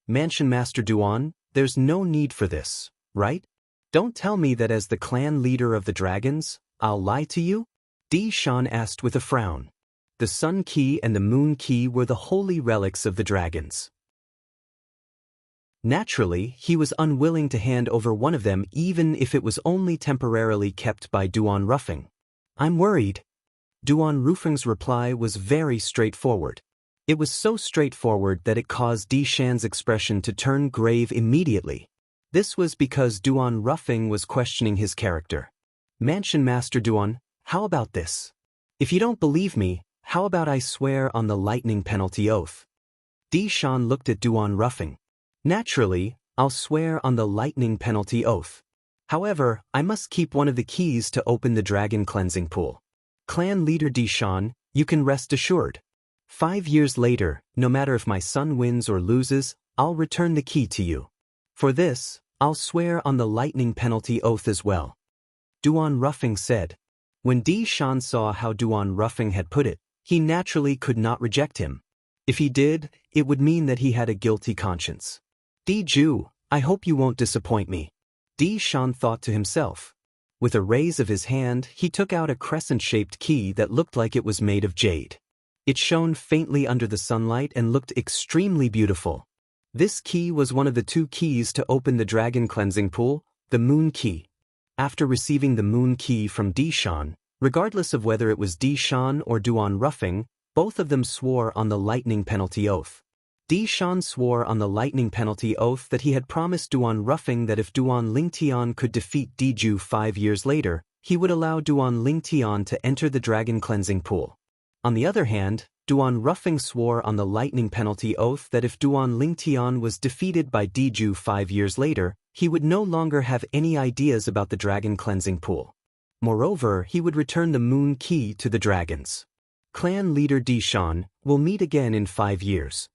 Mansion Master Duan, there's no need for this, right? Don't tell me that as the clan leader of the dragons, I'll lie to you? Di-shan asked with a frown. The sun key and the moon key were the holy relics of the dragons. Naturally, he was unwilling to hand over one of them even if it was only temporarily kept by Duan Rufeng. I'm worried. Duan Rufeng's reply was very straightforward. It was so straightforward that it caused Di-shan's expression to turn grave immediately. This was because Duan Rufeng was questioning his character. Mansion Master Duan, how about this? If you don't believe me, how about I swear on the lightning penalty oath? Di-shan looked at Duan Rufeng. Naturally, I'll swear on the lightning penalty oath. However, I must keep one of the keys to open the dragon cleansing pool. Clan leader Di-shan, you can rest assured. 5 years later, no matter if my son wins or loses, I'll return the key to you. For this, I'll swear on the lightning penalty oath as well. Duan Rufeng said. When Di-shan saw how Duan Rufeng had put it, he naturally could not reject him. If he did, it would mean that he had a guilty conscience. Di-ju, I hope you won't disappoint me. Di-shan thought to himself. With a raise of his hand, he took out a crescent-shaped key that looked like it was made of jade. It shone faintly under the sunlight and looked extremely beautiful. This key was one of the 2 keys to open the dragon cleansing pool, the moon key. After receiving the moon key from Di-shan, regardless of whether it was Di-shan or Duan Rufeng, both of them swore on the lightning penalty oath. Di-shan swore on the lightning penalty oath that he had promised Duan Rufeng that if Duan Lingtian could defeat Di-ju 5 years later, he would allow Duan Lingtian to enter the dragon cleansing pool. On the other hand, Duan Rufeng swore on the lightning penalty oath that if Duan Lingtian was defeated by Di-ju 5 years later, he would no longer have any ideas about the dragon cleansing pool. Moreover, he would return the moon key to the dragons. Clan leader Di-shan will meet again in 5 years.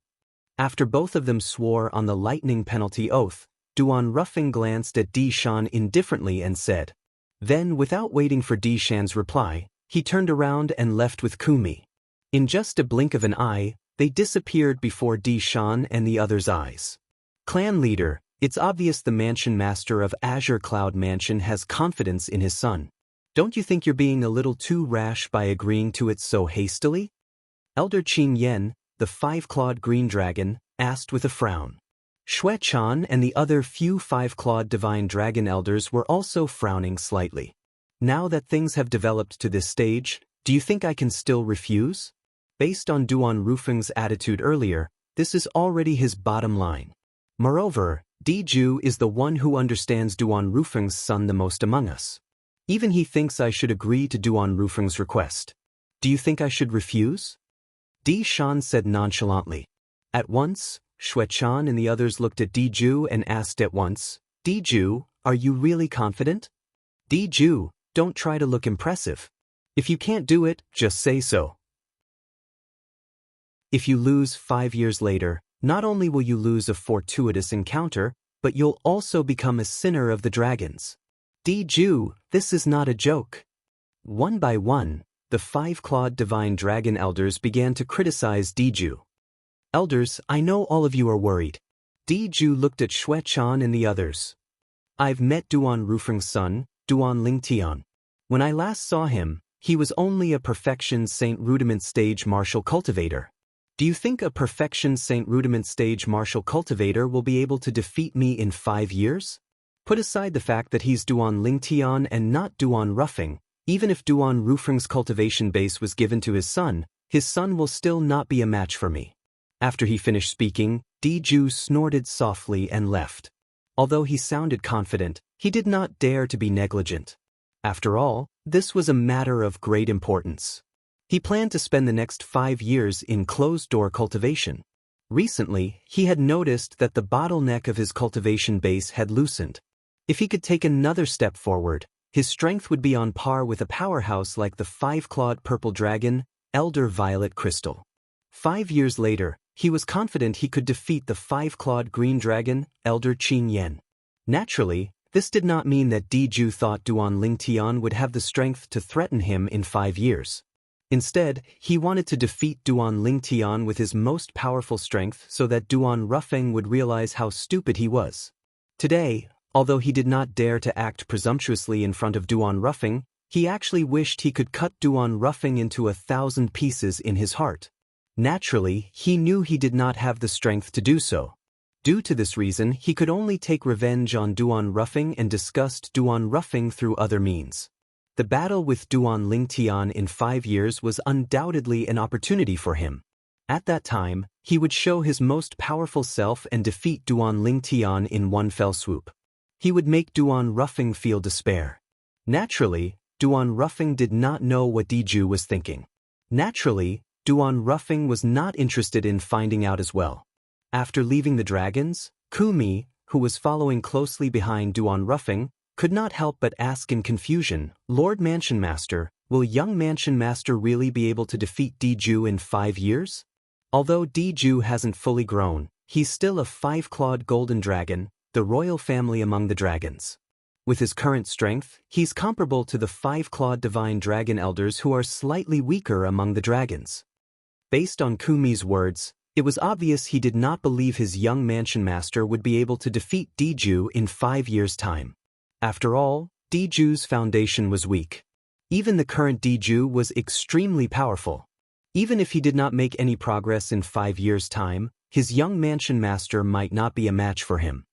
After both of them swore on the lightning penalty oath, Duan Rufeng glanced at Di-shan indifferently and said. Then, without waiting for Di-shan's reply, he turned around and left with Kumi. In just a blink of an eye, they disappeared before Di-shan and the others' eyes. Clan leader, it's obvious the mansion master of Azure Cloud Mansion has confidence in his son. Don't you think you're being a little too rash by agreeing to it so hastily? Elder Qing Yen, the 5-clawed green dragon, asked with a frown. Shui-chan and the other few 5-clawed divine dragon elders were also frowning slightly. Now that things have developed to this stage, do you think I can still refuse? Based on Duan Rufeng's attitude earlier, this is already his bottom line. Moreover, Di-ju is the one who understands Duan Rufeng's son the most among us. Even he thinks I should agree to Duan Rufeng's request. Do you think I should refuse? Di-shan said nonchalantly. At once, Shui-chan and the others looked at Di-ju and asked at once, Di-ju, are you really confident? Di-ju, don't try to look impressive. If you can't do it, just say so. If you lose 5 years later, not only will you lose a fortuitous encounter, but you'll also become a sinner of the dragons. Ju, this is not a joke. One by one, the 5-clawed divine dragon elders began to criticize Ju. Elders, I know all of you are worried. Ju looked at Shui-chan and the others. I've met Duan Rufeng's son, Duan Lingtian. When I last saw him, he was only a perfection Saint Rudiment stage martial cultivator. Do you think a perfection Saint Rudiment stage martial cultivator will be able to defeat me in 5 years? Put aside the fact that he's Duan Lingtian and not Duan Rufeng, even if Duan Rufeng's cultivation base was given to his son will still not be a match for me. After he finished speaking, Ju snorted softly and left. Although he sounded confident, he did not dare to be negligent. After all, this was a matter of great importance. He planned to spend the next 5 years in closed-door cultivation. Recently, he had noticed that the bottleneck of his cultivation base had loosened. If he could take another step forward, his strength would be on par with a powerhouse like the 5-clawed purple dragon, Elder Violet Crystal. 5 years later, he was confident he could defeat the 5-clawed green dragon, Elder Qin Yen. Naturally, this did not mean that Ju thought Duan Lingtian would have the strength to threaten him in 5 years. Instead, he wanted to defeat Duan Lingtian with his most powerful strength so that Duan Rufeng would realize how stupid he was. Today, although he did not dare to act presumptuously in front of Duan Rufeng, he actually wished he could cut Duan Rufeng into 1,000 pieces in his heart. Naturally, he knew he did not have the strength to do so. Due to this reason, he could only take revenge on Duan Rufeng and disgust Duan Rufeng through other means. The battle with Duan Lingtian in 5 years was undoubtedly an opportunity for him. At that time, he would show his most powerful self and defeat Duan Lingtian in one fell swoop. He would make Duan Rufeng feel despair. Naturally, Duan Rufeng did not know what Ju was thinking. Naturally, Duan Rufeng was not interested in finding out as well. After leaving the dragons, Kumi, who was following closely behind Duan Rufeng, could not help but ask in confusion, Lord Mansion Master, will young Mansion Master really be able to defeat Ju in 5 years? Although Ju hasn't fully grown, he's still a 5-clawed golden dragon, the royal family among the dragons. With his current strength, he's comparable to the 5-clawed divine dragon elders who are slightly weaker among the dragons. Based on Kumi's words, it was obvious he did not believe his young Mansion Master would be able to defeat Ju in 5 years' time. After all, Ju's foundation was weak. Even the current Ju was extremely powerful. Even if he did not make any progress in 5 years' time, his young Mansion Master might not be a match for him.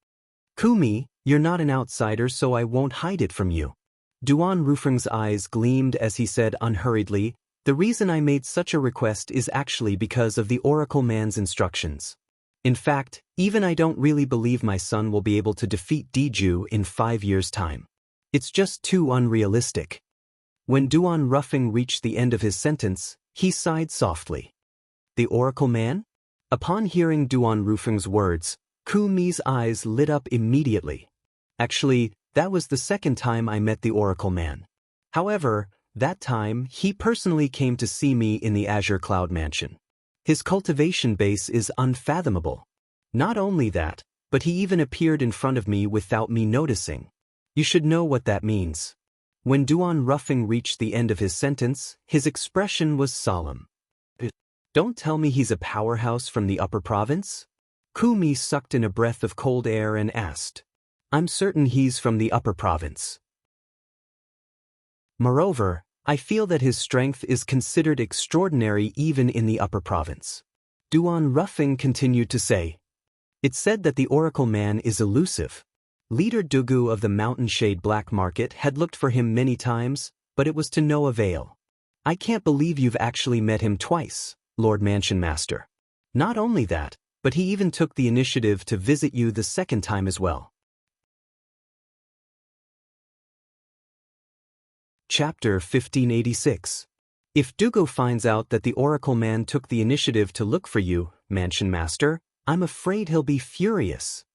Kumi, you're not an outsider, so I won't hide it from you. Duan Rufeng's eyes gleamed as he said unhurriedly, the reason I made such a request is actually because of the Oracle Man's instructions. In fact, even I don't really believe my son will be able to defeat Ju in 5 years' time. It's just too unrealistic. When Duan Rufeng reached the end of his sentence, he sighed softly. The Oracle Man? Upon hearing Duan Rufeng's words, Kumi's eyes lit up immediately. Actually, that was the second time I met the Oracle Man. However, that time he personally came to see me in the Azure Cloud Mansion. His cultivation base is unfathomable. Not only that, but he even appeared in front of me without me noticing. You should know what that means. When Duan Rufeng reached the end of his sentence, his expression was solemn. Don't tell me he's a powerhouse from the upper province? Kumi sucked in a breath of cold air and asked. I'm certain he's from the upper province. Moreover, I feel that his strength is considered extraordinary even in the upper province. Duan Rufeng continued to say. It's said that the Oracle Man is elusive. Leader Dugu of the Mountain Shade Black Market had looked for him many times, but it was to no avail. I can't believe you've actually met him twice, Lord Mansion Master. Not only that, but he even took the initiative to visit you the second time as well. Chapter 1586. If Dugu finds out that the Oracle Man took the initiative to look for you, Mansion Master, I'm afraid he'll be furious.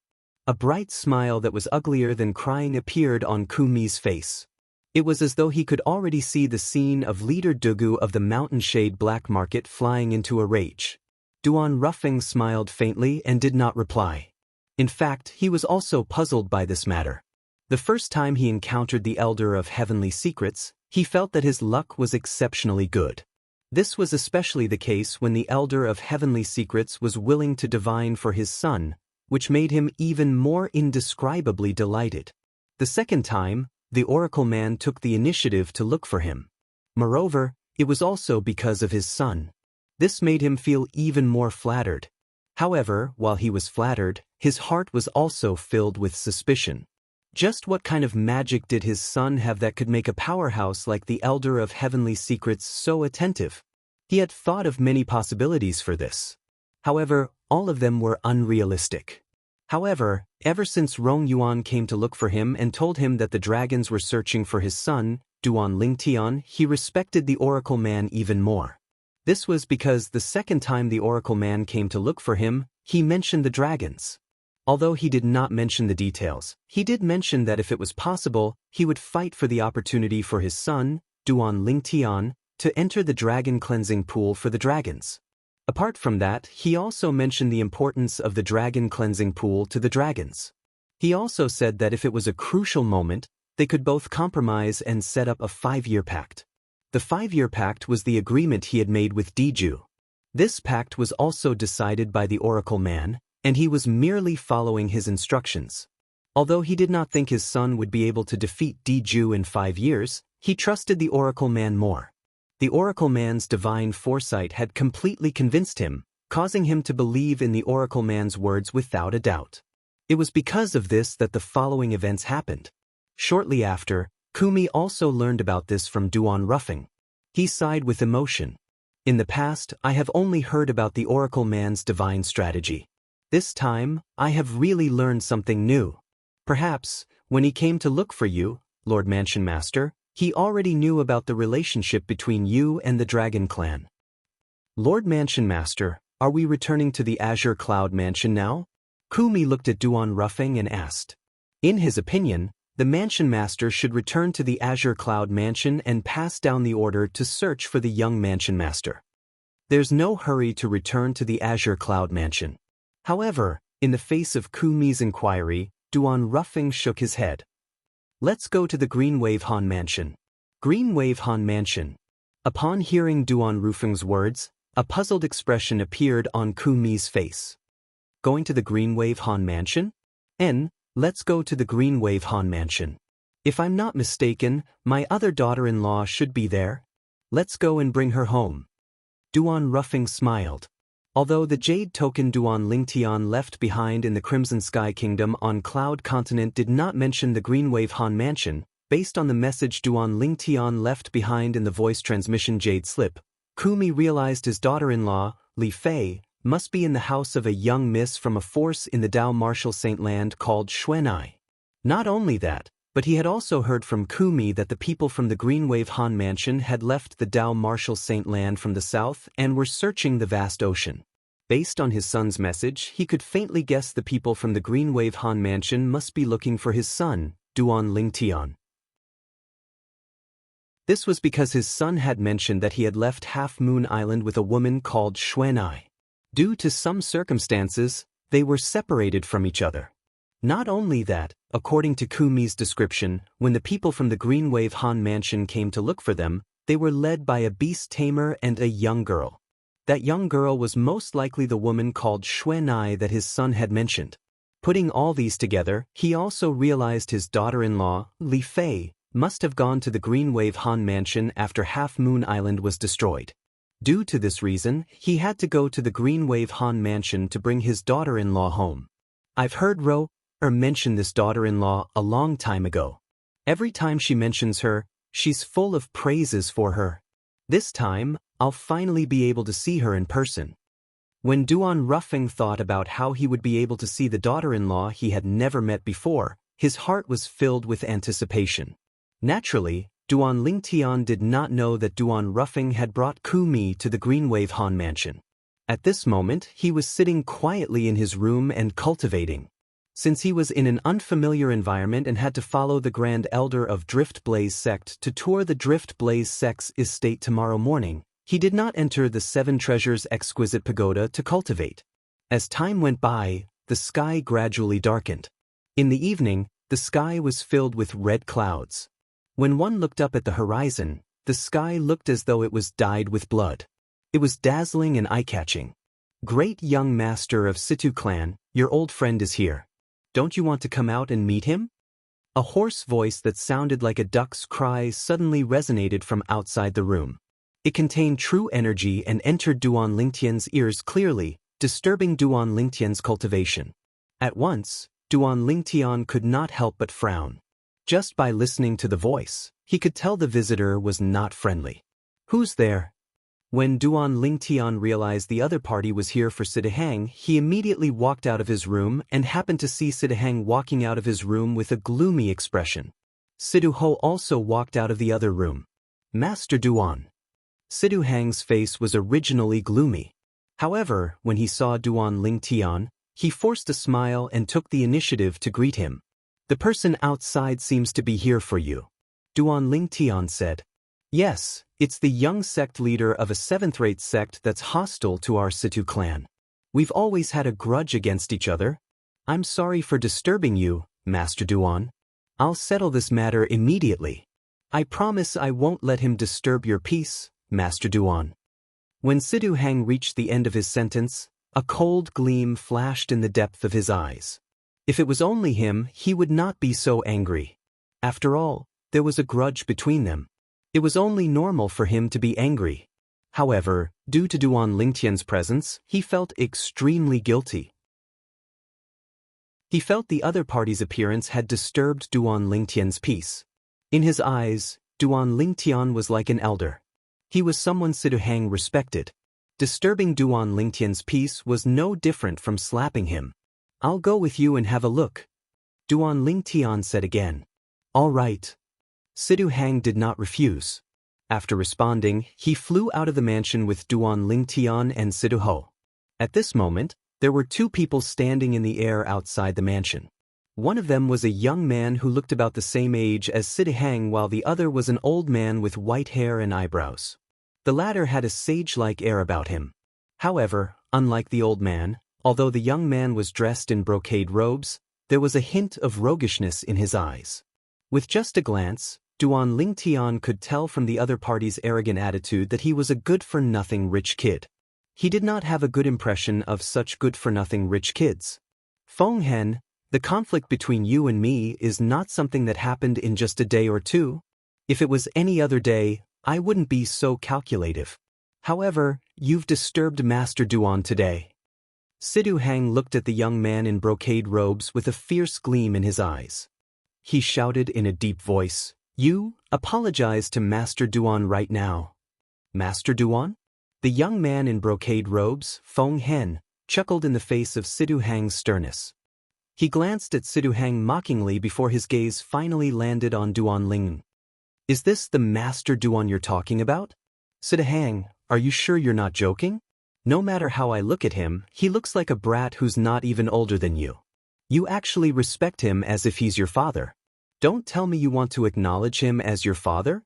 A bright smile that was uglier than crying appeared on Kumi's face. It was as though he could already see the scene of leader Dugu of the Mountain Shade Black Market flying into a rage. Duan Ruffing smiled faintly and did not reply. In fact, he was also puzzled by this matter. The first time he encountered the Elder of Heavenly Secrets, he felt that his luck was exceptionally good. This was especially the case when the Elder of Heavenly Secrets was willing to divine for his son, which made him even more indescribably delighted. The second time, the Oracle Man took the initiative to look for him. Moreover, it was also because of his son. This made him feel even more flattered. However, while he was flattered, his heart was also filled with suspicion. Just what kind of magic did his son have that could make a powerhouse like the Elder of Heavenly Secrets so attentive? He had thought of many possibilities for this. However, all of them were unrealistic. However, ever since Rong Yuan came to look for him and told him that the dragons were searching for his son, Duan Lingtian, he respected the Oracle Man even more. This was because the second time the Oracle Man came to look for him, he mentioned the dragons. Although he did not mention the details, he did mention that if it was possible, he would fight for the opportunity for his son, Duan Lingtian, to enter the dragon cleansing pool for the dragons. Apart from that, he also mentioned the importance of the dragon cleansing pool to the dragons. He also said that if it was a crucial moment, they could both compromise and set up a 5-year pact. The 5-year pact was the agreement he had made with Diju. This pact was also decided by the Oracle Man, and he was merely following his instructions. Although he did not think his son would be able to defeat Diju in 5 years, he trusted the Oracle Man more. The Oracle Man's divine foresight had completely convinced him, causing him to believe in the Oracle Man's words without a doubt. It was because of this that the following events happened. Shortly after, Kumi also learned about this from Duan Ruffing. He sighed with emotion. In the past, I have only heard about the Oracle Man's divine strategy. This time, I have really learned something new. Perhaps, when he came to look for you, Lord Mansion Master, he already knew about the relationship between you and the Dragon Clan. Lord Mansion Master, are we returning to the Azure Cloud Mansion now? Kumi looked at Duan Ruffing and asked. In his opinion, the Mansion Master should return to the Azure Cloud Mansion and pass down the order to search for the young Mansion Master. There's no hurry to return to the Azure Cloud Mansion. However, in the face of Kumi's inquiry, Duan Ruffing shook his head. Let's go to the Green Wave Han Mansion. Green Wave Han Mansion. Upon hearing Duan Ruffing's words, a puzzled expression appeared on Kumi's face. Going to the Green Wave Han Mansion? Let's go to the Green Wave Han Mansion. If I'm not mistaken, my other daughter-in-law should be there. Let's go and bring her home. Duan Ruffing smiled. Although the jade token Duan Lingtian left behind in the Crimson Sky Kingdom on Cloud Continent did not mention the Green Wave Han Mansion, based on the message Duan Lingtian left behind in the voice transmission jade slip, Kumi realized his daughter-in-law, Li Fei, must be in the house of a young miss from a force in the Dao Martial Saint Land called Xuanai. Not only that, but he had also heard from Kumi that the people from the Green Wave Han Mansion had left the Dao Martial Saint Land from the south and were searching the vast ocean. Based on his son's message, he could faintly guess the people from the Green Wave Han Mansion must be looking for his son, Duan Lingtian. This was because his son had mentioned that he had left Half Moon Island with a woman called Xuanai. Due to some circumstances, they were separated from each other. Not only that, according to Kumi's description, when the people from the Green Wave Han Mansion came to look for them, they were led by a beast tamer and a young girl. That young girl was most likely the woman called Xuanai that his son had mentioned. Putting all these together, he also realized his daughter-in-law, Li Fei, must have gone to the Green Wave Han Mansion after Half Moon Island was destroyed. Due to this reason, he had to go to the Green Wave Han Mansion to bring his daughter-in-law home. I've heard mention this daughter-in-law a long time ago. Every time she mentions her, she's full of praises for her. This time, I'll finally be able to see her in person. When Duan Ruffing thought about how he would be able to see the daughter-in-law he had never met before, his heart was filled with anticipation. Naturally, Duan Lingtian did not know that Duan Ruffing had brought Kumi to the Green Wave Han Mansion. At this moment, he was sitting quietly in his room and cultivating. Since he was in an unfamiliar environment and had to follow the Grand Elder of Drift Blaze sect to tour the Drift Blaze sect's estate tomorrow morning, he did not enter the Seven Treasures exquisite pagoda to cultivate. As time went by, the sky gradually darkened. In the evening, the sky was filled with red clouds. When one looked up at the horizon, the sky looked as though it was dyed with blood. It was dazzling and eye-catching. "Great young master of Situ clan, your old friend is here. Don't you want to come out and meet him?" A hoarse voice that sounded like a duck's cry suddenly resonated from outside the room. It contained true energy and entered Duan Lingtian's ears clearly, disturbing Duan Lingtian's cultivation. At once, Duan Lingtian could not help but frown. Just by listening to the voice, he could tell the visitor was not friendly. "Who's there?" When Duan Lingtian realized the other party was here for Sidahang, he immediately walked out of his room and happened to see Sidahang walking out of his room with a gloomy expression. Siduho also walked out of the other room. "Master Duan." Sidahang's face was originally gloomy. However, when he saw Duan Lingtian, he forced a smile and took the initiative to greet him. "The person outside seems to be here for you," Duan Lingtian said. "Yes, it's the young sect leader of a seventh-rate sect that's hostile to our Situ clan. We've always had a grudge against each other. I'm sorry for disturbing you, Master Duan. I'll settle this matter immediately. I promise I won't let him disturb your peace, Master Duan." When Sidahang reached the end of his sentence, a cold gleam flashed in the depth of his eyes. If it was only him, he would not be so angry. After all, there was a grudge between them. It was only normal for him to be angry. However, due to Duan Lingtian's presence, he felt extremely guilty. He felt the other party's appearance had disturbed Duan Lingtian's peace. In his eyes, Duan Lingtian was like an elder. He was someone Sidahang respected. Disturbing Duan Lingtian's peace was no different from slapping him. "I'll go with you and have a look," Duan Lingtian said again. "All right." Sidahang did not refuse. After responding, he flew out of the mansion with Duan Lingtian and Siduho. At this moment, there were two people standing in the air outside the mansion. One of them was a young man who looked about the same age as Sidahang, while the other was an old man with white hair and eyebrows. The latter had a sage-like air about him. However, unlike the old man, although the young man was dressed in brocade robes, there was a hint of roguishness in his eyes. With just a glance, Duan Lingtian could tell from the other party's arrogant attitude that he was a good-for-nothing rich kid. He did not have a good impression of such good-for-nothing rich kids. "Feng Hen, the conflict between you and me is not something that happened in just a day or two. If it was any other day, I wouldn't be so calculative. However, you've disturbed Master Duan today." Sidahang looked at the young man in brocade robes with a fierce gleam in his eyes. He shouted in a deep voice, "You, apologize to Master Duan right now." "Master Duan?" The young man in brocade robes, Feng Hen, chuckled in the face of Sidahang's sternness. He glanced at Sidahang mockingly before his gaze finally landed on Duan Ling. "Is this the Master Duan you're talking about? Sidahang, are you sure you're not joking? No matter how I look at him, he looks like a brat who's not even older than you. You actually respect him as if he's your father. Don't tell me you want to acknowledge him as your father?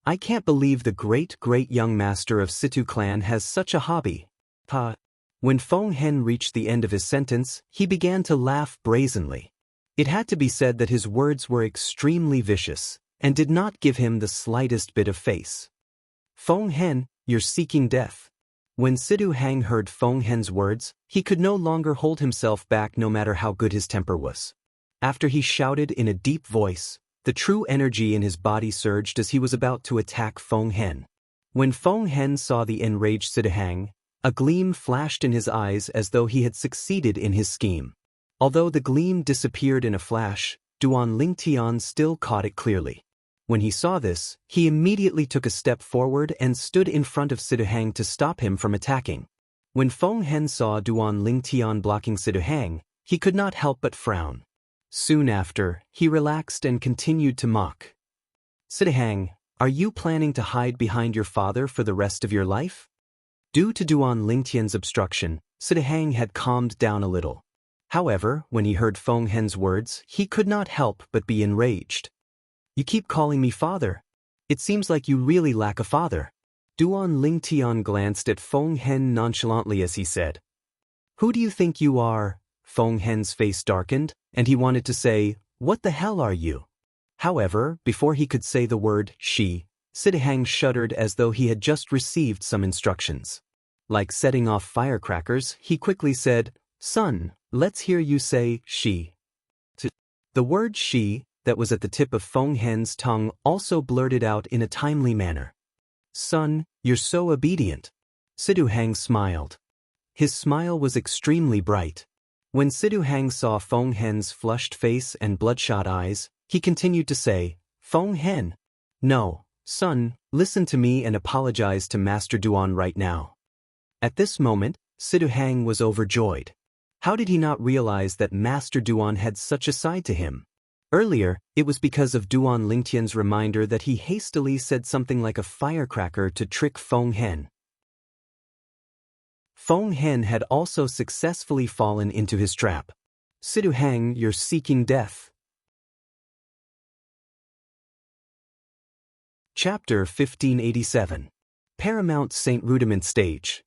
I can't believe the great young master of Situ clan has such a hobby." When Feng Hen reached the end of his sentence, he began to laugh brazenly. It had to be said that his words were extremely vicious, and did not give him the slightest bit of face. "Feng Hen, you're seeking death." When Sidahang heard Feng Hen's words, he could no longer hold himself back no matter how good his temper was. After he shouted in a deep voice, the true energy in his body surged as he was about to attack Feng Hen. When Feng Hen saw the enraged Sidahang, a gleam flashed in his eyes as though he had succeeded in his scheme. Although the gleam disappeared in a flash, Duan Lingtian still caught it clearly. When he saw this, he immediately took a step forward and stood in front of Sidahang to stop him from attacking. When Feng Hen saw Duan Lingtian blocking Sidahang, he could not help but frown. Soon after, he relaxed and continued to mock. "Sidahang, are you planning to hide behind your father for the rest of your life?" Due to Duan Lingtian's obstruction, Sidahang had calmed down a little. However, when he heard Feng Hen's words, he could not help but be enraged. "You keep calling me father. It seems like you really lack a father." Duan Lingtian glanced at Feng Hen nonchalantly as he said, "Who do you think you are?" Feng Hen's face darkened, and he wanted to say, "What the hell are you?" However, before he could say the word she, Sidahang shuddered as though he had just received some instructions. Like setting off firecrackers, he quickly said, "Son, let's hear you say she." The word she, that was at the tip of Feng Hen's tongue, also blurted out in a timely manner. "Son, you're so obedient." Sidahang smiled. His smile was extremely bright. When Sidahang saw Feng Hen's flushed face and bloodshot eyes, he continued to say, "Feng Hen. No, son, listen to me and apologize to Master Duan right now." At this moment, Sidahang was overjoyed. How did he not realize that Master Duan had such a side to him? Earlier, it was because of Duan Lingtian's reminder that he hastily said something like a firecracker to trick Feng Hen. Feng Hen had also successfully fallen into his trap. "Sidahang, you're seeking death." Chapter 1587. Paramount Saint Rudiment Stage.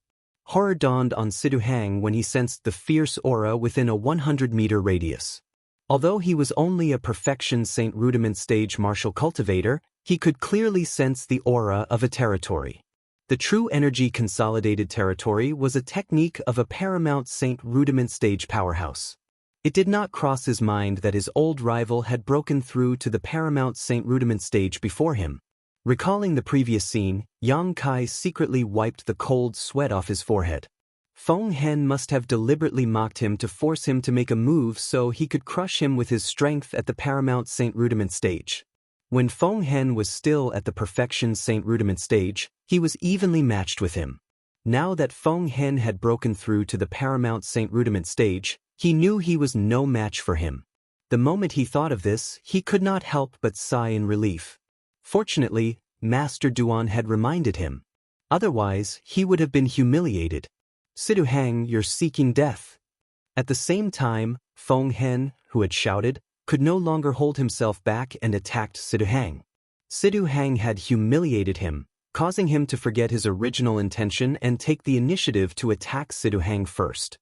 Horror dawned on Sidahang when he sensed the fierce aura within a 100-meter radius. Although he was only a perfection Saint Rudiment Stage martial cultivator, he could clearly sense the aura of a territory. The true energy consolidated territory was a technique of a paramount Saint Rudiment Stage powerhouse. It did not cross his mind that his old rival had broken through to the paramount Saint Rudiment Stage before him. Recalling the previous scene, Yang Kai secretly wiped the cold sweat off his forehead. Feng Hen must have deliberately mocked him to force him to make a move so he could crush him with his strength at the paramount Saint Rudiment Stage. When Feng Hen was still at the perfection Saint Rudiment Stage, he was evenly matched with him. Now that Feng Hen had broken through to the paramount Saint Rudiment Stage, he knew he was no match for him. The moment he thought of this, he could not help but sigh in relief. Fortunately, Master Duan had reminded him. Otherwise, he would have been humiliated. "Sidahang, you're seeking death." At the same time, Feng Hen, who had shouted, could no longer hold himself back and attacked Sidahang. Sidahang had humiliated him, causing him to forget his original intention and take the initiative to attack Sidahang first.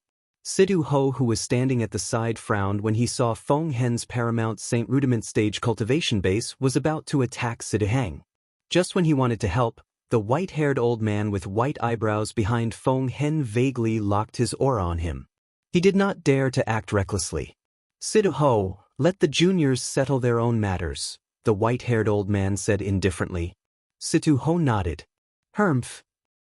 Sidu Ho, who was standing at the side, frowned when he saw Feng Hen's paramount Saint Rudiment Stage cultivation base was about to attack Sidahang. Just when he wanted to help, the white-haired old man with white eyebrows behind Feng Hen vaguely locked his aura on him. He did not dare to act recklessly. "Sidu Ho, let the juniors settle their own matters," the white-haired old man said indifferently. Sidu Ho nodded. "Humph."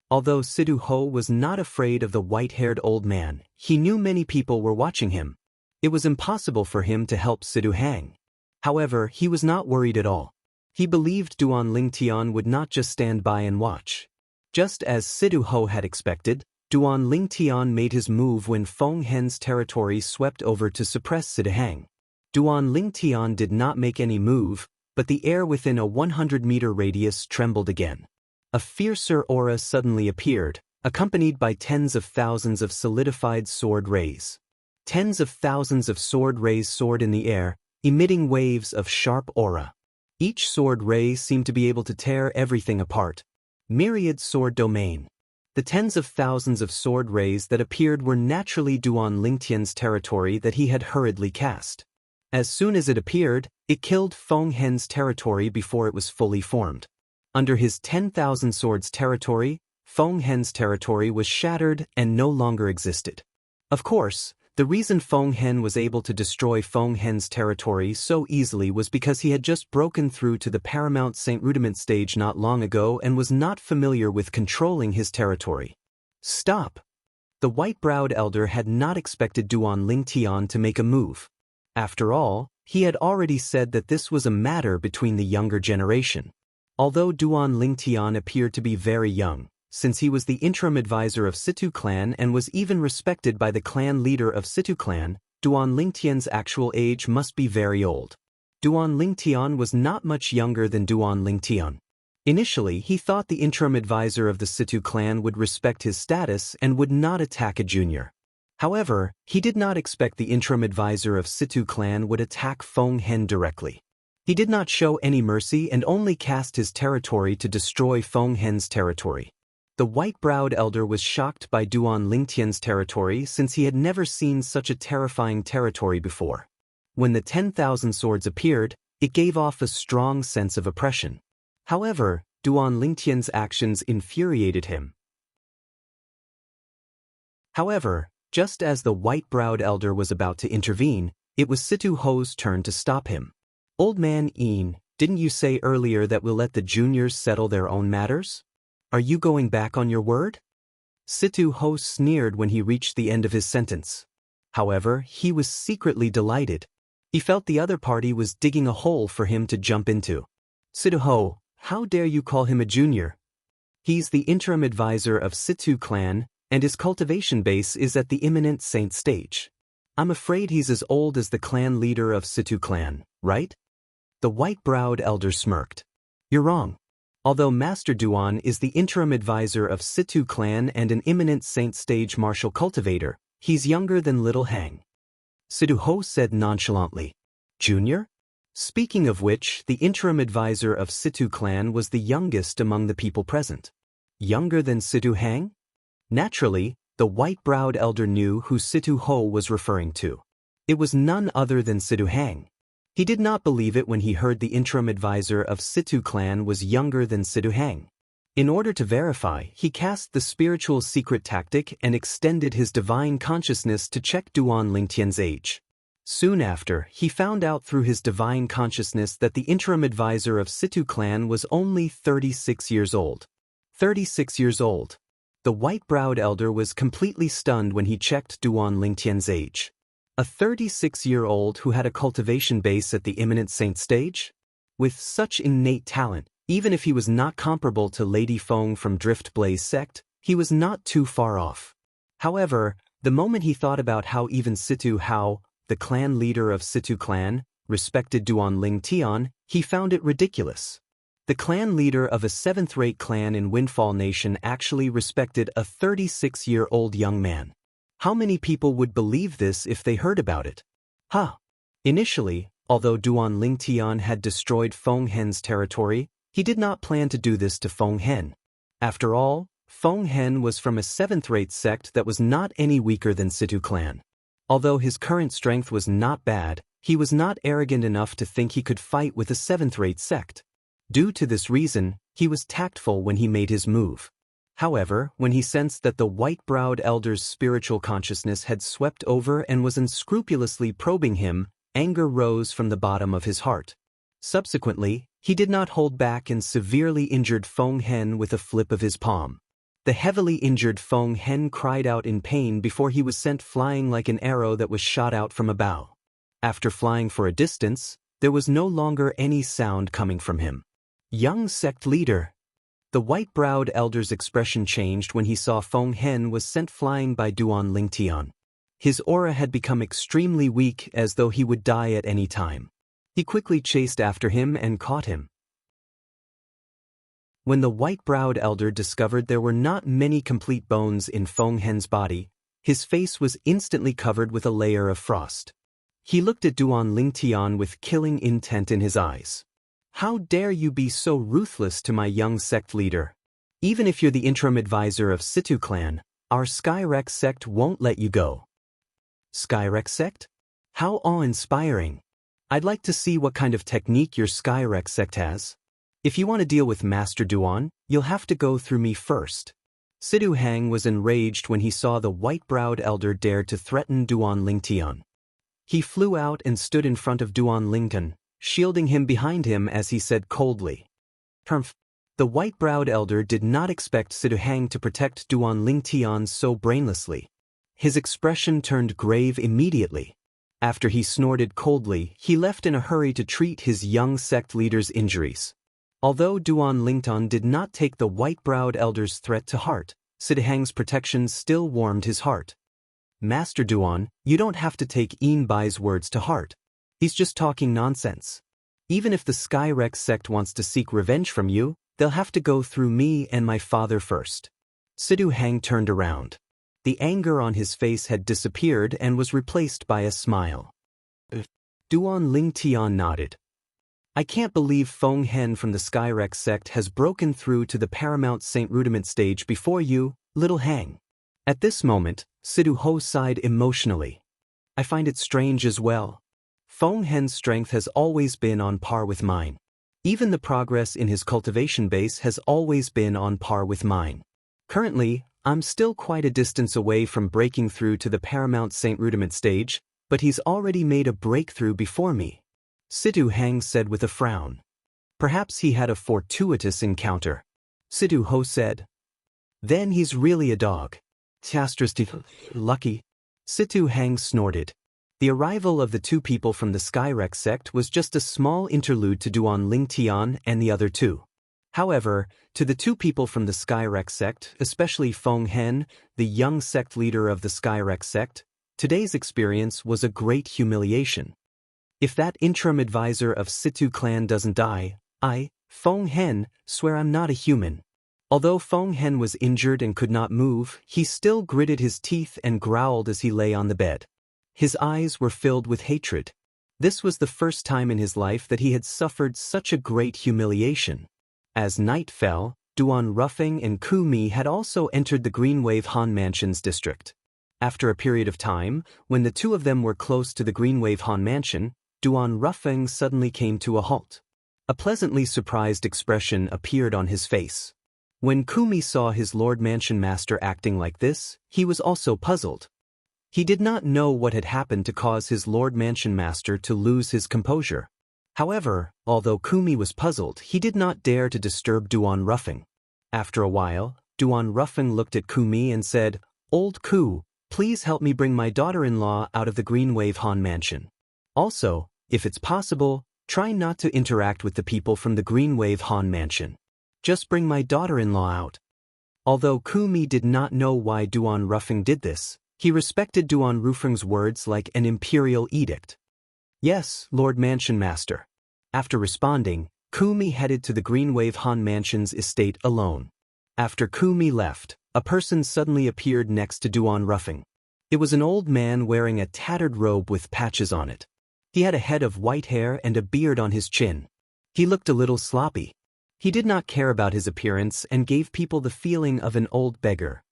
Although Sidu Ho was not afraid of the white-haired old man, he knew many people were watching him. It was impossible for him to help Sidahang. However, he was not worried at all. He believed Duan Lingtian would not just stand by and watch. Just as Sidu Ho had expected, Duan Lingtian made his move when Feng Hen's territory swept over to suppress Sidahang. Duan Lingtian did not make any move, but the air within a 100-meter radius trembled again. A fiercer aura suddenly appeared, accompanied by tens of thousands of solidified sword rays. Tens of thousands of sword rays soared in the air, emitting waves of sharp aura. Each sword ray seemed to be able to tear everything apart. Myriad sword domain. The tens of thousands of sword rays that appeared were naturally Duan Lingtian's territory that he had hurriedly cast. As soon as it appeared, it killed Feng Hen's territory before it was fully formed. Under his 10,000 swords territory, Feng Hen's territory was shattered and no longer existed. Of course, the reason Feng Hen was able to destroy Feng Hen's territory so easily was because he had just broken through to the paramount Saint Rudiment Stage not long ago and was not familiar with controlling his territory. "Stop!" The white-browed elder had not expected Duan Lingtian to make a move. After all, he had already said that this was a matter between the younger generation. Although Duan Lingtian appeared to be very young, since he was the interim advisor of Situ clan and was even respected by the clan leader of Situ clan, Duan Lingtian's actual age must be very old. Duan Lingtian was not much younger than Duan Lingtian. Initially, he thought the interim advisor of the Situ clan would respect his status and would not attack a junior. However, he did not expect the interim advisor of Situ clan would attack Feng Hen directly. He did not show any mercy and only cast his territory to destroy Feng Hen's territory. The white-browed elder was shocked by Duan Lingtian's territory since he had never seen such a terrifying territory before. When the 10,000 swords appeared, it gave off a strong sense of oppression. However, Duan Lingtian's actions infuriated him. However, just as the white-browed elder was about to intervene, it was Situ Ho's turn to stop him. "Old man Yin, didn't you say earlier that we'll let the juniors settle their own matters? Are you going back on your word?" Situ Ho sneered when he reached the end of his sentence. However, he was secretly delighted. He felt the other party was digging a hole for him to jump into. "Situ Ho, how dare you call him a junior? He's the interim advisor of Situ clan, and his cultivation base is at the imminent saint stage. I'm afraid he's as old as the clan leader of Situ clan, right?" The white-browed elder smirked. "You're wrong. Although Master Duan is the interim advisor of Situ clan and an imminent saint stage martial cultivator, he's younger than Little Hang." Situ Ho said nonchalantly. "Junior?" Speaking of which, the interim advisor of Situ clan was the youngest among the people present. Younger than Situ Hang? Naturally, the white-browed elder knew who Situ Ho was referring to. It was none other than Situ Hang. He did not believe it when he heard the interim advisor of Situ clan was younger than Situ Hang. In order to verify, he cast the spiritual secret tactic and extended his divine consciousness to check Duan Lingtian's age. Soon after, he found out through his divine consciousness that the interim advisor of Situ clan was only 36 years old. 36 years old. The white-browed elder was completely stunned when he checked Duan Lingtian's age. A 36-year-old who had a cultivation base at the imminent saint stage? With such innate talent, even if he was not comparable to Lady Feng from Drift Blaze sect, he was not too far off. However, the moment he thought about how even Situ Hao, the clan leader of Situ clan, respected Duan Lingtian, he found it ridiculous. The clan leader of a 7th-rate clan in Windfall Nation actually respected a 36-year-old young man. How many people would believe this if they heard about it? Initially, although Duan Lingtian had destroyed Feng Hen's territory, he did not plan to do this to Feng Hen. After all, Feng Hen was from a 7th-rate sect that was not any weaker than Situ clan. Although his current strength was not bad, he was not arrogant enough to think he could fight with a 7th-rate sect. Due to this reason, he was tactful when he made his move. However, when he sensed that the white-browed elder's spiritual consciousness had swept over and was unscrupulously probing him, anger rose from the bottom of his heart. Subsequently, he did not hold back and severely injured Feng Hen with a flip of his palm. The heavily injured Feng Hen cried out in pain before he was sent flying like an arrow that was shot out from a bow. After flying for a distance, there was no longer any sound coming from him. "Young sect leader." The white-browed elder's expression changed when he saw Feng Hen was sent flying by Duan Lingtian. His aura had become extremely weak, as though he would die at any time. He quickly chased after him and caught him. When the white-browed elder discovered there were not many complete bones in Feng Hen's body, his face was instantly covered with a layer of frost. He looked at Duan Lingtian with killing intent in his eyes. "How dare you be so ruthless to my young sect leader? Even if you're the interim advisor of Situ clan, our Skyrex sect won't let you go." Skyrex sect? How awe-inspiring. I'd like to see what kind of technique your Skyrex sect has. If you want to deal with Master Duan, you'll have to go through me first. Situ Hang was enraged when he saw the white-browed elder dare to threaten Duan Lingtian. He flew out and stood in front of Duan Lingtian, shielding him behind him as he said coldly, "Humph." The white-browed elder did not expect Situ Hang to protect Duan Lingtian so brainlessly. His expression turned grave immediately. After he snorted coldly, he left in a hurry to treat his young sect leader's injuries. Although Duan Lingtian did not take the white-browed elder's threat to heart, Situ Hang's protection still warmed his heart. "Master Duan, you don't have to take Yin Bai's words to heart. He's just talking nonsense. Even if the Skyrex sect wants to seek revenge from you, they'll have to go through me and my father first." Situ Hang turned around. The anger on his face had disappeared and was replaced by a smile. Duan Lingtian nodded. I can't believe Feng Hen from the Skyrex sect has broken through to the Paramount Saint Rudiment stage before you, little Hang. At this moment, Sidu Ho sighed emotionally. I find it strange as well. Feng Hen's strength has always been on par with mine. Even the progress in his cultivation base has always been on par with mine. Currently, I'm still quite a distance away from breaking through to the Paramount Saint Rudiment stage, but he's already made a breakthrough before me. Sidu Hang said with a frown. Perhaps he had a fortuitous encounter. Sidu Ho said. Then he's really a dog. Lucky. Sidu Hang snorted. The arrival of the two people from the Skyrex sect was just a small interlude to Duan Lingtian and the other two. However, to the two people from the Skyrex sect, especially Feng Hen, the young sect leader of the Skyrex sect, today's experience was a great humiliation. If that interim advisor of Situ clan doesn't die, I, Feng Hen, swear I'm not a human. Although Feng Hen was injured and could not move, he still gritted his teeth and growled as he lay on the bed. His eyes were filled with hatred. This was the first time in his life that he had suffered such a great humiliation. As night fell, Duan Ruffing and Ku Mi had also entered the Greenwave Han Mansion's district. After a period of time, when the two of them were close to the Greenwave Han Mansion, Duan Ruffing suddenly came to a halt. A pleasantly surprised expression appeared on his face. When Kumi saw his Lord Mansion Master acting like this, he was also puzzled. He did not know what had happened to cause his Lord Mansion Master to lose his composure. However, although Kumi was puzzled, he did not dare to disturb Duan Ruffing. After a while, Duan Ruffing looked at Kumi and said, Old Ku, please help me bring my daughter-in-law out of the Greenwave Han Mansion. Also, if it's possible, try not to interact with the people from the Greenwave Han Mansion. Just bring my daughter-in-law out. Although Kumi did not know why Duan Ruffing did this, he respected Duan Ruffing's words like an imperial edict. Yes, Lord Mansion Master. After responding, Kumi headed to the Greenwave Han Mansion's estate alone. After Kumi left, a person suddenly appeared next to Duan Ruffing. It was an old man wearing a tattered robe with patches on it. He had a head of white hair and a beard on his chin. He looked a little sloppy. He did not care about his appearance and gave people the feeling of an old beggar.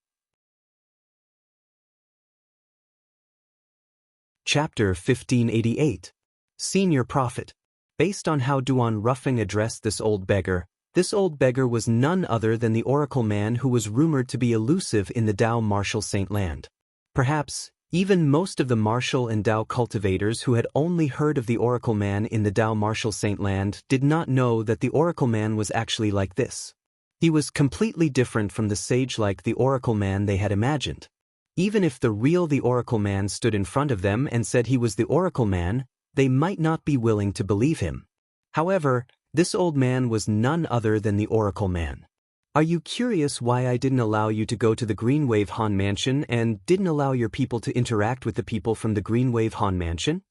Chapter 1588. Senior Prophet. Based on how Duan Ruffing addressed this old beggar was none other than the Oracle Man who was rumored to be elusive in the Dao Martial Saint Land. Perhaps, even most of the martial and Dao cultivators who had only heard of the Oracle Man in the Dao Martial Saint Land did not know that the Oracle Man was actually like this. He was completely different from the sage-like the Oracle Man they had imagined. Even if the Oracle Man stood in front of them and said he was the Oracle Man, they might not be willing to believe him. However, this old man was none other than the Oracle Man. Are you curious why I didn't allow you to go to the Greenwave Han Mansion and didn't allow your people to interact with the people from the Greenwave Han Mansion?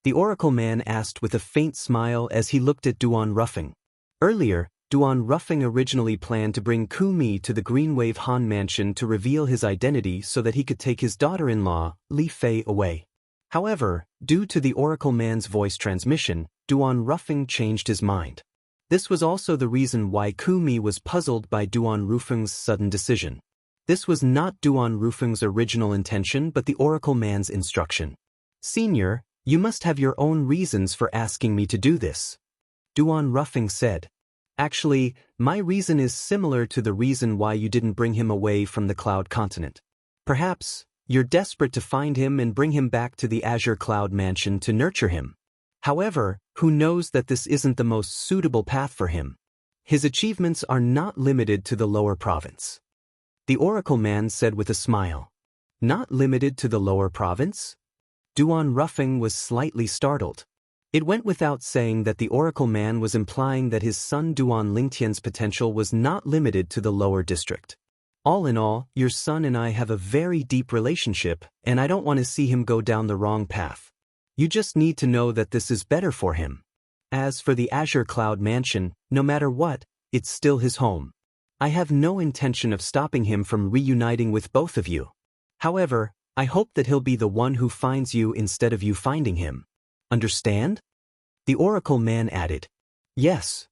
The Oracle Man asked with a faint smile as he looked at Duan Ruffing. Earlier, Duan Ruffing originally planned to bring Kumi to the Greenwave Han Mansion to reveal his identity so that he could take his daughter-in-law, Li Fei, away. However, due to the Oracle Man's voice transmission, Duan Ruffing changed his mind. This was also the reason why Kumi was puzzled by Duan Ruffing's sudden decision. This was not Duan Ruffing's original intention but the Oracle Man's instruction. Senior, you must have your own reasons for asking me to do this. Duan Ruffing said. Actually, my reason is similar to the reason why you didn't bring him away from the Cloud Continent. Perhaps, you're desperate to find him and bring him back to the Azure Cloud Mansion to nurture him. However, who knows that this isn't the most suitable path for him? His achievements are not limited to the lower province. The Oracle Man said with a smile. Not limited to the lower province? Duan Ruffing was slightly startled. It went without saying that the Oracle Man was implying that his son Duan Lingtian's potential was not limited to the lower district. All in all, your son and I have a very deep relationship, and I don't want to see him go down the wrong path. You just need to know that this is better for him. As for the Azure Cloud Mansion, no matter what, it's still his home. I have no intention of stopping him from reuniting with both of you. However, I hope that he'll be the one who finds you instead of you finding him. Understand? The oracle man added. Yes.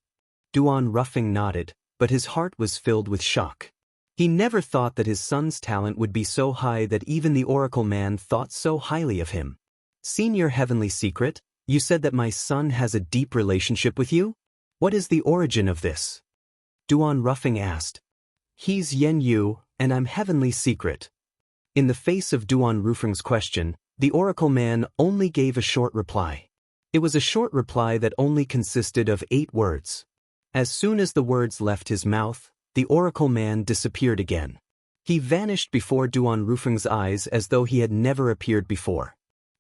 Duan Ruffing nodded, but his heart was filled with shock. He never thought that his son's talent would be so high that even the oracle man thought so highly of him. Senior Heavenly Secret, you said that my son has a deep relationship with you? What is the origin of this? Duan Ruffing asked. He's Yen Yu, and I'm Heavenly Secret. In the face of Duan Ruffing's question, the oracle man only gave a short reply. It was a short reply that only consisted of 8 words. As soon as the words left his mouth, the oracle man disappeared again. He vanished before Duan Ruffing's eyes as though he had never appeared before.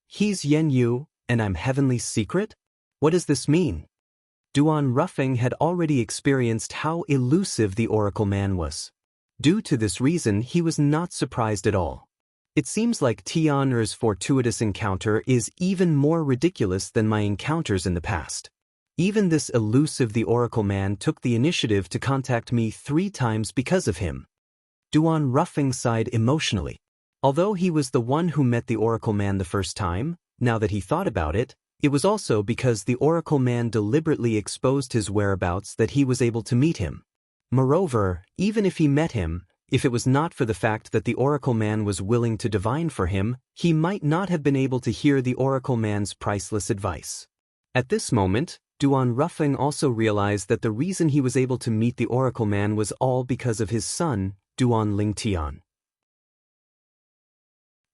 He's Yen Yu, and I'm Heavenly Secret? What does this mean? Duan Ruffing had already experienced how elusive the oracle man was. Due to this reason, he was not surprised at all. It seems like Tian Er's fortuitous encounter is even more ridiculous than my encounters in the past. Even this elusive the oracle man took the initiative to contact me 3 times because of him. Duan Ruffing sighed emotionally. Although he was the one who met the oracle man the first time, now that he thought about it, it was also because the oracle man deliberately exposed his whereabouts that he was able to meet him. Moreover, even if he met him, if it was not for the fact that the oracle man was willing to divine for him, he might not have been able to hear the oracle man's priceless advice. At this moment, Duan Ruffing also realized that the reason he was able to meet the oracle man was all because of his son, Duan Lingtian.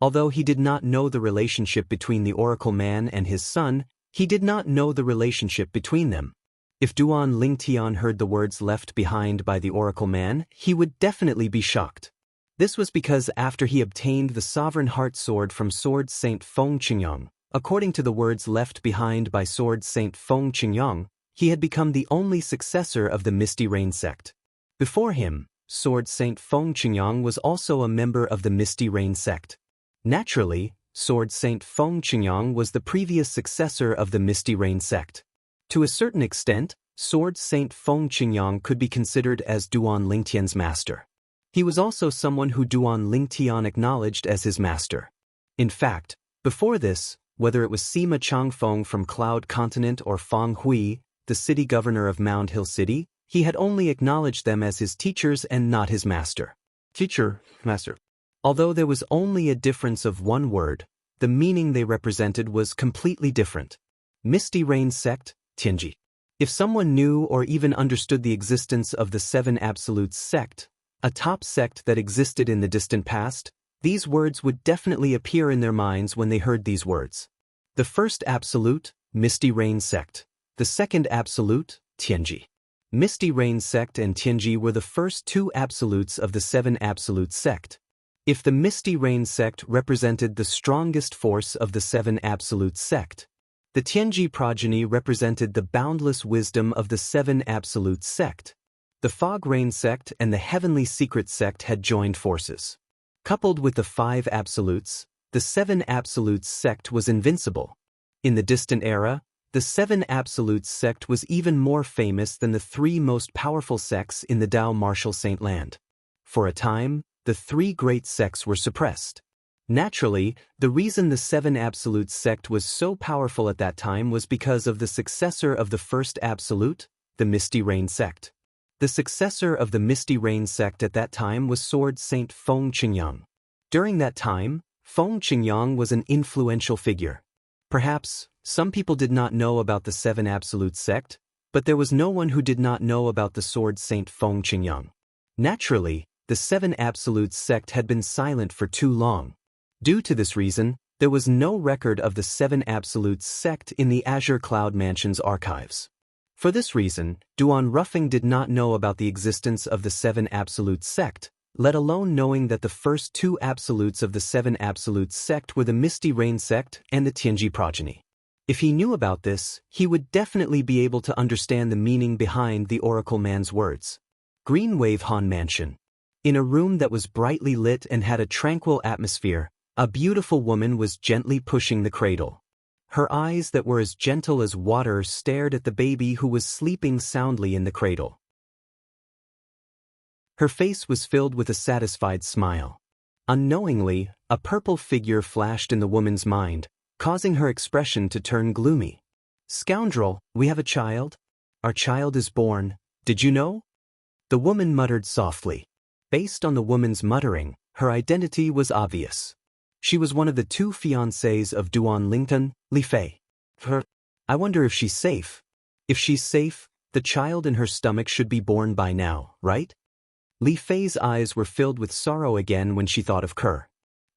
Although he did not know the relationship between the oracle man and his son, he did not know the relationship between them. If Duan Lingtian heard the words left behind by the oracle man, he would definitely be shocked. This was because after he obtained the Sovereign Heart Sword from Sword Saint Feng Qingyang, according to the words left behind by Sword Saint Feng Qingyang, he had become the only successor of the Misty Rain sect. Before him, Sword Saint Feng Qingyang was also a member of the Misty Rain sect. Naturally, Sword Saint Feng Qingyang was the previous successor of the Misty Rain sect. To a certain extent, Sword Saint Feng Qingyang could be considered as Duan Lingtian's master. He was also someone who Duan Lingtian acknowledged as his master. In fact, before this, whether it was Sima Changfeng from Cloud Continent or Feng Hui, the city governor of Mound Hill City, he had only acknowledged them as his teachers and not his master. Teacher, master. Although there was only a difference of 1 word, the meaning they represented was completely different. Misty Rain sect, Tianji. If someone knew or even understood the existence of the 7 Absolutes sect, a top sect that existed in the distant past, these words would definitely appear in their minds when they heard these words. The first Absolute, Misty Rain sect. The second Absolute, Tianji. Misty Rain sect and Tianji were the first 2 Absolutes of the 7 Absolute sect. If the Misty Rain sect represented the strongest force of the 7 Absolute sect, the Tianji progeny represented the boundless wisdom of the 7 Absolute sect. The Fog Rain sect and the Heavenly Secret sect had joined forces. Coupled with the 5 Absolutes, the 7 Absolutes sect was invincible. In the distant era, the 7 Absolutes sect was even more famous than the 3 most powerful sects in the Dao Martial Saint Land. For a time, the 3 great sects were suppressed. Naturally, the reason the 7 Absolute sect was so powerful at that time was because of the successor of the first Absolute, the Misty Rain sect. The successor of the Misty Rain sect at that time was Sword Saint Feng Qingyang. During that time, Feng Qingyang was an influential figure. Perhaps, some people did not know about the 7 Absolute sect, but there was no one who did not know about the Sword Saint Feng Qingyang. Naturally, the 7 Absolute sect had been silent for too long. Due to this reason, there was no record of the 7 Absolute sect in the Azure Cloud Mansion's archives. For this reason, Duan Ruffing did not know about the existence of the 7 Absolute sect, let alone knowing that the first 2 Absolutes of the 7 Absolute sect were the Misty Rain sect and the Tianji progeny. If he knew about this, he would definitely be able to understand the meaning behind the oracle man's words. Green Wave Han Mansion. In a room that was brightly lit and had a tranquil atmosphere, a beautiful woman was gently pushing the cradle. Her eyes that were as gentle as water stared at the baby who was sleeping soundly in the cradle. Her face was filled with a satisfied smile. Unknowingly, a purple figure flashed in the woman's mind, causing her expression to turn gloomy. Scoundrel, we have a child? Our child is born, did you know? The woman muttered softly. Based on the woman's muttering, her identity was obvious. She was one of the two fiancés of Duan Lington, Li Fei. I wonder if she's safe. If she's safe, the child in her stomach should be born by now, right? Li Fei's eyes were filled with sorrow again when she thought of Kerr.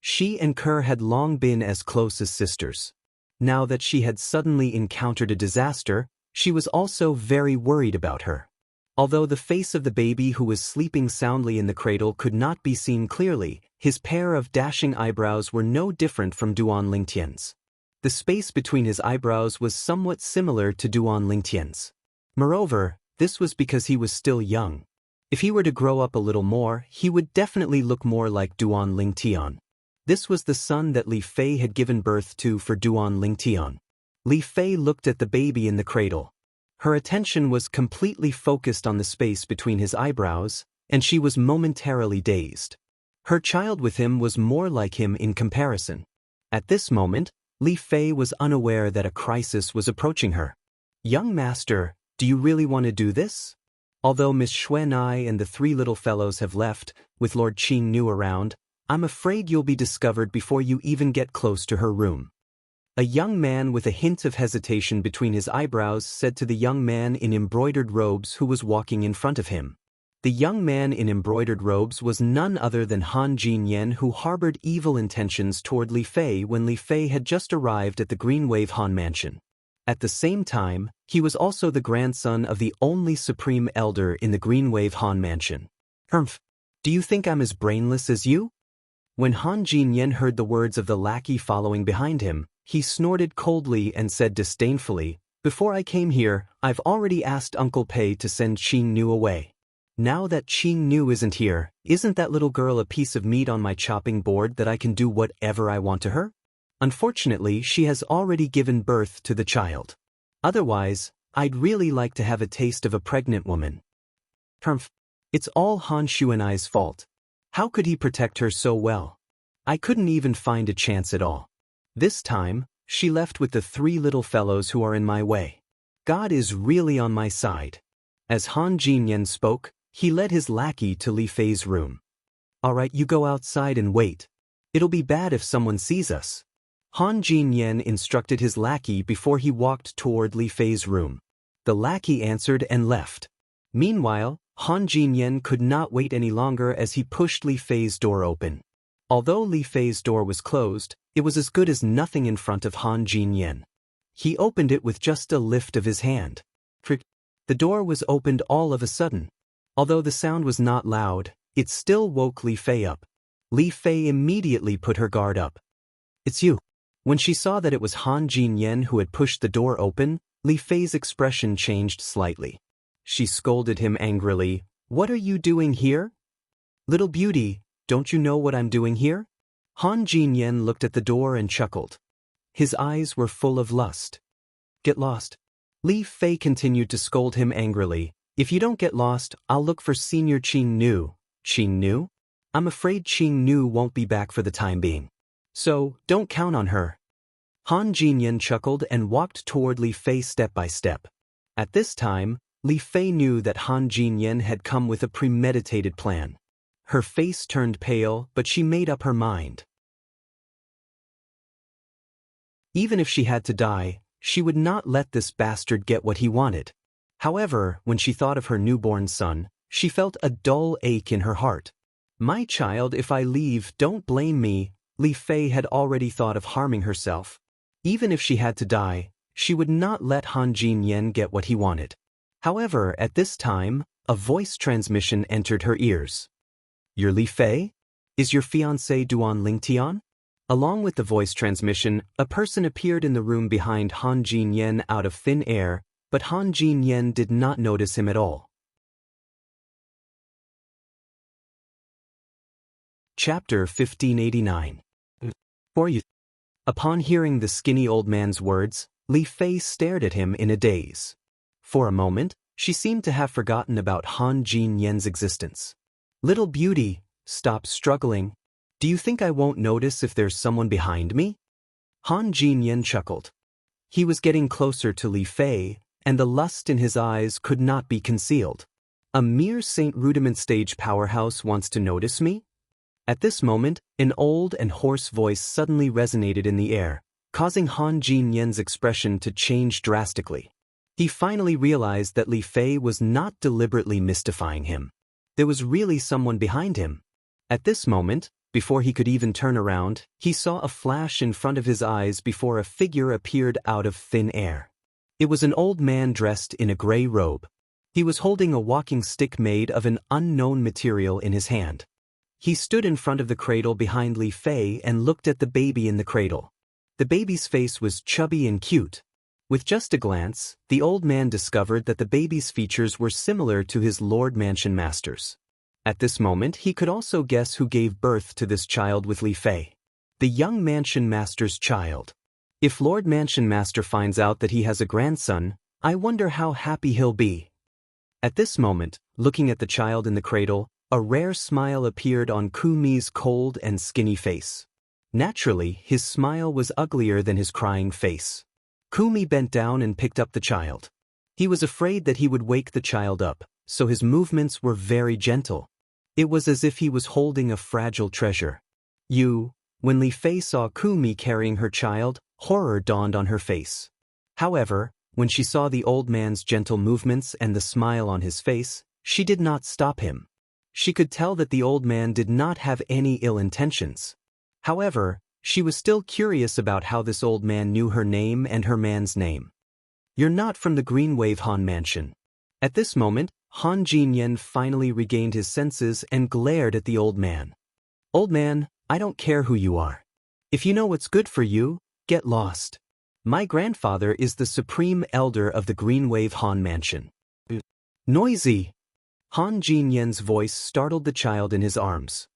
She and Kerr had long been as close as sisters. Now that she had suddenly encountered a disaster, she was also very worried about her. Although the face of the baby who was sleeping soundly in the cradle could not be seen clearly, his pair of dashing eyebrows were no different from Duan Lingtian's. The space between his eyebrows was somewhat similar to Duan Lingtian's. Moreover, this was because he was still young. If he were to grow up a little more, he would definitely look more like Duan Lingtian. This was the son that Li Fei had given birth to for Duan Lingtian. Li Fei looked at the baby in the cradle. Her attention was completely focused on the space between his eyebrows, and she was momentarily dazed. Her child with him was more like him in comparison. At this moment, Li Fei was unaware that a crisis was approaching her. "Young master, do you really want to do this?" Although Miss Xuanai and the three little fellows have left, with Lord Qing Nu around, I'm afraid you'll be discovered before you even get close to her room. A young man with a hint of hesitation between his eyebrows said to the young man in embroidered robes who was walking in front of him. The young man in embroidered robes was none other than Han Jinyan, who harbored evil intentions toward Li Fei when Li Fei had just arrived at the Greenwave Han Mansion. At the same time, he was also the grandson of the only supreme elder in the Greenwave Han Mansion. Do you think I'm as brainless as you? When Han Jinyan heard the words of the lackey following behind him, he snorted coldly and said disdainfully, "Before I came here, I've already asked Uncle Pei to send Qing Nu away. Now that Qing Nu isn't here, isn't that little girl a piece of meat on my chopping board that I can do whatever I want to her? Unfortunately, she has already given birth to the child. Otherwise, I'd really like to have a taste of a pregnant woman." It's all Han Xuanai's fault. How could he protect her so well? I couldn't even find a chance at all. This time, she left with the three little fellows who are in my way. God is really on my side. As Han Jinyan spoke, he led his lackey to Li Fei's room. "All right, you go outside and wait. It'll be bad if someone sees us." Han Jinyan instructed his lackey before he walked toward Li Fei's room. The lackey answered and left. Meanwhile, Han Jinyan could not wait any longer as he pushed Li Fei's door open. Although Li Fei's door was closed, it was as good as nothing in front of Han Jinyan. He opened it with just a lift of his hand. The door was opened all of a sudden. Although the sound was not loud, it still woke Li Fei up. Li Fei immediately put her guard up. "It's you." When she saw that it was Han Jinyan who had pushed the door open, Li Fei's expression changed slightly. She scolded him angrily, "What are you doing here? Little beauty, don't you know what I'm doing here?" Han Jinyan looked at the door and chuckled. His eyes were full of lust. "Get lost." Li Fei continued to scold him angrily. "If you don't get lost, I'll look for Senior Qing Nu." "Qing Nu? I'm afraid Qing Nu won't be back for the time being. So, don't count on her." Han Jinyan chuckled and walked toward Li Fei step by step. At this time, Li Fei knew that Han Jinyan had come with a premeditated plan. Her face turned pale, but she made up her mind. Even if she had to die, she would not let this bastard get what he wanted. However, when she thought of her newborn son, she felt a dull ache in her heart. "My child, if I leave, don't blame me." Li Fei had already thought of harming herself. Even if she had to die, she would not let Han Jinyan get what he wanted. However, at this time, a voice transmission entered her ears. "You're Li Fei? Is your fiancé Duan Lingtian?" Along with the voice transmission, a person appeared in the room behind Han Jinyan out of thin air, but Han Jinyan did not notice him at all. Chapter 1589. For you. Upon hearing the skinny old man's words, Li Fei stared at him in a daze. For a moment, she seemed to have forgotten about Han Jinyan's existence. "Little beauty, stop struggling. Do you think I won't notice if there's someone behind me? Han Jinyan chuckled. He was getting closer to Li Fei, and the lust in his eyes could not be concealed. A mere Saint Rudiment stage powerhouse wants to notice me? At this moment, an old and hoarse voice suddenly resonated in the air, causing Han Jinyan's expression to change drastically. He finally realized that Li Fei was not deliberately mystifying him. There was really someone behind him. At this moment, before he could even turn around, he saw a flash in front of his eyes before a figure appeared out of thin air. It was an old man dressed in a gray robe. He was holding a walking stick made of an unknown material in his hand. He stood in front of the cradle behind Li Fei and looked at the baby in the cradle. The baby's face was chubby and cute. With just a glance, the old man discovered that the baby's features were similar to his Lord Mansion Master's. At this moment, he could also guess who gave birth to this child with Li Fei. The young Mansion Master's child. If Lord Mansion Master finds out that he has a grandson, I wonder how happy he'll be. At this moment, looking at the child in the cradle, a rare smile appeared on Kumi's cold and skinny face. Naturally, his smile was uglier than his crying face. Kumi bent down and picked up the child. He was afraid that he would wake the child up, so his movements were very gentle. It was as if he was holding a fragile treasure. When Li Fei saw Kumi carrying her child, horror dawned on her face. However, when she saw the old man's gentle movements and the smile on his face, she did not stop him. She could tell that the old man did not have any ill intentions. However, she was still curious about how this old man knew her name and her man's name. You're not from the Green Wave Han Mansion. At this moment, Han Jinyan finally regained his senses and glared at the old man. Old man, I don't care who you are. If you know what's good for you, get lost. My grandfather is the supreme elder of the Green Wave Han Mansion. Noisy! Han Jinyan's voice startled the child in his arms.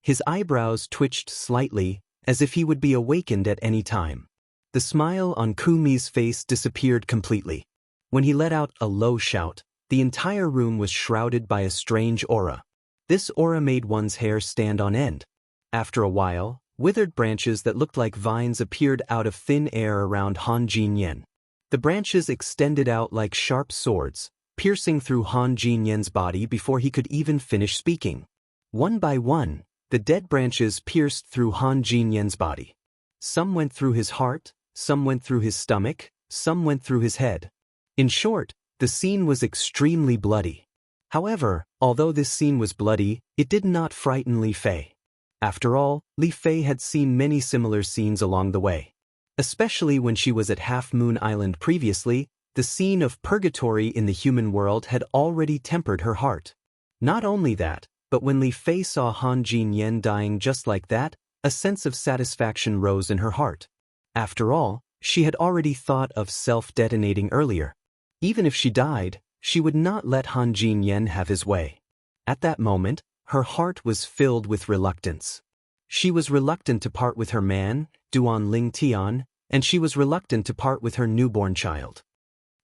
His eyebrows twitched slightly, as if he would be awakened at any time. The smile on Kumi's face disappeared completely. When he let out a low shout, the entire room was shrouded by a strange aura. This aura made one's hair stand on end. After a while, withered branches that looked like vines appeared out of thin air around Han Jinyan. The branches extended out like sharp swords, piercing through Han Jinyan's body before he could even finish speaking. One by one, the dead branches pierced through Han Jinyan's body. Some went through his heart, some went through his stomach, some went through his head. In short, the scene was extremely bloody. However, although this scene was bloody, it did not frighten Li Fei. After all, Li Fei had seen many similar scenes along the way. Especially when she was at Half Moon Island previously, the scene of purgatory in the human world had already tempered her heart. Not only that, but when Li Fei saw Han Jinyan dying just like that, a sense of satisfaction rose in her heart. After all, she had already thought of self-detonating earlier. Even if she died, she would not let Han Jinyan have his way. At that moment, her heart was filled with reluctance. She was reluctant to part with her man, Duan Ling Tian, and she was reluctant to part with her newborn child.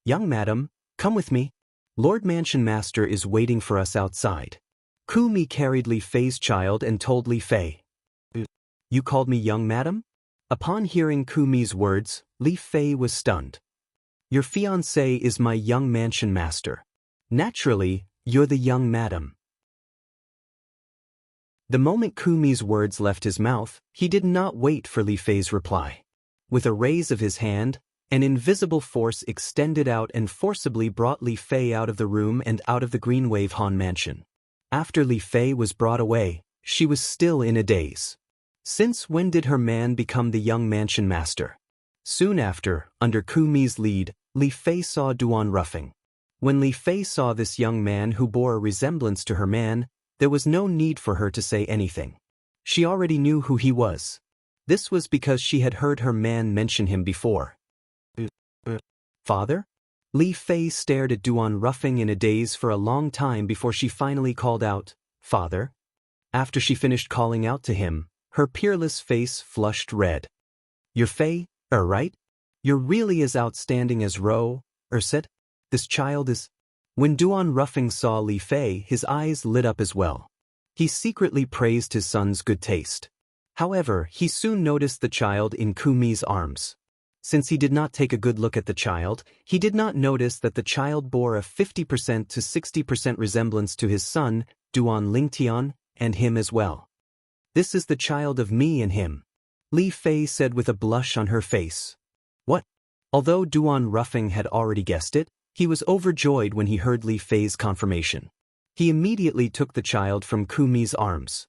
Young madam, come with me. Lord Mansion Master is waiting for us outside. Kumi carried Li Fei's child and told Li Fei. You called me young madam? Upon hearing Kumi's words, Li Fei was stunned. Your fiancé is my young Mansion Master. Naturally, you're the young madam. The moment Kumi's words left his mouth, he did not wait for Li Fei's reply. With a raise of his hand, an invisible force extended out and forcibly brought Li Fei out of the room and out of the Green Wave Han Mansion. After Li Fei was brought away, she was still in a daze. Since when did her man become the young Mansion Master? Soon after, under Kumi's lead, Li Fei saw Duan Ruffing. When Li Fei saw this young man who bore a resemblance to her man, there was no need for her to say anything. She already knew who he was. This was because she had heard her man mention him before. Father? Li Fei stared at Duan Ruffing in a daze for a long time before she finally called out, Father? After she finished calling out to him, her peerless face flushed red. You're Fei, right? You're really as outstanding as Ro, said. This child is... When Duan Ruffing saw Li Fei, his eyes lit up as well. He secretly praised his son's good taste. However, he soon noticed the child in Kumi's arms. Since he did not take a good look at the child, he did not notice that the child bore a 50% to 60% resemblance to his son, Duan Lingtian, and him as well. "This is the child of me and him," Li Fei said with a blush on her face. "What?" Although Duan Ruffing had already guessed it, he was overjoyed when he heard Li Fei's confirmation. He immediately took the child from Kumi's arms.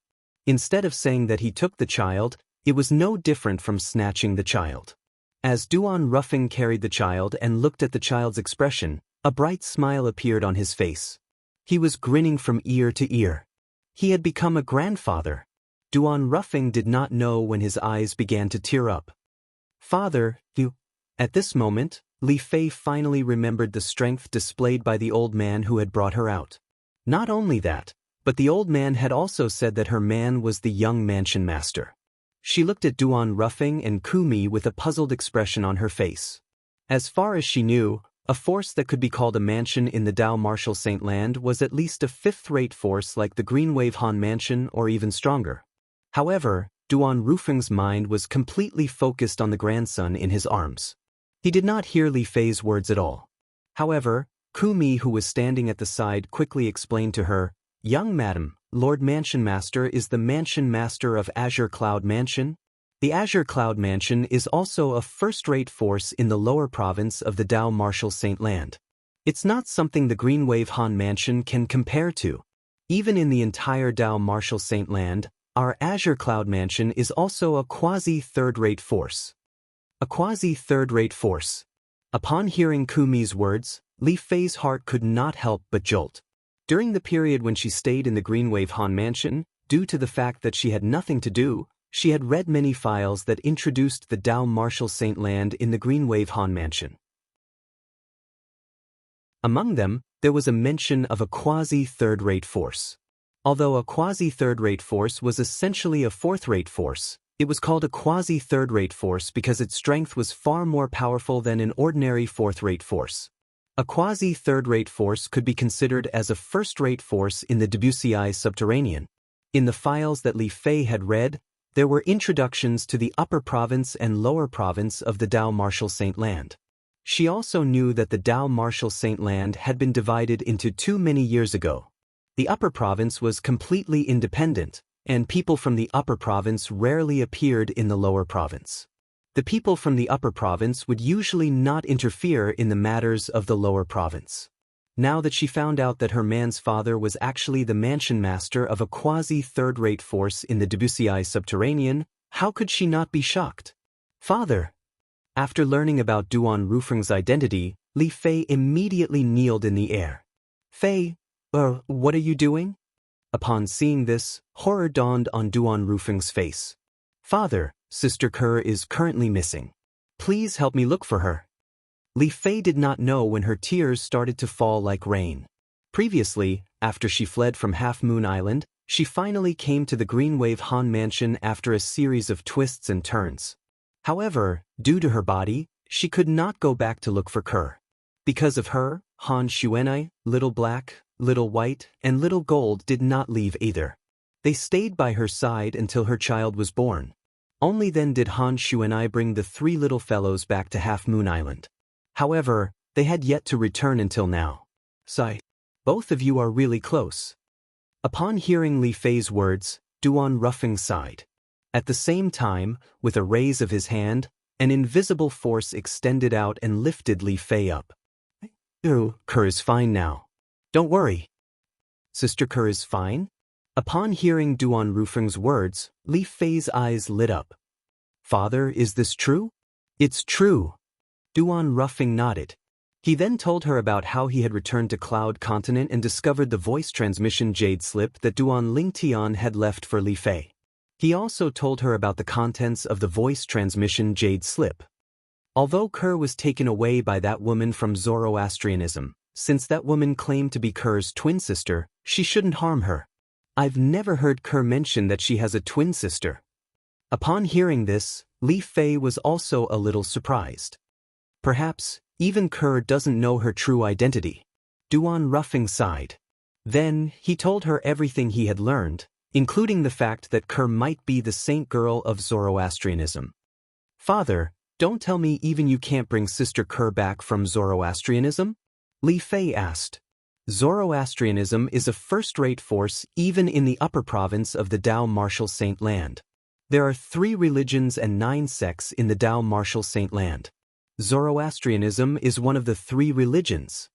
Instead of saying that he took the child, it was no different from snatching the child. As Duan Ruffing carried the child and looked at the child's expression, a bright smile appeared on his face. He was grinning from ear to ear. He had become a grandfather. Duan Ruffing did not know when his eyes began to tear up. "Father, you..." At this moment, Li Fei finally remembered the strength displayed by the old man who had brought her out. Not only that, but the old man had also said that her man was the young mansion master. She looked at Duan Ruffing and Kumi with a puzzled expression on her face. As far as she knew, a force that could be called a mansion in the Dao Martial Saint Land was at least a fifth-rate force like the Greenwave Han Mansion or even stronger. However, Duan Ruffing's mind was completely focused on the grandson in his arms. He did not hear Li Fei's words at all. However, Kumi, who was standing at the side, quickly explained to her, "Young madam, Lord Mansion Master is the Mansion Master of Azure Cloud Mansion. The Azure Cloud Mansion is also a first-rate force in the lower province of the Dao Martial Saint Land. It's not something the Greenwave Han Mansion can compare to. Even in the entire Dao Martial Saint Land, our Azure Cloud Mansion is also a quasi-third-rate force." A quasi-third-rate force. Upon hearing Kumi's words, Li Fei's heart could not help but jolt. During the period when she stayed in the Greenwave Han Mansion, due to the fact that she had nothing to do, she had read many files that introduced the Dao Martial Saint Land in the Greenwave Han Mansion. Among them, there was a mention of a quasi-third-rate force. Although a quasi-third-rate force was essentially a fourth-rate force, it was called a quasi-third-rate force because its strength was far more powerful than an ordinary fourth-rate force. A quasi-third-rate force could be considered as a first-rate force in the Debussy subterranean. In the files that Li Fei had read, there were introductions to the upper province and lower province of the Dao Martial Saint Land. She also knew that the Dao Martial Saint Land had been divided into two many years ago. The upper province was completely independent, and people from the upper province rarely appeared in the lower province. The people from the upper province would usually not interfere in the matters of the lower province. Now that she found out that her man's father was actually the mansion master of a quasi-third-rate force in the Debussy subterranean, how could she not be shocked? "Father!" After learning about Duan Ruffing's identity, Li Fei immediately kneeled in the air. "Fei, what are you doing?" Upon seeing this, horror dawned on Duan Ruffing's face. "Father, Sister Kerr is currently missing. Please help me look for her." Li Fei did not know when her tears started to fall like rain. Previously, after she fled from Half Moon Island, she finally came to the Greenwave Han Mansion after a series of twists and turns. However, due to her body, she could not go back to look for Kerr. Because of her, Han Xuanai, Little Black, Little White, and Little Gold did not leave either. They stayed by her side until her child was born. Only then did Han Xuanai bring the three little fellows back to Half Moon Island. However, they had yet to return until now. "Sigh. Both of you are really close." Upon hearing Li Fei's words, Duan Ruffing sighed. At the same time, with a raise of his hand, an invisible force extended out and lifted Li Fei up. Kerr is fine now. Don't worry." "Sister Kerr is fine?" Upon hearing Duan Ruffing's words, Li Fei's eyes lit up. "Father, is this true?" "It's true." Duan Ruffing nodded. He then told her about how he had returned to Cloud Continent and discovered the voice transmission jade slip that Duan Lingtian had left for Li Fei. He also told her about the contents of the voice transmission jade slip. Although Kerr was taken away by that woman from Zoroastrianism, since that woman claimed to be Kerr's twin sister, she shouldn't harm her. I've never heard Kerr mention that she has a twin sister. Upon hearing this, Li Fei was also a little surprised. Perhaps, even Kerr doesn't know her true identity. Duan Ruffing sighed. Then, he told her everything he had learned, including the fact that Kerr might be the saint girl of Zoroastrianism. Father, don't tell me even you can't bring Sister Kerr back from Zoroastrianism? Li Fei asked. Zoroastrianism is a first-rate force even in the upper province of the Dao Martial Saint Land. There are 3 religions and 9 sects in the Dao Martial Saint Land. Zoroastrianism is one of the 3 religions.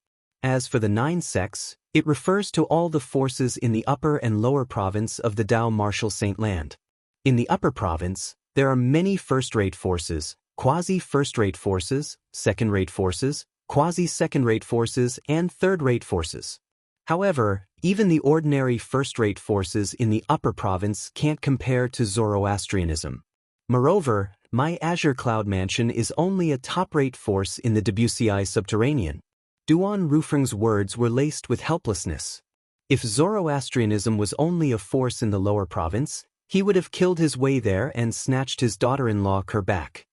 As for the 9 sects, it refers to all the forces in the upper and lower province of the Dao Martial Saint Land. In the upper province, there are many first-rate forces, quasi-first-rate forces, second-rate forces, quasi-second-rate forces, and third-rate forces. However, even the ordinary first-rate forces in the upper province can't compare to Zoroastrianism. Moreover, my Azure Cloud Mansion is only a top-rate force in the Debussyi subterranean. Duan Rufeng's words were laced with helplessness. If Zoroastrianism was only a force in the lower province, he would have killed his way there and snatched his daughter-in-law Kerr back.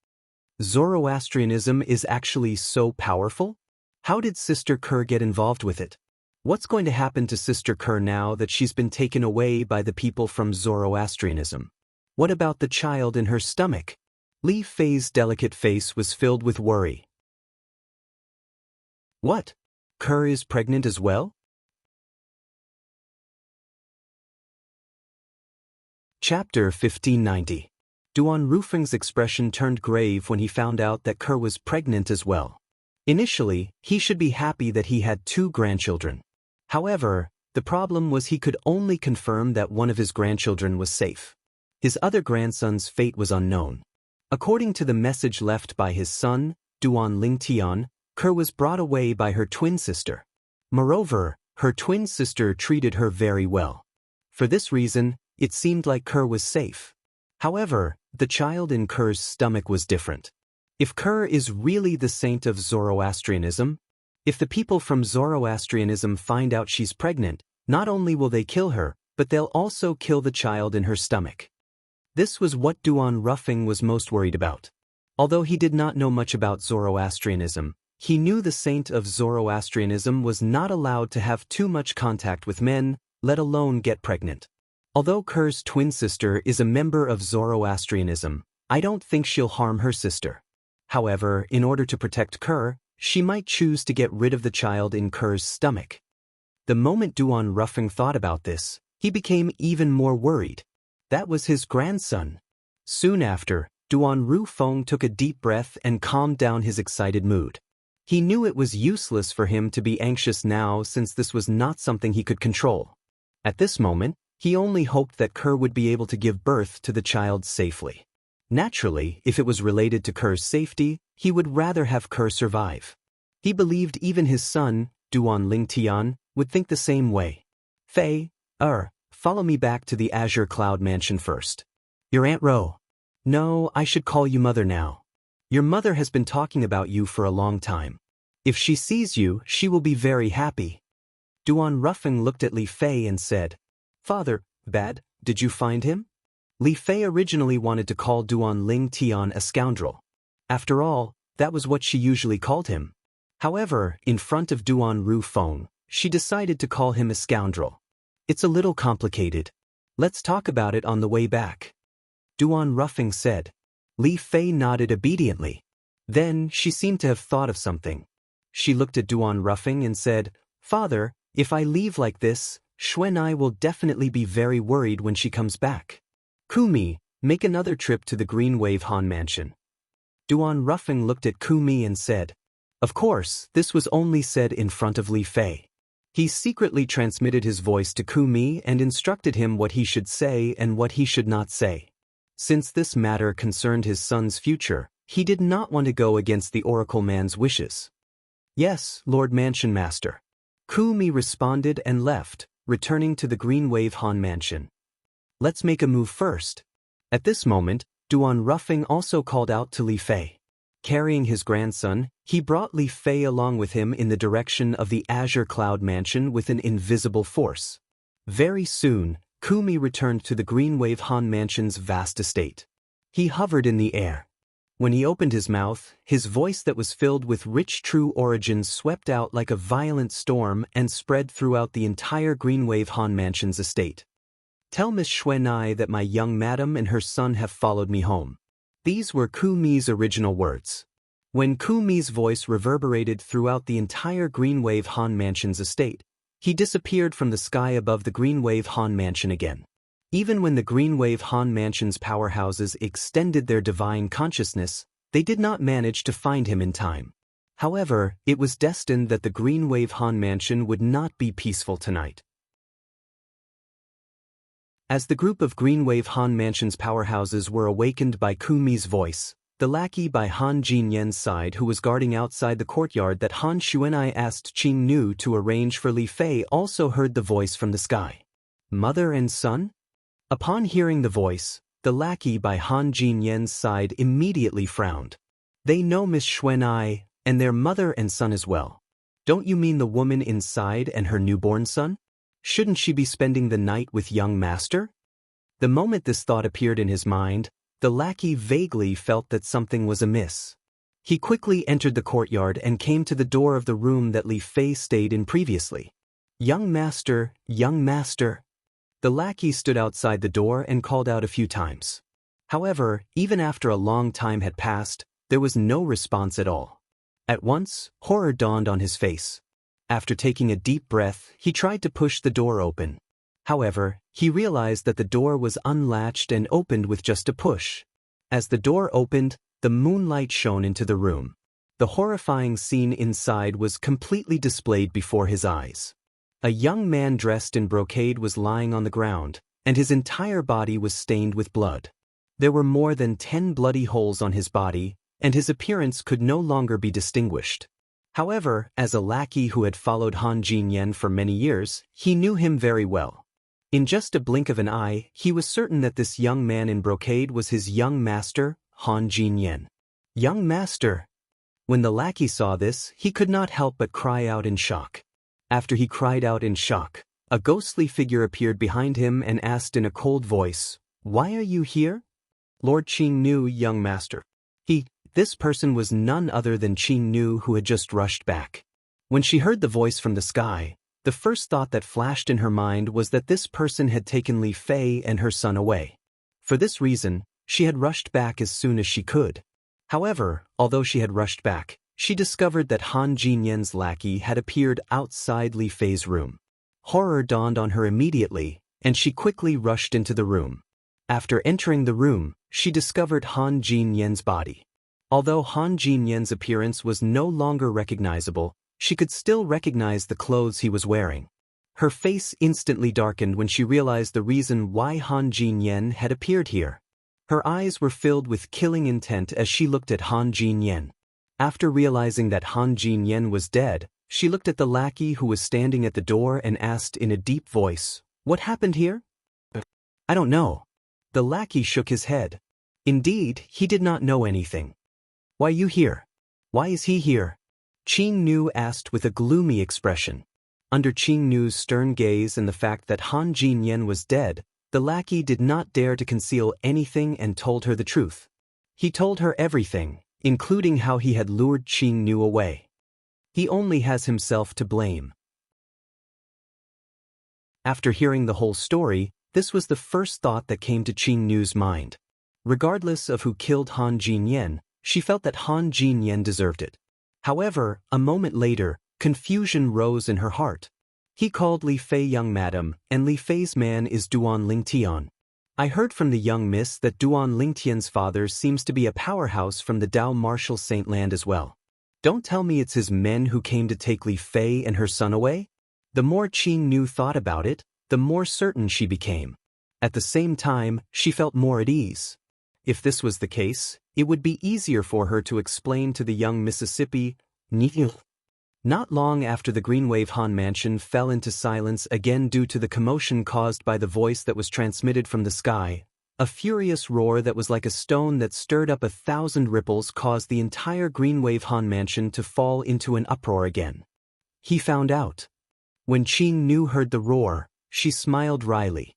Zoroastrianism is actually so powerful? How did Sister Kerr get involved with it? What's going to happen to Sister Kerr now that she's been taken away by the people from Zoroastrianism? What about the child in her stomach? Li Fei's delicate face was filled with worry. What? Kerr is pregnant as well? Chapter 1590. Duan Rufeng's expression turned grave when he found out that Kerr was pregnant as well. Initially, he should be happy that he had 2 grandchildren. However, the problem was he could only confirm that one of his grandchildren was safe. His other grandson's fate was unknown. According to the message left by his son, Duan Lingtian, Kerr was brought away by her twin sister. Moreover, her twin sister treated her very well. For this reason, it seemed like Kerr was safe. However, the child in Kerr's stomach was different. If Kerr is really the saint of Zoroastrianism, if the people from Zoroastrianism find out she's pregnant, not only will they kill her, but they'll also kill the child in her stomach. This was what Duan Rufeng was most worried about. Although he did not know much about Zoroastrianism, he knew the saint of Zoroastrianism was not allowed to have too much contact with men, let alone get pregnant. Although Kerr's twin sister is a member of Zoroastrianism, I don't think she'll harm her sister. However, in order to protect Kerr, she might choose to get rid of the child in Kerr's stomach. The moment Duan Rufeng thought about this, he became even more worried. That was his grandson. Soon after, Duan Rufeng took a deep breath and calmed down his excited mood. He knew it was useless for him to be anxious now since this was not something he could control. At this moment, he only hoped that Kerr would be able to give birth to the child safely. Naturally, if it was related to Kerr's safety, he would rather have Kerr survive. He believed even his son, Duan Lingtian, would think the same way. Fei, follow me back to the Azure Cloud Mansion first. Your Aunt Ro. No, I should call you Mother now. Your mother has been talking about you for a long time. If she sees you, she will be very happy. Duan Rufeng looked at Li Fei and said, Father, did you find him? Li Fei originally wanted to call Duan Lingtian a scoundrel. After all, that was what she usually called him. However, in front of Duan Rufeng, she decided to call him a scoundrel. It's a little complicated. Let's talk about it on the way back. Duan Rufeng said. Li Fei nodded obediently. Then she seemed to have thought of something. She looked at Duan Rufeng and said, Father, if I leave like this, Xuanai will definitely be very worried when she comes back. Kumi, make another trip to the Green Wave Han Mansion. Duan Rufeng looked at Kumi and said. Of course, this was only said in front of Li Fei. He secretly transmitted his voice to Kumi and instructed him what he should say and what he should not say. Since this matter concerned his son's future, he did not want to go against the Oracle Man's wishes. Yes, Lord Mansion Master. Kumi responded and left, returning to the Green Wave Han Mansion. Let's make a move first. At this moment, Duan Rufeng also called out to Li Fei. Carrying his grandson, he brought Li Fei along with him in the direction of the Azure Cloud Mansion with an invisible force. Very soon, Kumi returned to the Green Wave Han Mansion's vast estate. He hovered in the air. When he opened his mouth, his voice that was filled with rich true origins swept out like a violent storm and spread throughout the entire Green Wave Han Mansion's estate. Tell Miss Xuanai that my young madam and her son have followed me home. These were Ku Mi's original words. When Ku Mi's voice reverberated throughout the entire Greenwave Han Mansion's estate, he disappeared from the sky above the Greenwave Han Mansion again. Even when the Greenwave Han Mansion's powerhouses extended their divine consciousness, they did not manage to find him in time. However, it was destined that the Greenwave Han Mansion would not be peaceful tonight. As the group of Greenwave Han Mansion's powerhouses were awakened by Ku Mi's voice, the lackey by Han Jinyan's side who was guarding outside the courtyard that Han Xuanai asked Qing Nu to arrange for Li Fei also heard the voice from the sky. Mother and son? Upon hearing the voice, the lackey by Han Jinyan's side immediately frowned. They know Miss Xuanai, and their mother and son as well. Don't you mean the woman inside and her newborn son? Shouldn't she be spending the night with young master? The moment this thought appeared in his mind, the lackey vaguely felt that something was amiss. He quickly entered the courtyard and came to the door of the room that Li Fei stayed in previously. Young master, young master. The lackey stood outside the door and called out a few times. However, even after a long time had passed, there was no response at all. At once, horror dawned on his face. After taking a deep breath, he tried to push the door open. However, he realized that the door was unlatched and opened with just a push. As the door opened, the moonlight shone into the room. The horrifying scene inside was completely displayed before his eyes. A young man dressed in brocade was lying on the ground, and his entire body was stained with blood. There were more than 10 bloody holes on his body, and his appearance could no longer be distinguished. However, as a lackey who had followed Han Jinyan for many years, he knew him very well. In just a blink of an eye, he was certain that this young man in brocade was his young master, Han Jinyan. Young master! When the lackey saw this, he could not help but cry out in shock. After he cried out in shock, a ghostly figure appeared behind him and asked in a cold voice, "Why are you here?" Lord Qing Nu, young master. This person was none other than Qing Nu, who had just rushed back. When she heard the voice from the sky, the first thought that flashed in her mind was that this person had taken Li Fei and her son away. For this reason, she had rushed back as soon as she could. However, although she had rushed back, she discovered that Han Jinyan's lackey had appeared outside Li Fei's room. Horror dawned on her immediately, and she quickly rushed into the room. After entering the room, she discovered Han Jinyan's body. Although Han Jinyan's appearance was no longer recognizable, she could still recognize the clothes he was wearing. Her face instantly darkened when she realized the reason why Han Jinyan had appeared here. Her eyes were filled with killing intent as she looked at Han Jinyan. After realizing that Han Jinyan was dead, she looked at the lackey who was standing at the door and asked in a deep voice, "What happened here?" "I don't know." The lackey shook his head. Indeed, he did not know anything. "Why you here? Why is he here?" Qing Nu asked with a gloomy expression. Under Qing Nu's stern gaze and the fact that Han Jinyan was dead, the lackey did not dare to conceal anything and told her the truth. He told her everything, including how he had lured Qing Nu away. He only has himself to blame. After hearing the whole story, this was the first thought that came to Qing Nu's mind. Regardless of who killed Han Jinyan, she felt that Han Jinyan deserved it. However, a moment later, confusion rose in her heart. He called Li Fei young madam, and Li Fei's man is Duan Lingtian. I heard from the young miss that Duan Lingtian's father seems to be a powerhouse from the Dao Martial Saint land as well. Don't tell me it's his men who came to take Li Fei and her son away? The more Qing Nu thought about it, the more certain she became. At the same time, she felt more at ease. If this was the case, it would be easier for her to explain to the young Mississippi. Not long after the Greenwave Han Mansion fell into silence again due to the commotion caused by the voice that was transmitted from the sky, a furious roar that was like a stone that stirred up 1,000 ripples caused the entire Greenwave Han Mansion to fall into an uproar again. He found out. When Qing Nu heard the roar, she smiled wryly.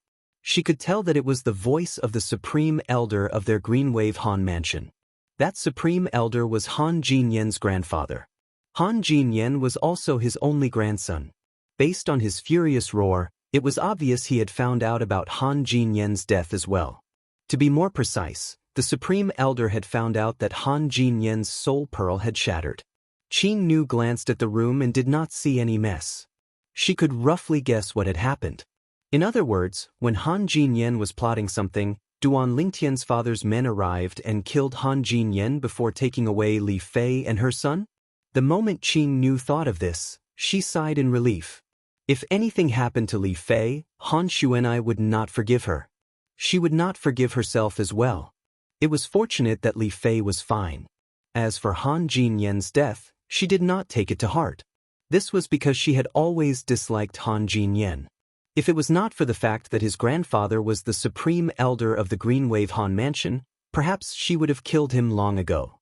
She could tell that it was the voice of the Supreme Elder of their Greenwave Han Mansion. That Supreme Elder was Han Jinyan's grandfather. Han Jinyan was also his only grandson. Based on his furious roar, It was obvious he had found out about Han Jinyen's death as well. To be more precise, the Supreme Elder had found out that Han Jinyen's soul pearl had shattered. Qing Nu glanced at the room and did not see any mess. She could roughly guess what had happened. In other words, when Han Jinyen was plotting something, Duan Lingtian's father's men arrived and killed Han Jinyen before taking away Li Fei and her son? The moment Qing Nu thought of this, she sighed in relief. If anything happened to Li Fei, Han Xuanai would not forgive her. She would not forgive herself as well. It was fortunate that Li Fei was fine. As for Han Jinyen's death, she did not take it to heart. This was because she had always disliked Han Jinyen. If it was not for the fact that his grandfather was the Supreme Elder of the Green Wave Han Mansion, perhaps she would have killed him long ago.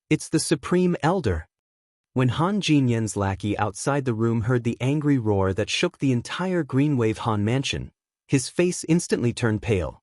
It's the Supreme Elder. When Han Jinyen's lackey outside the room heard the angry roar that shook the entire Green Wave Han Mansion, his face instantly turned pale.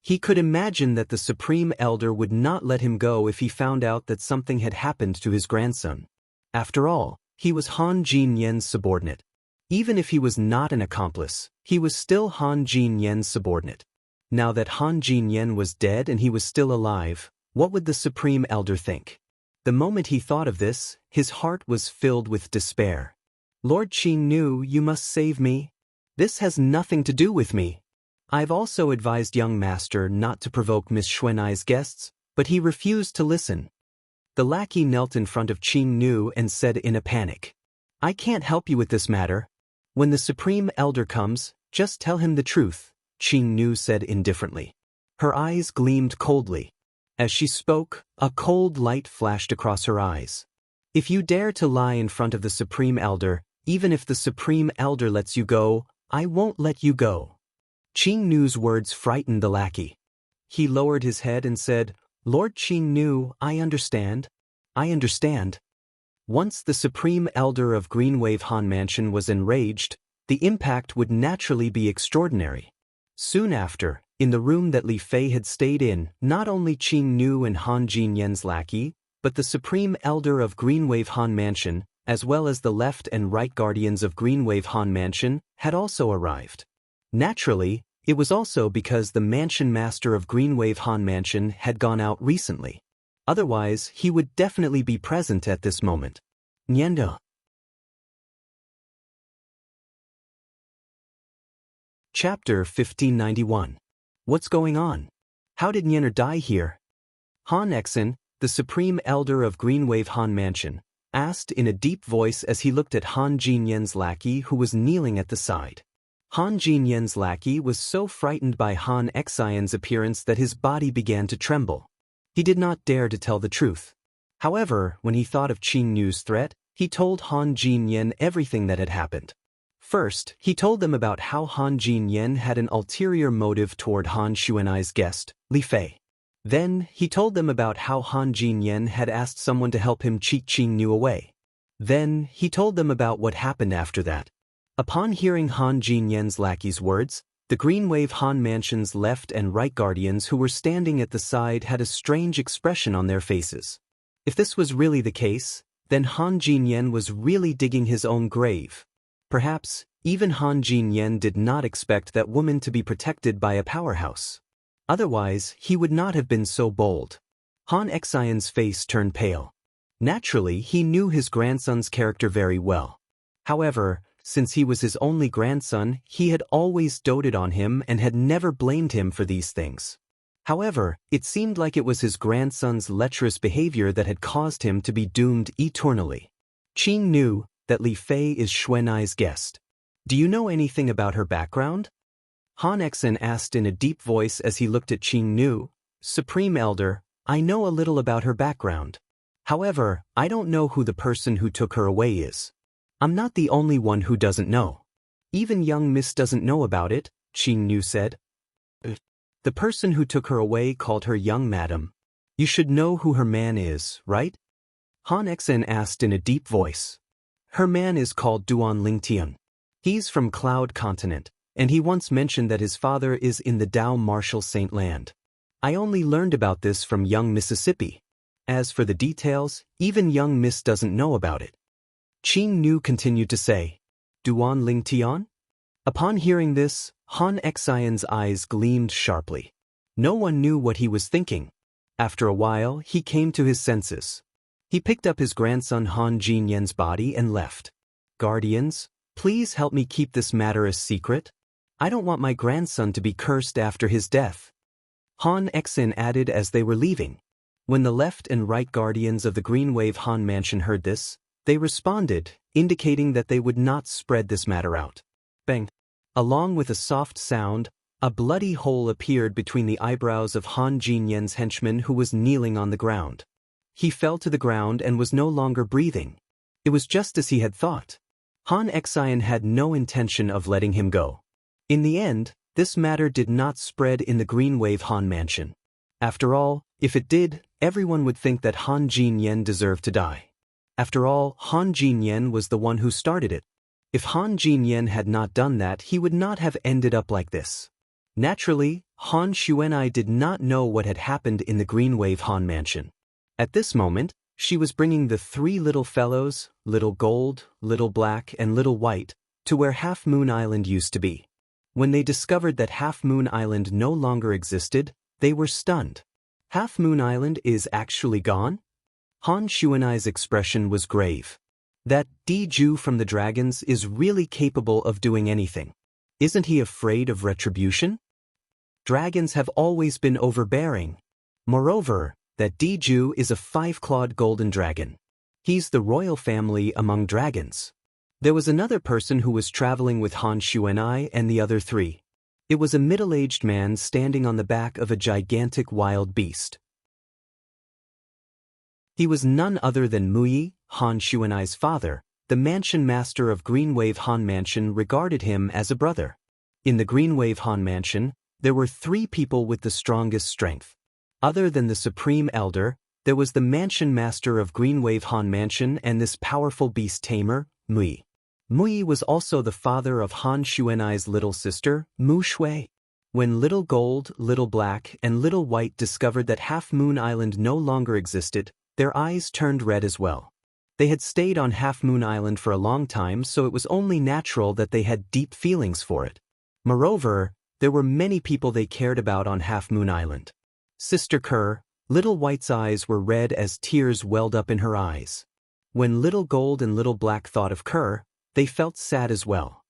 He could imagine that the Supreme Elder would not let him go if he found out that something had happened to his grandson. After all, he was Han Jinyen's subordinate. Even if he was not an accomplice, he was still Han Jinyen's subordinate. Now that Han Jinyen was dead and he was still alive, what would the Supreme Elder think? The moment he thought of this, his heart was filled with despair. Lord Qing Nu, you must save me. This has nothing to do with me. I've also advised young master not to provoke Miss Xuanai's guests, but he refused to listen. The lackey knelt in front of Qing Nu and said in a panic, I can't help you with this matter. When the Supreme Elder comes, just tell him the truth, Qing Nu said indifferently. Her eyes gleamed coldly. As she spoke, a cold light flashed across her eyes. If you dare to lie in front of the Supreme Elder, even if the Supreme Elder lets you go, I won't let you go. Qing Nu's words frightened the lackey. He lowered his head and said, Lord Qing Nu, I understand. I understand. Once the Supreme Elder of Green Wave Han Mansion was enraged, the impact would naturally be extraordinary. Soon after, in the room that Li Fei had stayed in, not only Qing Nu and Han Jinyen's lackey, but the Supreme Elder of Green Wave Han Mansion, as well as the left and right guardians of Green Wave Han Mansion, had also arrived. Naturally, it was also because the Mansion Master of Green Wave Han Mansion had gone out recently. Otherwise, he would definitely be present at this moment. Nyenda. Chapter 1591. What's going on? How did Nyener die here? Han Exen, the Supreme Elder of Green Wave Han Mansion, asked in a deep voice as he looked at Han Jinyen's lackey who was kneeling at the side. Han Jinyen's lackey was so frightened by Han Xian's appearance that his body began to tremble. He did not dare to tell the truth. However, when he thought of Qing Nu's threat, he told Han Jinyen everything that had happened. First, he told them about how Han Jinyen had an ulterior motive toward Han Xuanai's guest, Li Fei. Then, he told them about how Han Jinyen had asked someone to help him cheat Qing Nu away. Then, he told them about what happened after that. Upon hearing Han Jinyen's lackey's words, the Green Wave Han Mansion's left and right guardians who were standing at the side had a strange expression on their faces. If this was really the case, then Han Jinyen was really digging his own grave. Perhaps, even Han Jinyen did not expect that woman to be protected by a powerhouse. Otherwise, he would not have been so bold. Han Xian's face turned pale. Naturally, he knew his grandson's character very well. However, since he was his only grandson, he had always doted on him and had never blamed him for these things. However, it seemed like it was his grandson's lecherous behavior that had caused him to be doomed eternally. Qing knew that Li Fei is Xuanai's guest. Do you know anything about her background? Han Exen asked in a deep voice as he looked at Qing Nu. Supreme Elder, I know a little about her background. However, I don't know who the person who took her away is. I'm not the only one who doesn't know. Even young Miss doesn't know about it, Qing Nu said. The person who took her away called her young madam. You should know who her man is, right? Han Exen asked in a deep voice. Her man is called Duan Lingtian. He's from Cloud Continent, and he once mentioned that his father is in the Dao Marshal Saint Land. I only learned about this from young Mississippi. As for the details, even young Miss doesn't know about it. Qing Nu continued to say, Duan Lingtian? Upon hearing this, Han Xian's eyes gleamed sharply. No one knew what he was thinking. After a while, he came to his senses. He picked up his grandson Han Jinyan's body and left. Guardians, please help me keep this matter a secret. I don't want my grandson to be cursed after his death. Han Xian added as they were leaving. When the left and right guardians of the Green Wave Han Mansion heard this, they responded, indicating that they would not spread this matter out. Bang! Along with a soft sound, a bloody hole appeared between the eyebrows of Han Jinyan's henchman who was kneeling on the ground. He fell to the ground and was no longer breathing. It was just as he had thought. Han Xian had no intention of letting him go. In the end, this matter did not spread in the Green Wave Han Mansion. After all, if it did, everyone would think that Han Jinyan deserved to die. After all, Han Jinyan was the one who started it. If Han Jinyan had not done that, he would not have ended up like this. Naturally, Han Xuanai did not know what had happened in the Green Wave Han Mansion. At this moment, she was bringing the three little fellows, Little Gold, Little Black, and Little White, to where Half Moon Island used to be. When they discovered that Half Moon Island no longer existed, they were stunned. Half Moon Island is actually gone? Han Xuanai's expression was grave. That Di-Ju from the dragons is really capable of doing anything. Isn't he afraid of retribution? Dragons have always been overbearing. Moreover, that Di-Ju is a 5-clawed golden dragon. He's the royal family among dragons. There was another person who was traveling with Han Xuanai and the other three. It was a middle-aged man standing on the back of a gigantic wild beast. He was none other than Muyi, Han Xuanai's father. The mansion master of Green Wave Han Mansion regarded him as a brother. In the Green Wave Han Mansion, there were 3 people with the strongest strength. Other than the Supreme Elder, there was the mansion master of Green Wave Han Mansion and this powerful beast tamer, Muyi. Muyi was also the father of Han Xuanai's little sister, Mu Shui. When Little Gold, Little Black, and Little White discovered that Half Moon Island no longer existed, their eyes turned red as well. They had stayed on Half Moon Island for a long time, so it was only natural that they had deep feelings for it. Moreover, there were many people they cared about on Half Moon Island. Sister Kerr, Little White's eyes were red as tears welled up in her eyes. When Little Gold and Little Black thought of Kerr, they felt sad as well.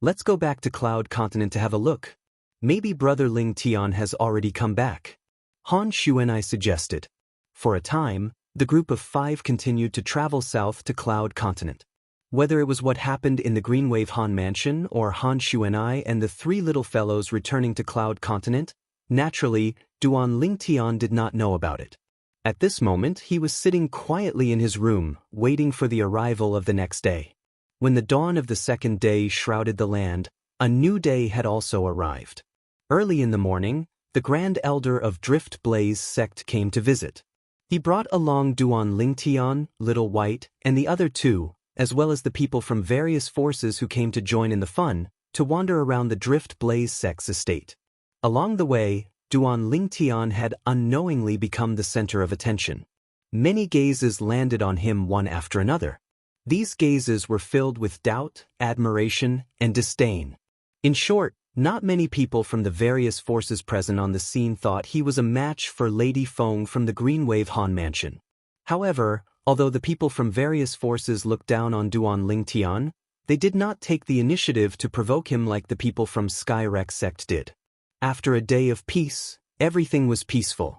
Let's go back to Cloud Continent to have a look. Maybe Brother Ling Tian has already come back. Han Xuanai suggested. For a time, the group of 5 continued to travel south to Cloud Continent. Whether it was what happened in the Green Wave Han Mansion or Han Xuanai and the 3 little fellows returning to Cloud Continent, naturally, Duan Ling Tian did not know about it. At this moment, he was sitting quietly in his room, waiting for the arrival of the next day. When the dawn of the second day shrouded the land, a new day had also arrived. Early in the morning, the Grand Elder of Drift Blaze sect came to visit. He brought along Duan Ling Tian, Little White, and the other 2, as well as the people from various forces who came to join in the fun, to wander around the Drift Blaze sect's estate. Along the way, Duan Ling Tian had unknowingly become the center of attention. Many gazes landed on him one after another. These gazes were filled with doubt, admiration, and disdain. In short, not many people from the various forces present on the scene thought he was a match for Lady Feng from the Green Wave Han Mansion. However, although the people from various forces looked down on Duan Ling Tian, they did not take the initiative to provoke him like the people from Skyrex sect did. After a day of peace, everything was peaceful.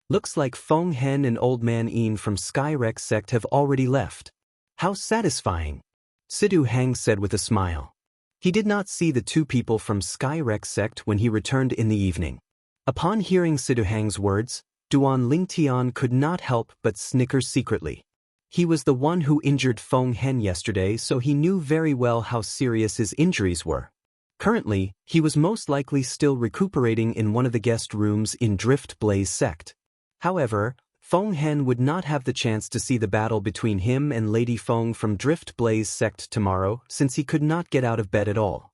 Looks like Feng Hen and Old Man Yin from Skyrex sect have already left. How satisfying, Sidu Hang said with a smile. He did not see the 2 people from Skyrex sect when he returned in the evening. Upon hearing Sidu Hang's words, Duan Ling Tian could not help but snicker secretly. He was the one who injured Feng Hen yesterday, so he knew very well how serious his injuries were. Currently, he was most likely still recuperating in one of the guest rooms in Drift Blaze sect. However, Feng Hen would not have the chance to see the battle between him and Lady Feng from Drift Blaze sect tomorrow, since he could not get out of bed at all.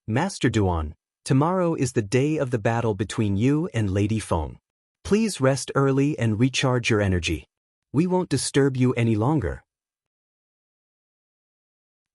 Master Duan, tomorrow is the day of the battle between you and Lady Feng. Please rest early and recharge your energy. We won't disturb you any longer.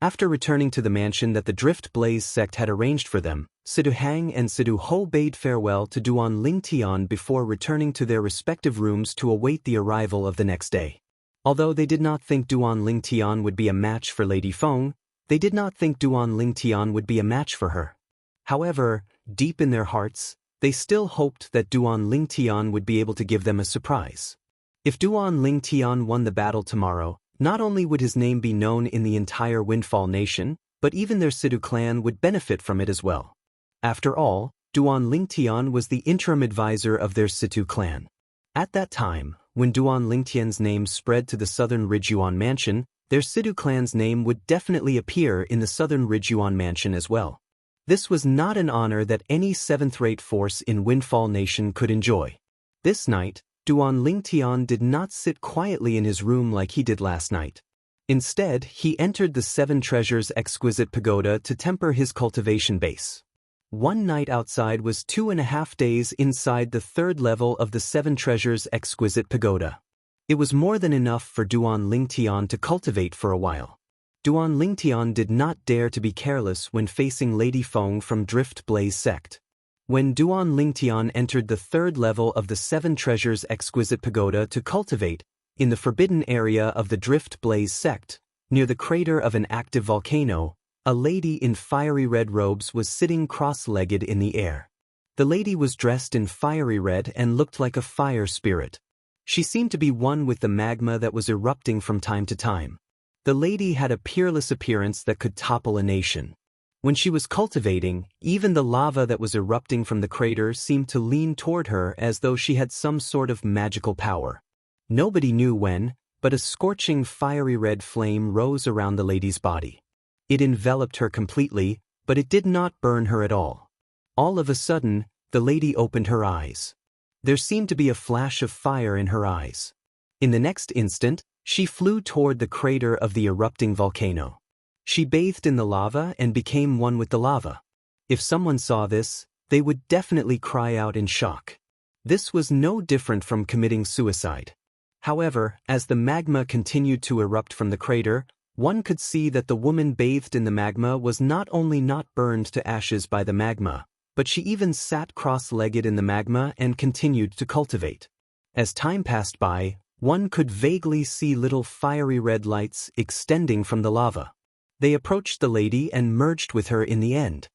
After returning to the mansion that the Drift Blaze sect had arranged for them, Sidu Hang and Sidu Ho bade farewell to Duan Lingtian before returning to their respective rooms to await the arrival of the next day. Although they did not think Duan Lingtian would be a match for Lady Feng, they did not think Duan Lingtian would be a match for her. However, deep in their hearts, they still hoped that Duan Lingtian would be able to give them a surprise. If Duan Lingtian won the battle tomorrow, not only would his name be known in the entire Windfall Nation, but even their Sidu clan would benefit from it as well. After all, Duan Lingtian was the interim advisor of their Situ clan. At that time, when Duan Lingtian's name spread to the Southern Ridgyuan Mansion, their Sidu clan's name would definitely appear in the Southern Ridgyuan Mansion as well. This was not an honor that any seventh-rate force in Windfall Nation could enjoy. This night, Duan Lingtian did not sit quietly in his room like he did last night. Instead, he entered the Seven Treasures Exquisite Pagoda to temper his cultivation base. One night outside was 2.5 days inside the third level of the Seven Treasures Exquisite Pagoda. It was more than enough for Duan Lingtian to cultivate for a while. Duan Lingtian did not dare to be careless when facing Lady Feng from Drift Blaze sect. When Duan Lingtian entered the third level of the Seven Treasures Exquisite Pagoda to cultivate, in the forbidden area of the Drift Blaze sect, near the crater of an active volcano, a lady in fiery red robes was sitting cross-legged in the air. The lady was dressed in fiery red and looked like a fire spirit. She seemed to be one with the magma that was erupting from time to time. The lady had a peerless appearance that could topple a nation. When she was cultivating, even the lava that was erupting from the crater seemed to lean toward her as though she had some sort of magical power. Nobody knew when, but a scorching fiery red flame rose around the lady's body. It enveloped her completely, but it did not burn her at all. All of a sudden, the lady opened her eyes. There seemed to be a flash of fire in her eyes. In the next instant, she flew toward the crater of the erupting volcano. She bathed in the lava and became one with the lava. If someone saw this, they would definitely cry out in shock. This was no different from committing suicide. However, as the magma continued to erupt from the crater, one could see that the woman bathed in the magma was not only not burned to ashes by the magma, but she even sat cross-legged in the magma and continued to cultivate. As time passed by, one could vaguely see little fiery red lights extending from the lava. They approached the lady and merged with her in the end.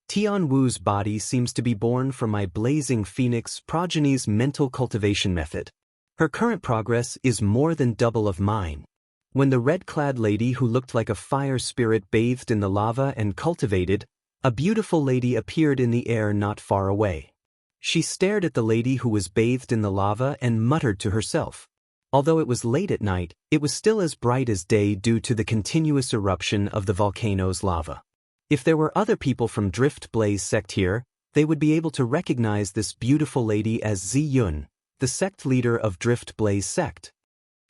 Tian Wu's body seems to be born from my blazing phoenix progeny's mental cultivation method. Her current progress is more than double of mine. When the red-clad lady who looked like a fire spirit bathed in the lava and cultivated, a beautiful lady appeared in the air not far away. She stared at the lady who was bathed in the lava and muttered to herself. Although it was late at night, it was still as bright as day due to the continuous eruption of the volcano's lava. If there were other people from Drift Blaze sect here, they would be able to recognize this beautiful lady as Zi Yun, the sect leader of Drift Blaze sect.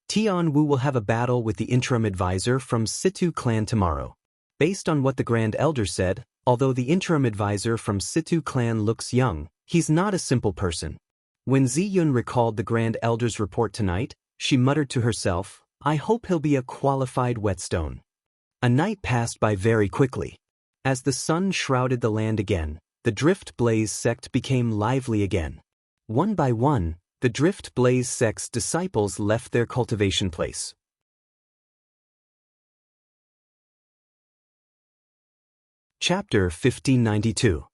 Tian Wu will have a battle with the interim advisor from Situ clan tomorrow. Based on what the Grand Elder said, although the interim advisor from Situ clan looks young, he's not a simple person. When Zi Yun recalled the Grand Elder's report tonight, she muttered to herself, "I hope he'll be a qualified whetstone." A night passed by very quickly. As the sun shrouded the land again, the Drift Blaze sect became lively again. One by one, the Drift Blaze sect's disciples left their cultivation place. Chapter 1592.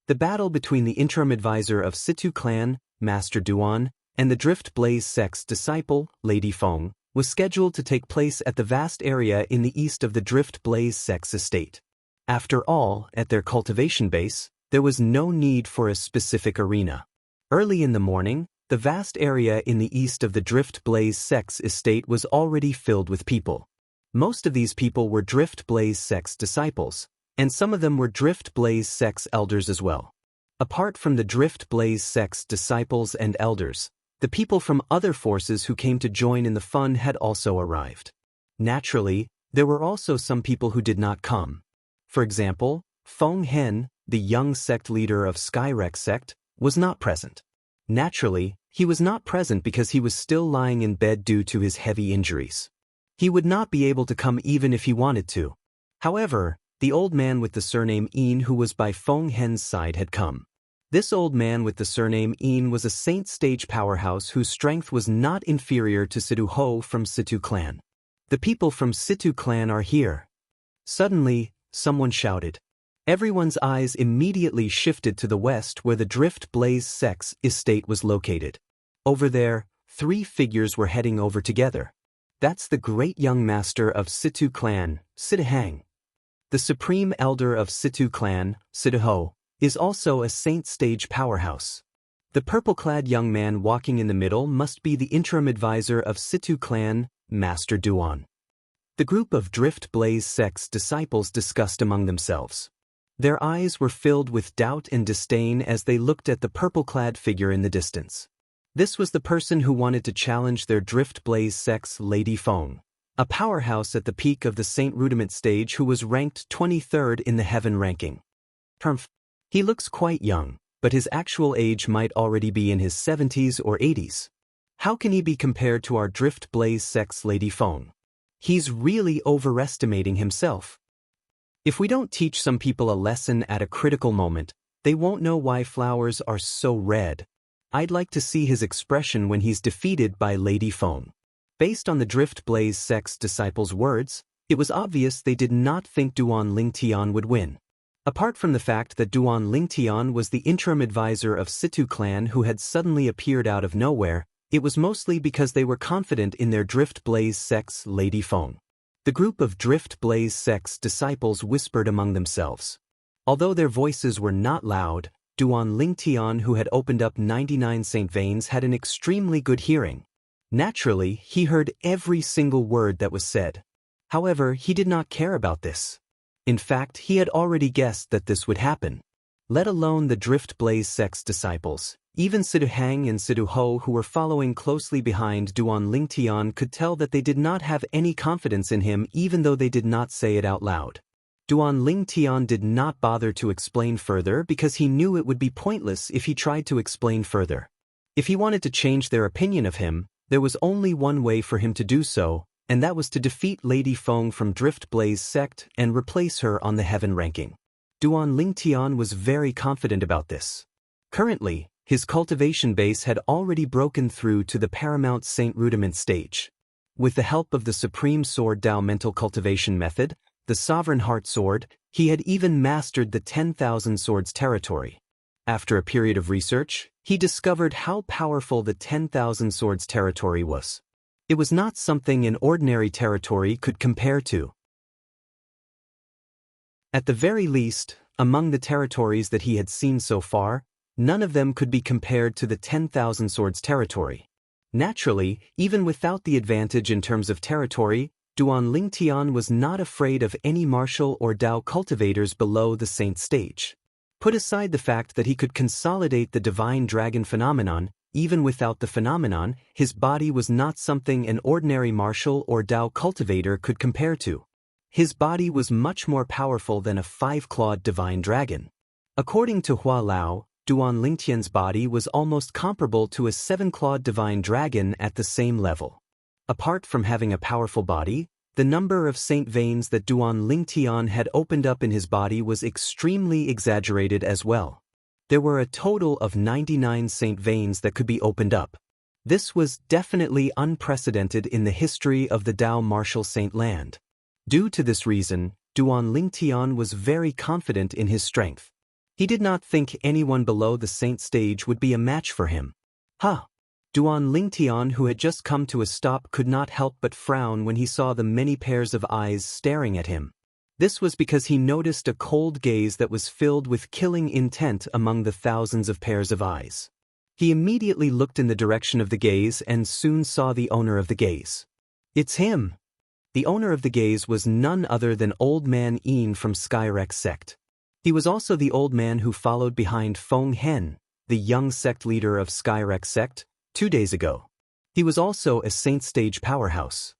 The battle between the interim advisor of Situ clan, Master Duan, and the Drift Blaze sect's disciple, Lady Feng, was scheduled to take place at the vast area in the east of the Drift Blaze sect's estate. After all, at their cultivation base, there was no need for a specific arena. Early in the morning, the vast area in the east of the Drift Blaze sect's estate was already filled with people. Most of these people were Drift Blaze sect's disciples, and some of them were Drift Blaze sect's elders as well. Apart from the Drift Blaze sect's disciples and elders, the people from other forces who came to join in the fun had also arrived. Naturally, there were also some people who did not come. For example, Feng Hen, the young sect leader of Skyrex sect, was not present. Naturally, he was not present because he was still lying in bed due to his heavy injuries. He would not be able to come even if he wanted to. However, the old man with the surname Een who was by Feng Hen's side had come. This old man with the surname Een was a saint stage powerhouse whose strength was not inferior to Situ Ho from Situ clan. The people from Situ clan are here. Suddenly, someone shouted. Everyone's eyes immediately shifted to the west where the Drift Blaze Sex estate was located. Over there, 3 figures were heading over together. That's the great young master of Situ clan, Sitahang. The supreme elder of Situ clan, Sitaho, is also a saint stage powerhouse. The purple-clad young man walking in the middle must be the interim advisor of Situ clan, Master Duan. The group of Drift Blaze Sex disciples discussed among themselves. Their eyes were filled with doubt and disdain as they looked at the purple-clad figure in the distance. This was the person who wanted to challenge their Drift Blaze Sex Lady Feng, a powerhouse at the peak of the Saint Rudiment stage who was ranked 23rd in the Heaven ranking. He looks quite young, but his actual age might already be in his 70s or 80s. How can he be compared to our Drift Blaze Sex Lady Feng? He's really overestimating himself. If we don't teach some people a lesson at a critical moment, they won't know why flowers are so red. I'd like to see his expression when he's defeated by Lady Feng. Based on the Drift Blaze Sex disciples' words, it was obvious they did not think Duan Lingtian would win. Apart from the fact that Duan Lingtian was the interim advisor of Situ clan who had suddenly appeared out of nowhere, it was mostly because they were confident in their Drift Blaze Sex Lady Feng. The group of Drift Blaze Sex disciples whispered among themselves. Although their voices were not loud, Duan Lingtian who had opened up 99 Saint Veins had an extremely good hearing. Naturally, he heard every single word that was said. However, he did not care about this. In fact, he had already guessed that this would happen. Let alone the Drift Blaze Sex disciples, even Situ Hang and Situ Ho who were following closely behind Duan Lingtian could tell that they did not have any confidence in him even though they did not say it out loud. Duan Lingtian did not bother to explain further because he knew it would be pointless if he tried to explain further. If he wanted to change their opinion of him, there was only one way for him to do so, and that was to defeat Lady Feng from Drift Blaze Sect and replace her on the Heaven ranking. Duan Lingtian was very confident about this. Currently, his cultivation base had already broken through to the Paramount Saint Rudiment stage. With the help of the Supreme Sword Dao mental cultivation method, the Sovereign Heart Sword, he had even mastered the 10,000 Swords territory. After a period of research, he discovered how powerful the 10,000 Swords territory was. It was not something an ordinary territory could compare to. At the very least, among the territories that he had seen so far, none of them could be compared to the 10,000 Swords territory. Naturally, even without the advantage in terms of territory, Duan Lingtian was not afraid of any martial or Dao cultivators below the Saint stage. Put aside the fact that he could consolidate the Divine Dragon phenomenon, even without the phenomenon, his body was not something an ordinary martial or Dao cultivator could compare to. His body was much more powerful than a 5-clawed Divine Dragon. According to Hua Lao, Duan Lingtian's body was almost comparable to a 7-clawed Divine Dragon at the same level. Apart from having a powerful body, the number of Saint Veins that Duan Lingtian had opened up in his body was extremely exaggerated as well. There were a total of 99 Saint Veins that could be opened up. This was definitely unprecedented in the history of the Dao Martial Saint Land. Due to this reason, Duan Lingtian was very confident in his strength. He did not think anyone below the Saint stage would be a match for him. Duan Lingtian, who had just come to a stop, could not help but frown when he saw the many pairs of eyes staring at him. This was because he noticed a cold gaze that was filled with killing intent among the thousands of pairs of eyes. He immediately looked in the direction of the gaze and soon saw the owner of the gaze. It's him! The owner of the gaze was none other than Old Man Een from Skyrex sect. He was also the old man who followed behind Feng Hen, the young sect leader of Skyrex sect, 2 days ago. He was also a Saint Stage powerhouse.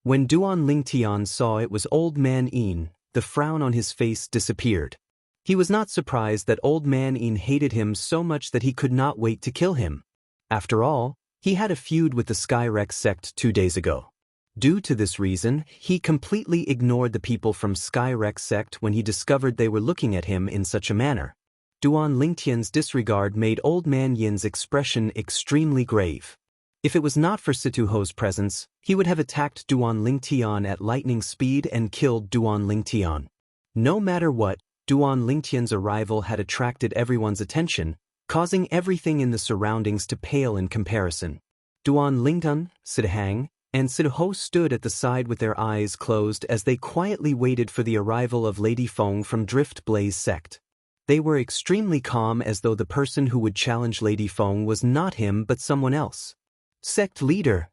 When Duan Lingtian saw it was Old Man Een, the frown on his face disappeared. He was not surprised that Old Man Een hated him so much that he could not wait to kill him. After all, he had a feud with the Skyrex sect 2 days ago. Due to this reason, he completely ignored the people from Skyrex sect when he discovered they were looking at him in such a manner. Duan Lingtian's disregard made Old Man Yin's expression extremely grave. If it was not for Situ Ho's presence, he would have attacked Duan Lingtian at lightning speed and killed Duan Lingtian. No matter what, Duan Lingtian's arrival had attracted everyone's attention, causing everything in the surroundings to pale in comparison. Duan Lingtian, Sidahang, and Sidaho stood at the side with their eyes closed as they quietly waited for the arrival of Lady Feng from Drift Blaze sect. They were extremely calm, as though the person who would challenge Lady Feng was not him but someone else. Sect leader!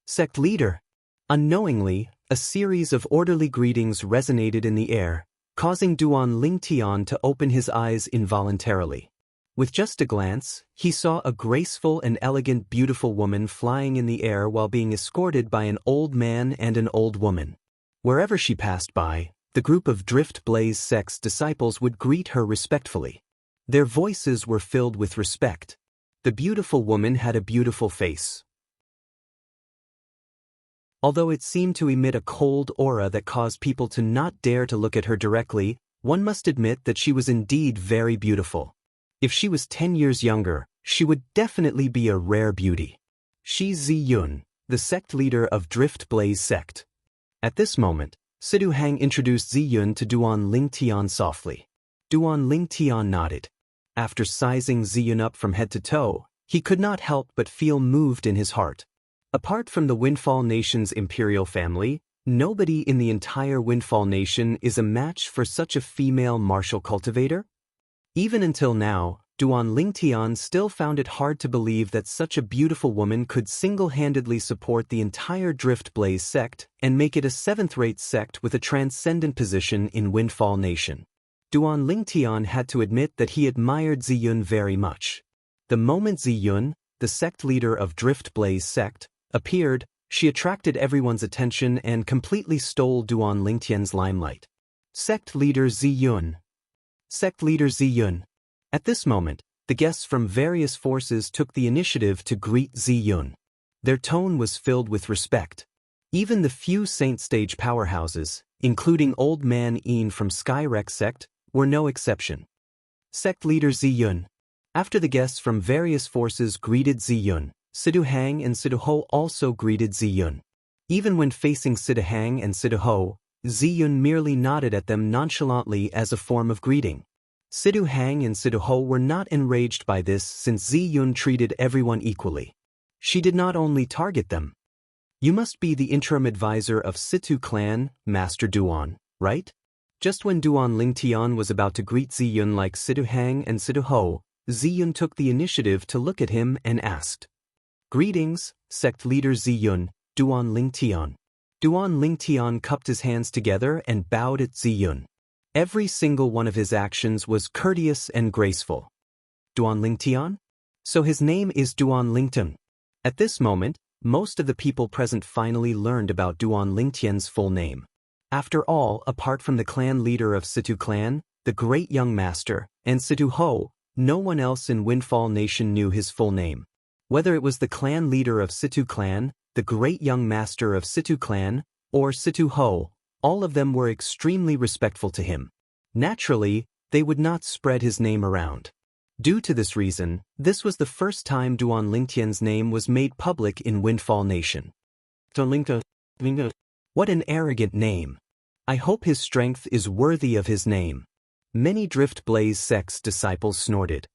Sect leader! Unknowingly, a series of orderly greetings resonated in the air, causing Duan Lingtian to open his eyes involuntarily. With just a glance, he saw a graceful and elegant beautiful woman flying in the air while being escorted by an old man and an old woman. Wherever she passed by, the group of Drift Blaze sect's disciples would greet her respectfully. Their voices were filled with respect. The beautiful woman had a beautiful face. Although it seemed to emit a cold aura that caused people to not dare to look at her directly, one must admit that she was indeed very beautiful. If she was 10 years younger, she would definitely be a rare beauty. Shi Ziyun, the sect leader of Drift Blaze sect. At this moment, Sidu Hang introduced Ziyun to Duan Lingtian softly. Duan Lingtian nodded. After sizing Ziyun up from head to toe, he could not help but feel moved in his heart. Apart from the Windfall Nation's imperial family, nobody in the entire Windfall Nation is a match for such a female martial cultivator. Even until now, Duan Lingtian still found it hard to believe that such a beautiful woman could single-handedly support the entire Drift Blaze sect and make it a 7th-rate sect with a transcendent position in Windfall Nation. Duan Lingtian had to admit that he admired Ziyun very much. The moment Ziyun, the sect leader of Drift Blaze sect, appeared, she attracted everyone's attention and completely stole Duan Lingtian's limelight. Sect leader Ziyun. Sect leader Ziyun. At this moment, the guests from various forces took the initiative to greet Ziyun. Their tone was filled with respect. Even the few Saint Stage powerhouses, including Old Man Yin from Skyrex sect, were no exception. Sect leader Ziyun. After the guests from various forces greeted Ziyun, Sidu Hang and Sidu Ho also greeted Ziyun. Even when facing Sidu Hang and Sidu Ho, Ziyun merely nodded at them nonchalantly as a form of greeting. Sidu Hang and Sidu Ho were not enraged by this since Ziyun treated everyone equally. She did not only target them. You must be the interim advisor of Situ clan, Master Duan, right? Just when Duan Lingtian was about to greet Ziyun like Sidu Hang and Sidu Ho, Ziyun took the initiative to look at him and asked, "Greetings, sect leader Ziyun, Duan Lingtian." Duan Lingtian cupped his hands together and bowed at Ziyun. Every single one of his actions was courteous and graceful. Duan Lingtian? So his name is Duan Lingtian. At this moment, most of the people present finally learned about Duan Lingtian's full name. After all, apart from the clan leader of Situ clan, the great young master, and Situ Ho, no one else in Windfall Nation knew his full name. Whether it was the clan leader of Situ clan, the great young master of Situ clan, or Situ Ho, all of them were extremely respectful to him. Naturally, they would not spread his name around. Due to this reason, this was the first time Duan Lingtian's name was made public in Windfall Nation. What an arrogant name. I hope his strength is worthy of his name. Many Drift Blaze sect's disciples snorted.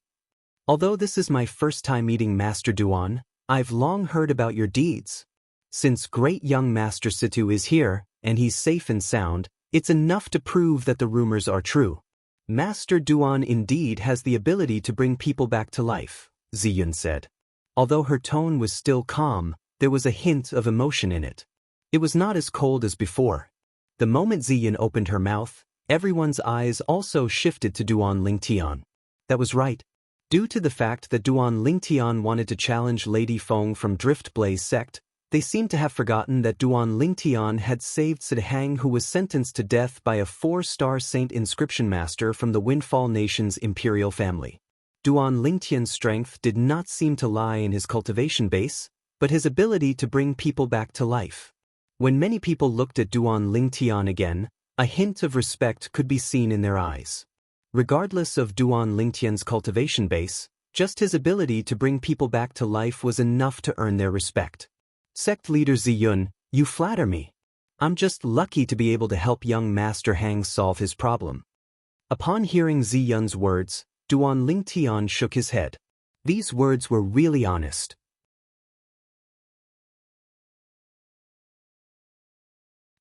Although this is my first time meeting Master Duan, I've long heard about your deeds. Since great young Master Situ is here, and he's safe and sound, it's enough to prove that the rumors are true. Master Duan indeed has the ability to bring people back to life, Ziyun said. Although her tone was still calm, there was a hint of emotion in it. It was not as cold as before. The moment Ziyun opened her mouth, everyone's eyes also shifted to Duan Lingtian. That was right. Due to the fact that Duan Lingtian wanted to challenge Lady Feng from Drift Blaze sect, they seemed to have forgotten that Duan Lingtian had saved Sidhang, who was sentenced to death by a 4-star saint inscription master from the Windfall Nation's imperial family. Duan Lingtian's strength did not seem to lie in his cultivation base, but his ability to bring people back to life. When many people looked at Duan Lingtian again, a hint of respect could be seen in their eyes. Regardless of Duan Lingtian's cultivation base, just his ability to bring people back to life was enough to earn their respect. Sect leader Ziyun, you flatter me. I'm just lucky to be able to help young Master Hang solve his problem. Upon hearing Ziyun's words, Duan Lingtian shook his head. These words were really honest.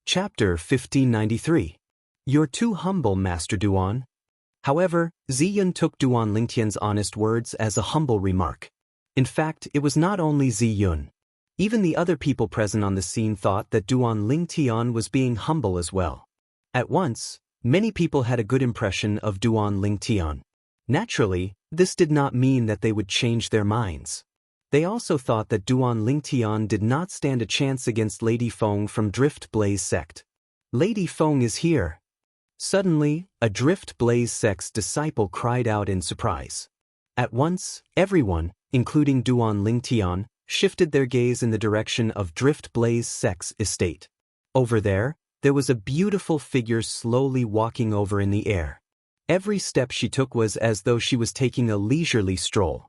Chapter 1593. You're too humble, Master Duan. However, Ziyun took Duan Lingtian's honest words as a humble remark. In fact, it was not only Ziyun. Even the other people present on the scene thought that Duan Lingtian was being humble as well. At once, many people had a good impression of Duan Lingtian. Naturally, this did not mean that they would change their minds. They also thought that Duan Lingtian did not stand a chance against Lady Feng from Drift Blaze sect. Lady Feng is here. Suddenly, a Drift Blaze sect's disciple cried out in surprise. At once, everyone, including Duan Lingtian, shifted their gaze in the direction of Drift Blaze sect's estate. Over there was a beautiful figure slowly walking over in the air. Every step she took was as though she was taking a leisurely stroll.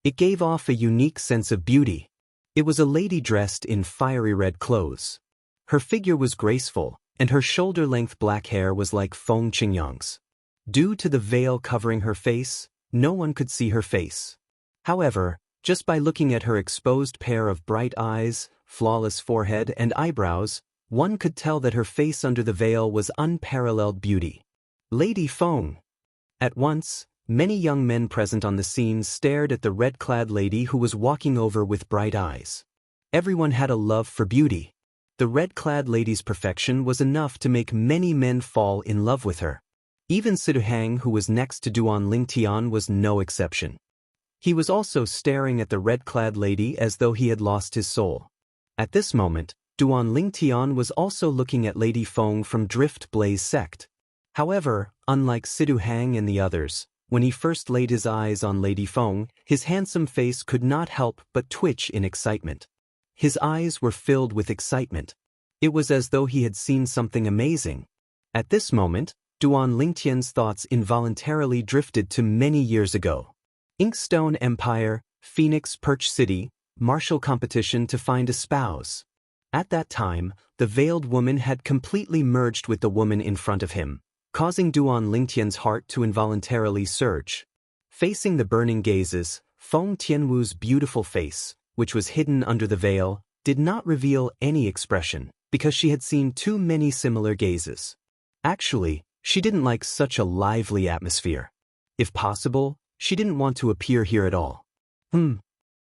It gave off a unique sense of beauty. It was a lady dressed in fiery red clothes. Her figure was graceful, and her shoulder-length black hair was like Feng Qingyang's. Due to the veil covering her face, no one could see her face. However, just by looking at her exposed pair of bright eyes, flawless forehead, and eyebrows, one could tell that her face under the veil was unparalleled beauty. Lady Feng. At once, many young men present on the scene stared at the red-clad lady who was walking over with bright eyes. Everyone had a love for beauty. The red-clad lady's perfection was enough to make many men fall in love with her. Even Siduhang, who was next to Duan Lingtian, was no exception. He was also staring at the red-clad lady as though he had lost his soul. At this moment, Duan Lingtian was also looking at Lady Feng from Drift Blaze sect. However, unlike Siduhang and the others, when he first laid his eyes on Lady Feng, his handsome face could not help but twitch in excitement. His eyes were filled with excitement. It was as though he had seen something amazing. At this moment, Duan Lingtian's thoughts involuntarily drifted to many years ago. Inkstone Empire, Phoenix Perch City, martial competition to find a spouse. At that time, the veiled woman had completely merged with the woman in front of him, causing Duan Lingtian's heart to involuntarily surge. Facing the burning gazes, Feng Tianwu's beautiful face, which was hidden under the veil, did not reveal any expression, because she had seen too many similar gazes. Actually, she didn't like such a lively atmosphere. If possible, she didn't want to appear here at all.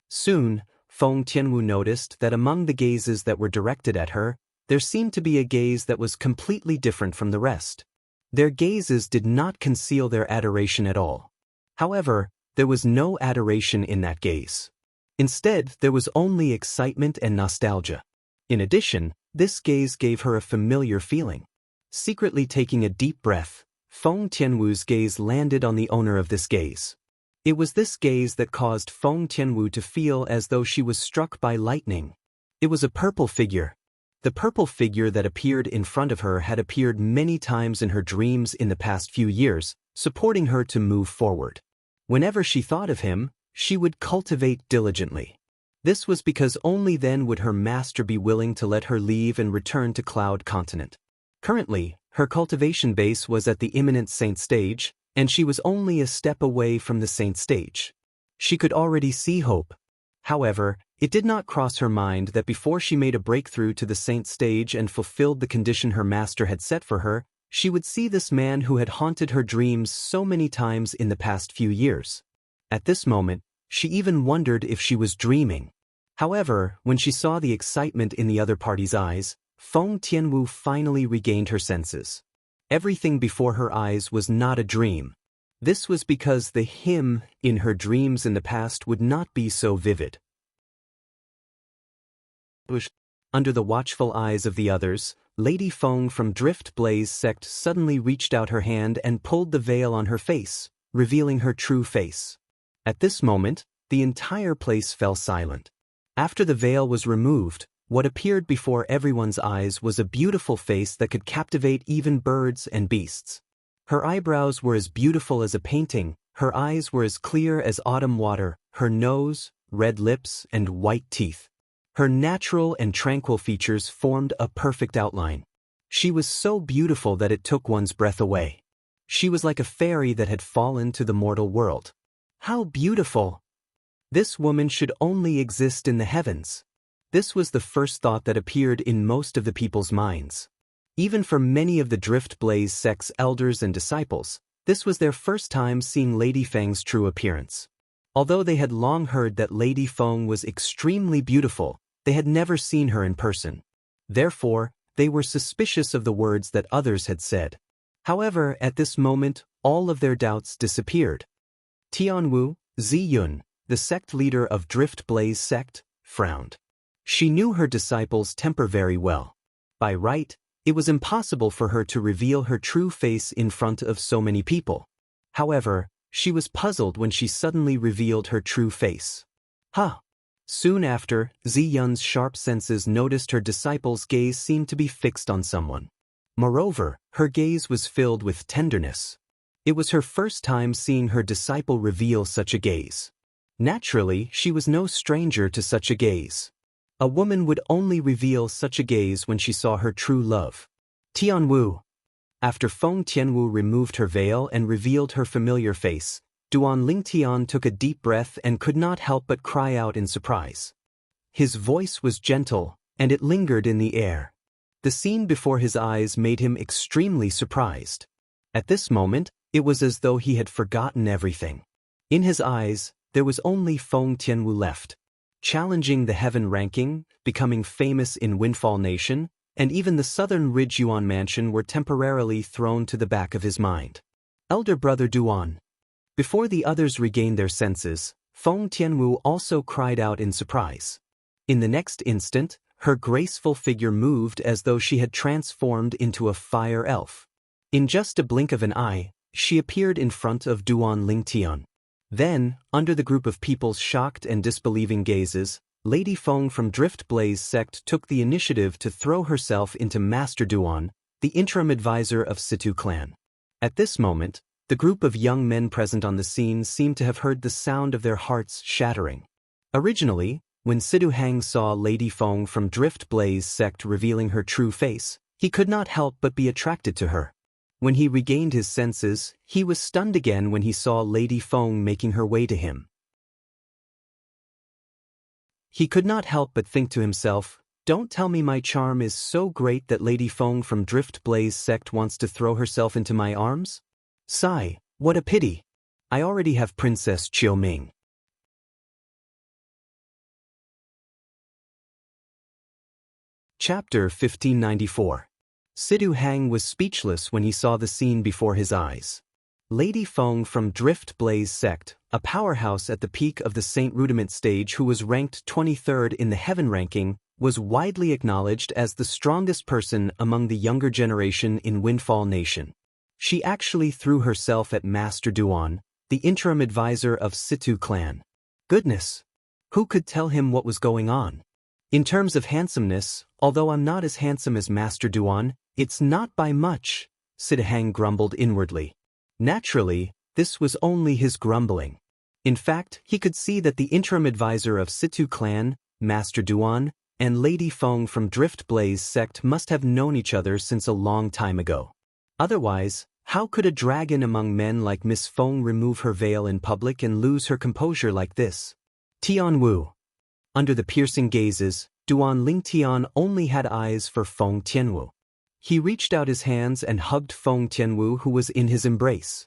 Soon, Feng Tianwu noticed that among the gazes that were directed at her, there seemed to be a gaze that was completely different from the rest. Their gazes did not conceal their adoration at all. However, there was no adoration in that gaze. Instead, there was only excitement and nostalgia. In addition, this gaze gave her a familiar feeling. Secretly taking a deep breath, Feng Tianwu's gaze landed on the owner of this gaze. It was this gaze that caused Feng Tianwu to feel as though she was struck by lightning. It was a purple figure. The purple figure that appeared in front of her had appeared many times in her dreams in the past few years, supporting her to move forward. Whenever she thought of him, she would cultivate diligently. This was because only then would her master be willing to let her leave and return to Cloud Continent. Currently, her cultivation base was at the imminent Saint stage, and she was only a step away from the Saint stage. She could already see hope. However, it did not cross her mind that before she made a breakthrough to the Saint stage and fulfilled the condition her master had set for her, she would see this man who had haunted her dreams so many times in the past few years. At this moment, she even wondered if she was dreaming. However, when she saw the excitement in the other party's eyes, Feng Tianwu finally regained her senses. Everything before her eyes was not a dream. This was because the him in her dreams in the past would not be so vivid. Under the watchful eyes of the others, Lady Feng from Drift Blaze sect suddenly reached out her hand and pulled the veil on her face, revealing her true face. At this moment, the entire place fell silent. After the veil was removed, What appeared before everyone's eyes was a beautiful face that could captivate even birds and beasts. Her eyebrows were as beautiful as a painting, her eyes were as clear as autumn water, her nose, red lips, and white teeth. Her natural and tranquil features formed a perfect outline. She was so beautiful that it took one's breath away. She was like a fairy that had fallen to the mortal world. How beautiful! This woman should only exist in the heavens. This was the first thought that appeared in most of the people's minds. Even for many of the Drift Blaze sect's elders and disciples, this was their first time seeing Lady Feng's true appearance. Although they had long heard that Lady Feng was extremely beautiful, they had never seen her in person. Therefore, they were suspicious of the words that others had said. However, at this moment, all of their doubts disappeared. Tianwu, Ziyun, the sect leader of Drift Blaze sect, frowned. She knew her disciples' temper very well. By right, it was impossible for her to reveal her true face in front of so many people. However, she was puzzled when she suddenly revealed her true face. Huh! Soon after, Ziyun's sharp senses noticed her disciples' gaze seemed to be fixed on someone. Moreover, her gaze was filled with tenderness. It was her first time seeing her disciple reveal such a gaze. Naturally, she was no stranger to such a gaze. A woman would only reveal such a gaze when she saw her true love. Tianwu. After Feng Tianwu removed her veil and revealed her familiar face, Duan Lingtian took a deep breath and could not help but cry out in surprise. His voice was gentle, and it lingered in the air. The scene before his eyes made him extremely surprised. At this moment, it was as though he had forgotten everything. In his eyes, there was only Feng Tianwu left. Challenging the heaven ranking, becoming famous in Windfall Nation, and even the Southern Ridge Yuan mansion were temporarily thrown to the back of his mind. Elder brother Duan. Before the others regained their senses, Feng Tianwu also cried out in surprise. In the next instant, her graceful figure moved as though she had transformed into a fire elf. In just a blink of an eye, she appeared in front of Duan Lingtian. Then, under the group of people's shocked and disbelieving gazes, Lady Feng from Drift Blaze sect took the initiative to throw herself into Master Duan, the interim advisor of Situ clan. At this moment, the group of young men present on the scene seemed to have heard the sound of their hearts shattering. Originally, when Situ Hang saw Lady Feng from Drift Blaze sect revealing her true face, he could not help but be attracted to her. When he regained his senses, he was stunned again when he saw Lady Feng making her way to him. He could not help but think to himself, "Don't tell me my charm is so great that Lady Feng from Drift Blaze sect wants to throw herself into my arms? Sigh, what a pity. I already have Princess Chiu Ming." Chapter 1594. Situ Hang was speechless when he saw the scene before his eyes. Lady Feng from Drift Blaze sect, a powerhouse at the peak of the Saint Rudiment stage who was ranked 23rd in the heaven ranking, was widely acknowledged as the strongest person among the younger generation in Windfall Nation. She actually threw herself at Master Duan, the interim advisor of Situ clan. Goodness! Who could tell him what was going on? In terms of handsomeness, although I'm not as handsome as Master Duan, it's not by much, Situ Hang grumbled inwardly. Naturally, this was only his grumbling. In fact, he could see that the interim advisor of Situ clan, Master Duan, and Lady Feng from Drift Blaze sect must have known each other since a long time ago. Otherwise, how could a dragon among men like Miss Feng remove her veil in public and lose her composure like this? Tianwu. Under the piercing gazes, Duan Lingtian only had eyes for Feng Tianwu. He reached out his hands and hugged Feng Tianwu, who was in his embrace.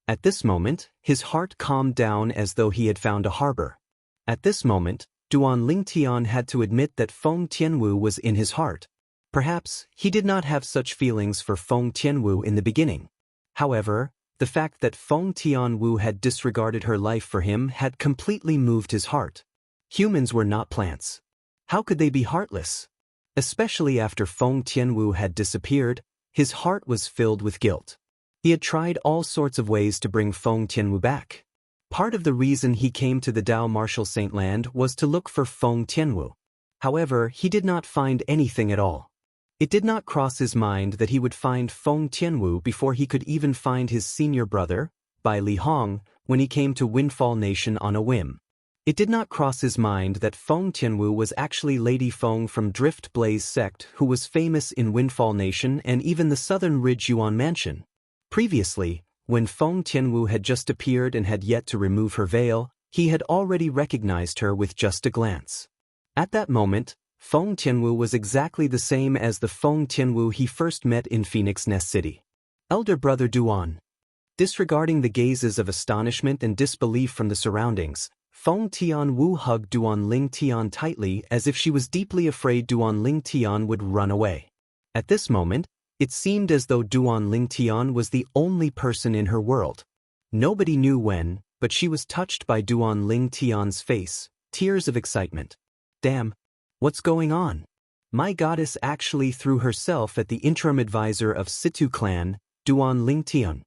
At this moment, his heart calmed down as though he had found a harbor. At this moment, Duan Lingtian had to admit that Feng Tianwu was in his heart. Perhaps he did not have such feelings for Feng Tianwu in the beginning. However, the fact that Feng Tianwu had disregarded her life for him had completely moved his heart. Humans were not plants. How could they be heartless? Especially after Feng Tianwu had disappeared, his heart was filled with guilt. He had tried all sorts of ways to bring Feng Tianwu back. Part of the reason he came to the Dao Martial Saint Land was to look for Feng Tianwu. However, he did not find anything at all. It did not cross his mind that he would find Feng Tianwu before he could even find his senior brother, Bai Li Hong, when he came to Windfall Nation on a whim. It did not cross his mind that Feng Tianwu was actually Lady Feng from Drift Blaze sect, who was famous in Windfall Nation and even the Southern Ridge Yuan Mansion. Previously, when Feng Tianwu had just appeared and had yet to remove her veil, he had already recognized her with just a glance. At that moment, Feng Tianwu was exactly the same as the Feng Tianwu he first met in Phoenix Nest City. Elder brother Duan. Disregarding the gazes of astonishment and disbelief from the surroundings, Feng Tianwu hugged Duan Ling Tian tightly as if she was deeply afraid Duan Ling Tian would run away. At this moment, it seemed as though Duan Ling Tian was the only person in her world. Nobody knew when, but she was touched by Duan Ling Tian's face, tears of excitement. Damn, what's going on? My goddess actually threw herself at the interim advisor of Situ clan, Duan Ling Tian.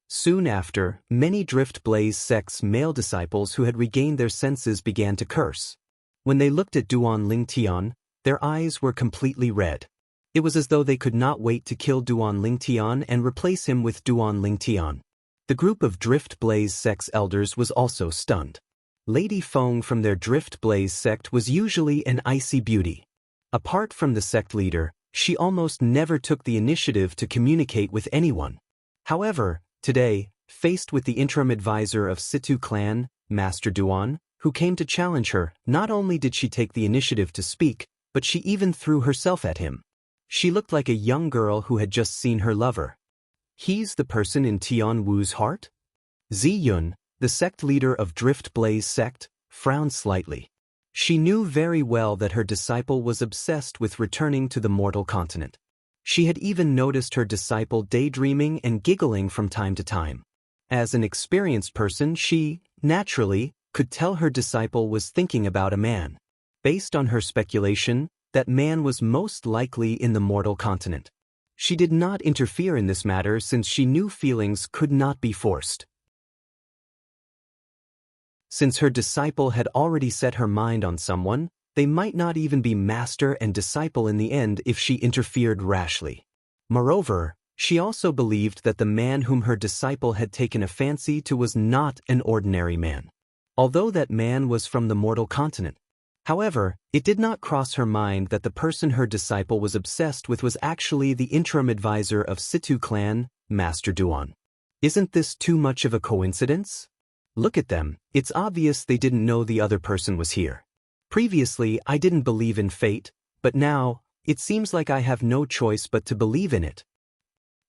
Soon after, many Drift Blaze sect's male disciples who had regained their senses began to curse. When they looked at Duan Ling Tian, their eyes were completely red. It was as though they could not wait to kill Duan Ling Tian and replace him with Duan Ling Tian. The group of Drift Blaze sect's elders was also stunned. Lady Feng from their Drift Blaze sect was usually an icy beauty. Apart from the sect leader, she almost never took the initiative to communicate with anyone. However, today, faced with the interim advisor of Situ clan, Master Duan, who came to challenge her, not only did she take the initiative to speak, but she even threw herself at him. She looked like a young girl who had just seen her lover. He's the person in Tian Wu's heart? Zi Yun, the sect leader of Drift Blaze sect, frowned slightly. She knew very well that her disciple was obsessed with returning to the mortal continent. She had even noticed her disciple daydreaming and giggling from time to time. As an experienced person, she, naturally, could tell her disciple was thinking about a man. Based on her speculation, that man was most likely in the mortal continent. She did not interfere in this matter since she knew feelings could not be forced. Since her disciple had already set her mind on someone, they might not even be master and disciple in the end if she interfered rashly. Moreover, she also believed that the man whom her disciple had taken a fancy to was not an ordinary man. Although that man was from the mortal continent. However, it did not cross her mind that the person her disciple was obsessed with was actually the interim advisor of Situ clan, Master Duan. Isn't this too much of a coincidence? Look at them, it's obvious they didn't know the other person was here. Previously, I didn't believe in fate, but now, it seems like I have no choice but to believe in it.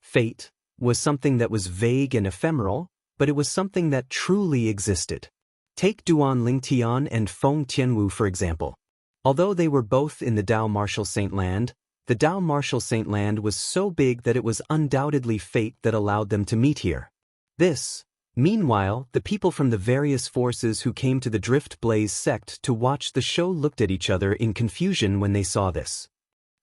Fate was something that was vague and ephemeral, but it was something that truly existed. Take Duan Ling Tian and Feng Tianwu for example. Although they were both in the Dao Martial Saint Land, the Dao Martial Saint Land was so big that it was undoubtedly fate that allowed them to meet here. Meanwhile, the people from the various forces who came to the Drift Blaze sect to watch the show looked at each other in confusion when they saw this.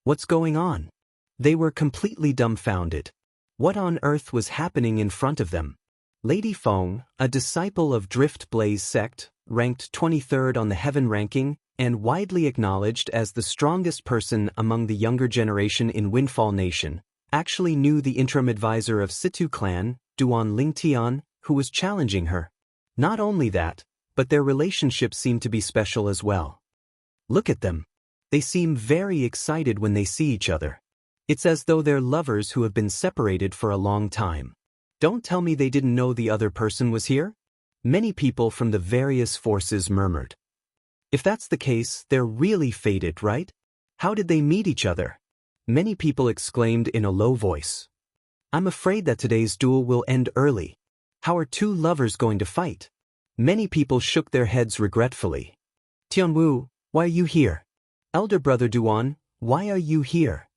What's going on? They were completely dumbfounded. What on earth was happening in front of them? Lady Feng, a disciple of Drift Blaze sect, ranked 23rd on the Heaven ranking, and widely acknowledged as the strongest person among the younger generation in Windfall Nation, actually knew the interim advisor of Situ clan, Duan Ling Tian, who was challenging her. Not only that, but their relationship seemed to be special as well. Look at them. They seem very excited when they see each other. It's as though they're lovers who have been separated for a long time. Don't tell me they didn't know the other person was here? Many people from the various forces murmured. If that's the case, they're really fated, right? How did they meet each other? Many people exclaimed in a low voice. I'm afraid that today's duel will end early. How are two lovers going to fight? Many people shook their heads regretfully. Tianwu, why are you here? Elder brother Duan, why are you here?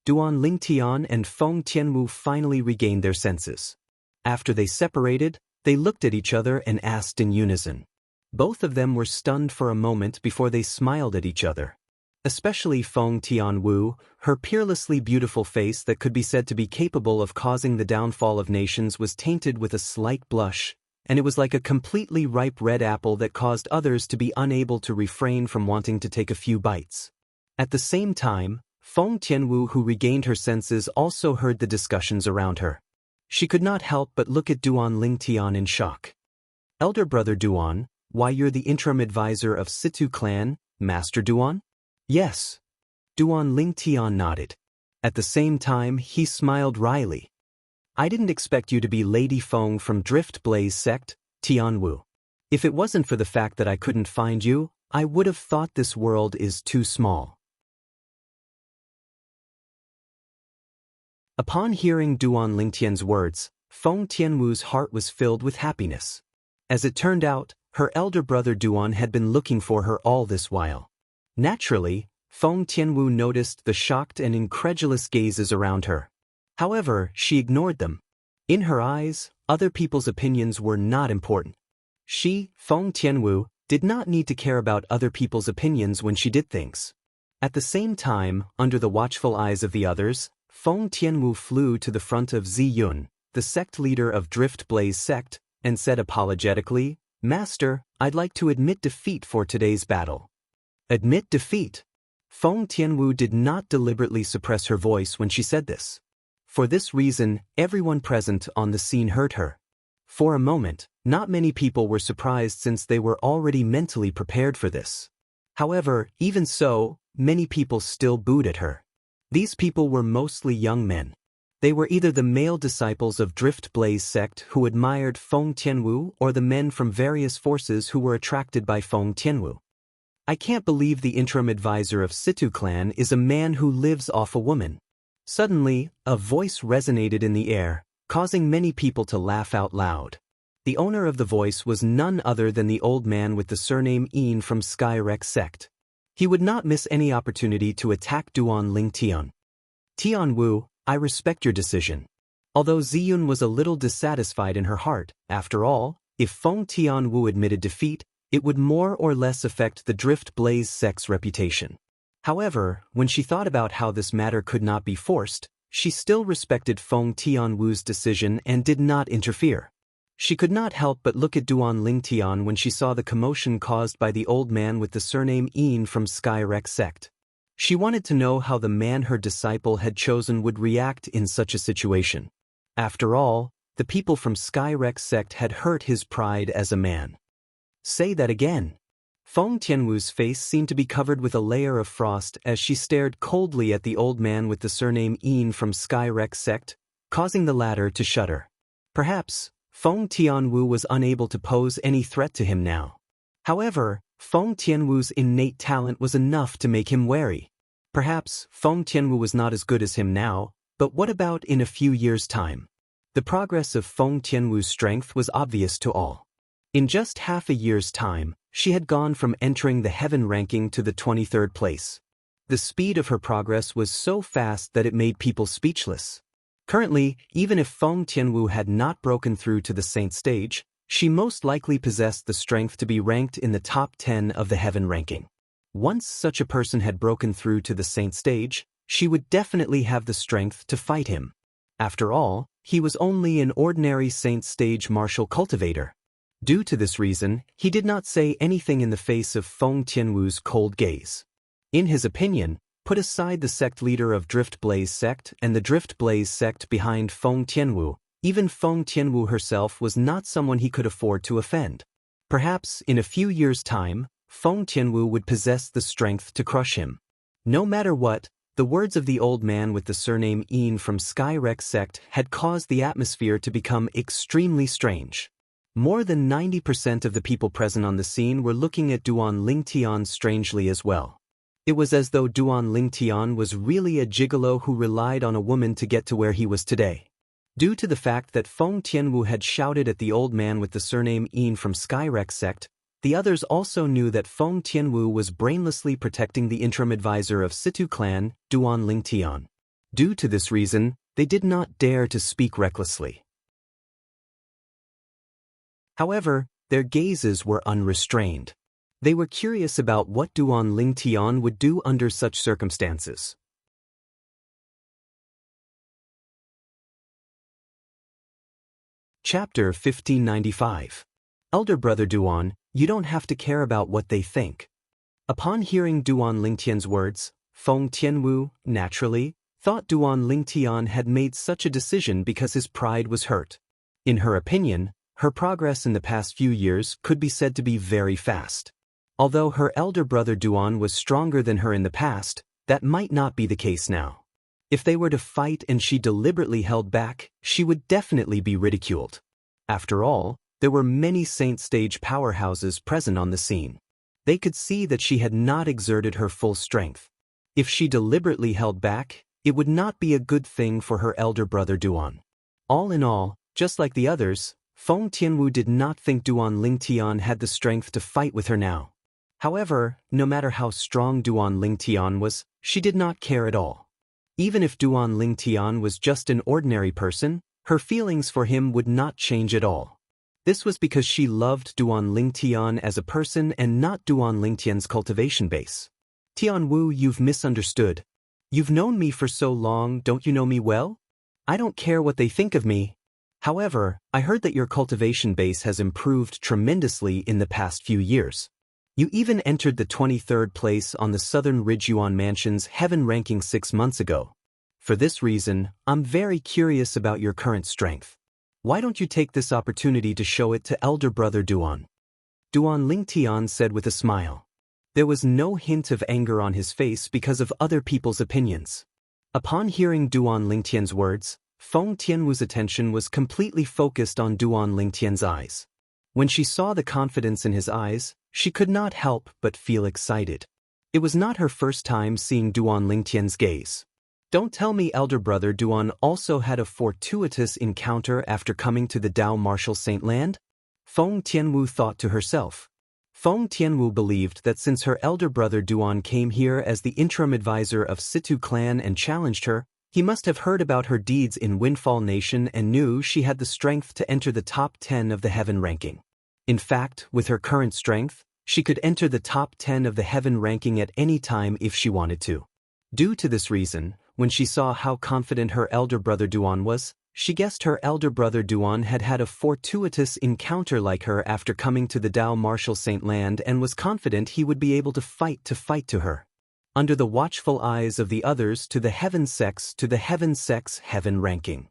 Duan Ling Tian and Feng Tianwu finally regained their senses. After they separated, they looked at each other and asked in unison. Both of them were stunned for a moment before they smiled at each other. Especially Feng Tianwu, her peerlessly beautiful face that could be said to be capable of causing the downfall of nations was tainted with a slight blush, and it was like a completely ripe red apple that caused others to be unable to refrain from wanting to take a few bites. At the same time, Feng Tianwu, who regained her senses, also heard the discussions around her. She could not help but look at Duan Lingtian in shock. Elder brother Duan, why you're the interim advisor of Situ clan, Master Duan? Yes. Duan Lingtian nodded. At the same time, he smiled wryly. I didn't expect you to be Lady Feng from Drift Blaze sect, Tianwu. If it wasn't for the fact that I couldn't find you, I would have thought this world is too small. Upon hearing Duan Lingtian's words, Feng Tianwu's heart was filled with happiness. As it turned out, her elder brother Duan had been looking for her all this while. Naturally, Feng Tianwu noticed the shocked and incredulous gazes around her. However, she ignored them. In her eyes, other people's opinions were not important. She, Feng Tianwu, did not need to care about other people's opinions when she did things. At the same time, under the watchful eyes of the others, Feng Tianwu flew to the front of Ziyun, the sect leader of Drift Blaze sect, and said apologetically, Master, I'd like to admit defeat for today's battle. Admit defeat? Feng Tianwu did not deliberately suppress her voice when she said this. For this reason, everyone present on the scene heard her. For a moment, not many people were surprised since they were already mentally prepared for this. However, even so, many people still booed at her. These people were mostly young men. They were either the male disciples of Drift Blaze sect who admired Feng Tianwu or the men from various forces who were attracted by Feng Tianwu. I can't believe the interim advisor of Situ clan is a man who lives off a woman. Suddenly, a voice resonated in the air, causing many people to laugh out loud. The owner of the voice was none other than the old man with the surname Yin from Skyrex sect. He would not miss any opportunity to attack Duan Lingtian. Tianwu, I respect your decision. Although Ziyun was a little dissatisfied in her heart, after all, if Feng Tianwu admitted defeat, it would more or less affect the Drift Blaze sect's reputation. However, when she thought about how this matter could not be forced, she still respected Feng Tianwu's decision and did not interfere. She could not help but look at Duan Lingtian when she saw the commotion caused by the old man with the surname Yin from Skyrex sect. She wanted to know how the man her disciple had chosen would react in such a situation. After all, the people from Skyrex sect had hurt his pride as a man. Say that again. Feng Tianwu's face seemed to be covered with a layer of frost as she stared coldly at the old man with the surname Yin from Skyrex sect, causing the latter to shudder. Perhaps, Feng Tianwu was unable to pose any threat to him now. However, Feng Tianwu's innate talent was enough to make him wary. Perhaps Feng Tianwu was not as good as him now, but what about in a few years' time? The progress of Feng Tianwu's strength was obvious to all. In just half a year's time, she had gone from entering the heaven ranking to the 23rd place. The speed of her progress was so fast that it made people speechless. Currently, even if Feng Tianwu had not broken through to the saint stage, she most likely possessed the strength to be ranked in the top 10 of the heaven ranking. Once such a person had broken through to the saint stage, she would definitely have the strength to fight him. After all, he was only an ordinary saint stage martial cultivator. Due to this reason, he did not say anything in the face of Feng Tianwu's cold gaze. In his opinion, put aside the sect leader of Drift Blaze sect and the Drift Blaze sect behind Feng Tianwu, even Feng Tianwu herself was not someone he could afford to offend. Perhaps, in a few years' time, Feng Tianwu would possess the strength to crush him. No matter what, the words of the old man with the surname Yin from Skyrex sect had caused the atmosphere to become extremely strange. More than 90% of the people present on the scene were looking at Duan Lingtian strangely as well. It was as though Duan Lingtian was really a gigolo who relied on a woman to get to where he was today. Due to the fact that Feng Tianwu had shouted at the old man with the surname Yin from Skyrex sect, the others also knew that Feng Tianwu was brainlessly protecting the interim advisor of Situ clan, Duan Lingtian. Due to this reason, they did not dare to speak recklessly. However, their gazes were unrestrained. They were curious about what Duan Lingtian would do under such circumstances. Chapter 1595. Elder brother Duan, you don't have to care about what they think. Upon hearing Duan Lingtian's words, Feng Tianwu, naturally, thought Duan Lingtian had made such a decision because his pride was hurt. In her opinion, her progress in the past few years could be said to be very fast. Although her elder brother Duan was stronger than her in the past, that might not be the case now. If they were to fight and she deliberately held back, she would definitely be ridiculed. After all, there were many Saint Stage powerhouses present on the scene. They could see that she had not exerted her full strength. If she deliberately held back, it would not be a good thing for her elder brother Duan. All in all, just like the others, Feng Tianwu did not think Duan Lingtian had the strength to fight with her now. However, no matter how strong Duan Lingtian was, she did not care at all. Even if Duan Lingtian was just an ordinary person, her feelings for him would not change at all. This was because she loved Duan Lingtian as a person and not Duan Lingtian's cultivation base. Tianwu, you've misunderstood. You've known me for so long, don't you know me well? I don't care what they think of me. However, I heard that your cultivation base has improved tremendously in the past few years. You even entered the 23rd place on the Southern Ridge Yuan Mansion's Heaven ranking 6 months ago. For this reason, I'm very curious about your current strength. Why don't you take this opportunity to show it to elder brother Duan? Duan Lingtian said with a smile. There was no hint of anger on his face because of other people's opinions. Upon hearing Duan Lingtian's words, Feng Tianwu's attention was completely focused on Duan Lingtian's eyes. When she saw the confidence in his eyes, she could not help but feel excited. It was not her first time seeing Duan Lingtian's gaze. Don't tell me elder brother Duan also had a fortuitous encounter after coming to the Dao Martial Saint Land? Feng Tianwu thought to herself. Feng Tianwu believed that since her elder brother Duan came here as the interim advisor of Situ clan and challenged her, he must have heard about her deeds in Windfall Nation and knew she had the strength to enter the top 10 of the Heaven ranking. In fact, with her current strength, she could enter the top 10 of the Heaven ranking at any time if she wanted to. Due to this reason, when she saw how confident her elder brother Duan was, she guessed her elder brother Duan had had a fortuitous encounter like her after coming to the Dao Martial Saint Land and was confident he would be able to fight to her. Under the watchful eyes of the others to the Heaven sex Heaven ranking.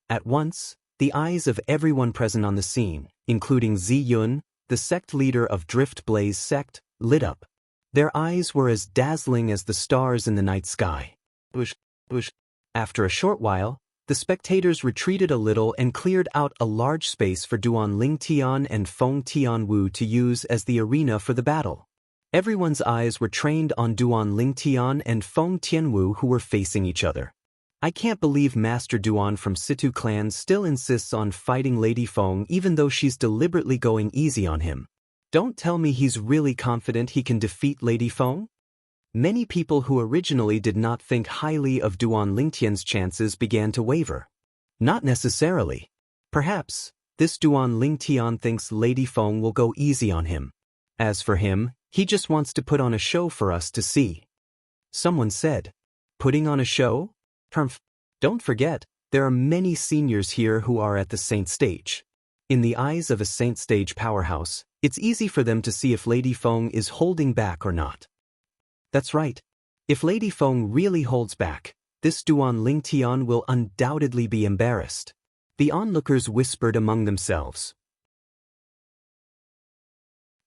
At once, the eyes of everyone present on the scene, including Zi Yun, the sect leader of Drift Blaze sect, lit up. Their eyes were as dazzling as the stars in the night sky. After a short while, the spectators retreated a little and cleared out a large space for Duan Lingtian and Feng Tianwu to use as the arena for the battle. Everyone's eyes were trained on Duan Lingtian and Feng Tianwu who were facing each other. I can't believe Master Duan from Situ clan still insists on fighting Lady Feng even though she's deliberately going easy on him. Don't tell me he's really confident he can defeat Lady Feng? Many people who originally did not think highly of Duan Lingtian's chances began to waver. Not necessarily. Perhaps, this Duan Lingtian thinks Lady Feng will go easy on him. As for him, he just wants to put on a show for us to see. Someone said, putting on a show? Don't forget, there are many seniors here who are at the Saint Stage. In the eyes of a Saint Stage powerhouse, it's easy for them to see if Lady Feng is holding back or not. That's right. If Lady Feng really holds back, this Duan Lingtian will undoubtedly be embarrassed. The onlookers whispered among themselves.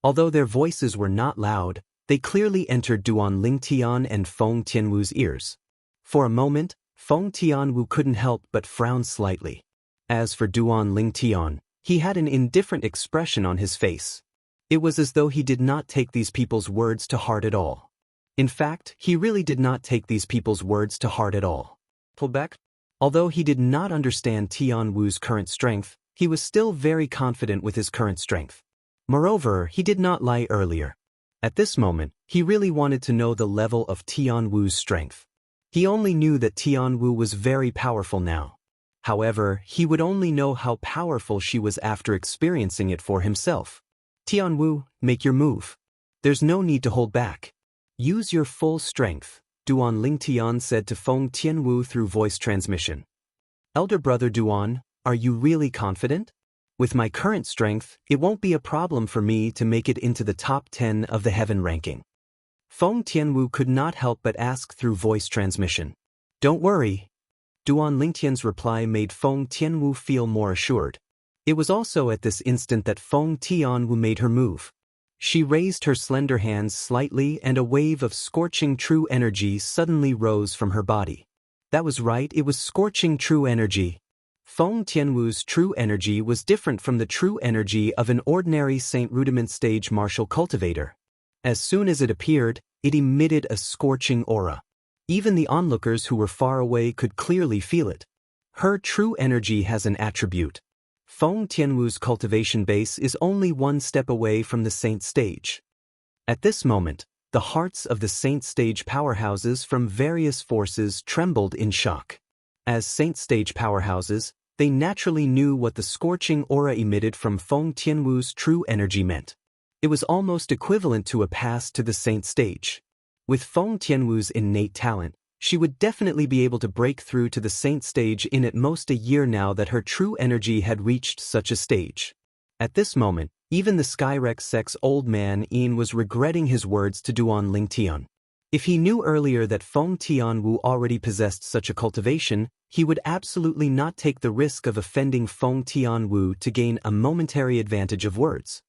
Although their voices were not loud, they clearly entered Duan Lingtian and Feng Tianwu's ears. For a moment, Feng Tianwu couldn't help but frown slightly. As for Duan Lingtian, he had an indifferent expression on his face. It was as though he did not take these people's words to heart at all. In fact, he really did not take these people's words to heart at all. Pull back. Although he did not understand Tianwu's current strength, he was still very confident with his current strength. Moreover, he did not lie earlier. At this moment, he really wanted to know the level of Tianwu's strength. He only knew that Tianwu was very powerful now. However, he would only know how powerful she was after experiencing it for himself. Tianwu, make your move. There's no need to hold back. Use your full strength, Duan Lingtian said to Feng Tianwu through voice transmission. Elder brother Duan, are you really confident? With my current strength, it won't be a problem for me to make it into the top 10 of the Heaven ranking. Feng Tianwu could not help but ask through voice transmission. Don't worry. Duan Lingtian's reply made Feng Tianwu feel more assured. It was also at this instant that Feng Tianwu made her move. She raised her slender hands slightly and a wave of scorching true energy suddenly rose from her body. That was right, it was scorching true energy. Feng Tianwu's true energy was different from the true energy of an ordinary Saint Rudiment stage martial cultivator. As soon as it appeared, it emitted a scorching aura. Even the onlookers who were far away could clearly feel it. Her true energy has an attribute. Feng Tianwu's cultivation base is only one step away from the Saint stage. At this moment, the hearts of the Saint stage powerhouses from various forces trembled in shock. As Saint stage powerhouses, they naturally knew what the scorching aura emitted from Feng Tianwu's true energy meant. It was almost equivalent to a pass to the Saint stage. With Feng Tianwu's innate talent, she would definitely be able to break through to the Saint stage in at most a year now that her true energy had reached such a stage. At this moment, even the Skyrex Sex old man Yin was regretting his words to Duan Lingtian. If he knew earlier that Feng Tianwu already possessed such a cultivation, he would absolutely not take the risk of offending Feng Tianwu to gain a momentary advantage of words.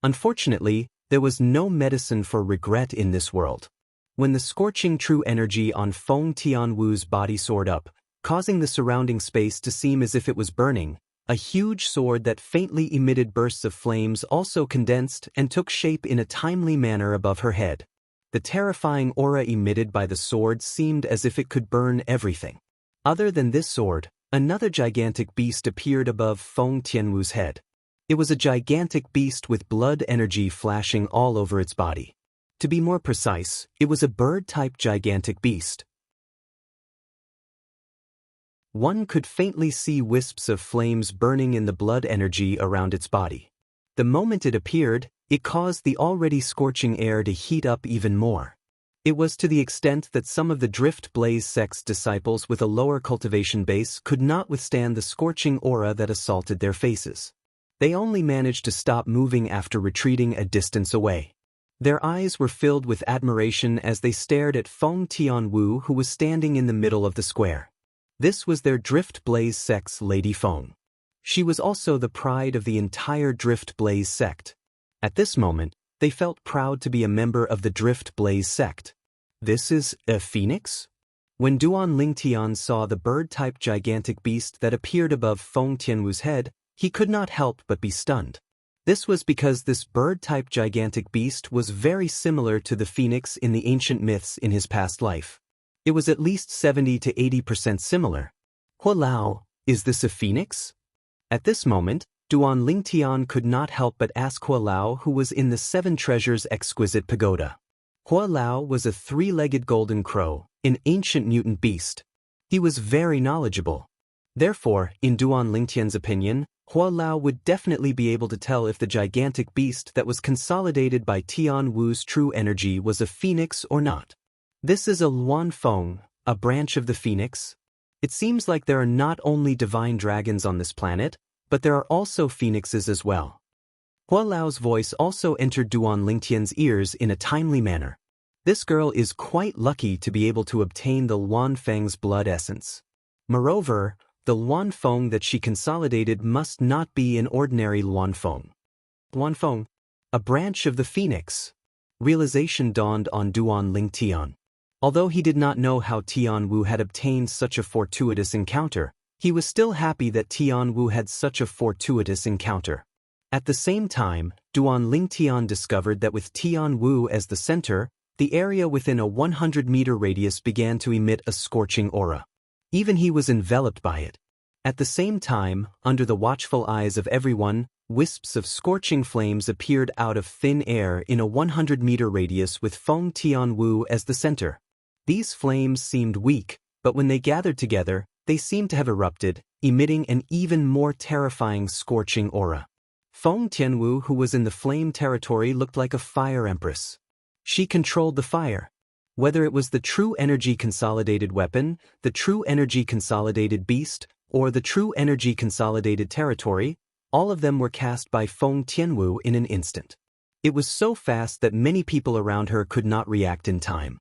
Unfortunately, there was no medicine for regret in this world. When the scorching true energy on Feng Tianwu's body soared up, causing the surrounding space to seem as if it was burning, a huge sword that faintly emitted bursts of flames also condensed and took shape in a timely manner above her head. The terrifying aura emitted by the sword seemed as if it could burn everything. Other than this sword, another gigantic beast appeared above Feng Tianwu's head. It was a gigantic beast with blood energy flashing all over its body. To be more precise, it was a bird-type gigantic beast. One could faintly see wisps of flames burning in the blood energy around its body. The moment it appeared, it caused the already scorching air to heat up even more. It was to the extent that some of the Drift Blaze sect's disciples with a lower cultivation base could not withstand the scorching aura that assaulted their faces. They only managed to stop moving after retreating a distance away. Their eyes were filled with admiration as they stared at Feng Tianwu, who was standing in the middle of the square. This was their Drift Blaze sect's Lady Feng. She was also the pride of the entire Drift Blaze sect. At this moment, they felt proud to be a member of the Drift Blaze sect. This is a phoenix? When Duan Lingtian saw the bird-type gigantic beast that appeared above Feng Tianwu's head, he could not help but be stunned. This was because this bird-type gigantic beast was very similar to the phoenix in the ancient myths in his past life. It was at least 70 to 80% similar. Hualao, is this a phoenix? At this moment, Duan Lingtian could not help but ask Hualao, who was in the Seven Treasures Exquisite Pagoda. Hualao was a three-legged golden crow, an ancient mutant beast. He was very knowledgeable. Therefore, in Duan Lingtian's opinion, Hualao would definitely be able to tell if the gigantic beast that was consolidated by Tianwu's true energy was a phoenix or not. This is a Luan Feng, a branch of the phoenix. It seems like there are not only divine dragons on this planet, but there are also phoenixes as well. Hualao's voice also entered Duan Lingtian's ears in a timely manner. This girl is quite lucky to be able to obtain the Luan Feng's blood essence. Moreover, the Luan Feng that she consolidated must not be an ordinary Luan Feng. Luan Feng, a branch of the phoenix. Realization dawned on Duan Lingtian. Although he did not know how Tianwu had obtained such a fortuitous encounter, he was still happy that Tianwu had such a fortuitous encounter. At the same time, Duan Lingtian discovered that with Tianwu as the center, the area within a 100-meter radius began to emit a scorching aura. Even he was enveloped by it. At the same time, under the watchful eyes of everyone, wisps of scorching flames appeared out of thin air in a 100-meter radius with Feng Tianwu as the center. These flames seemed weak, but when they gathered together, they seemed to have erupted, emitting an even more terrifying scorching aura. Feng Tianwu, who was in the flame territory, looked like a fire empress. She controlled the fire. Whether it was the true energy consolidated weapon, the true energy consolidated beast, or the true energy consolidated territory, all of them were cast by Feng Tianwu in an instant. It was so fast that many people around her could not react in time.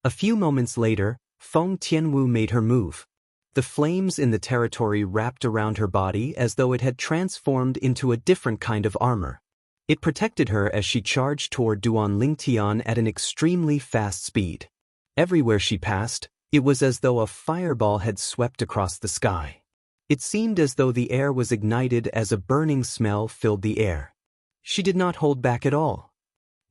A few moments later, Feng Tianwu made her move. The flames in the territory wrapped around her body as though it had transformed into a different kind of armor. It protected her as she charged toward Duan Lingtian at an extremely fast speed. Everywhere she passed, it was as though a fireball had swept across the sky. It seemed as though the air was ignited as a burning smell filled the air. She did not hold back at all.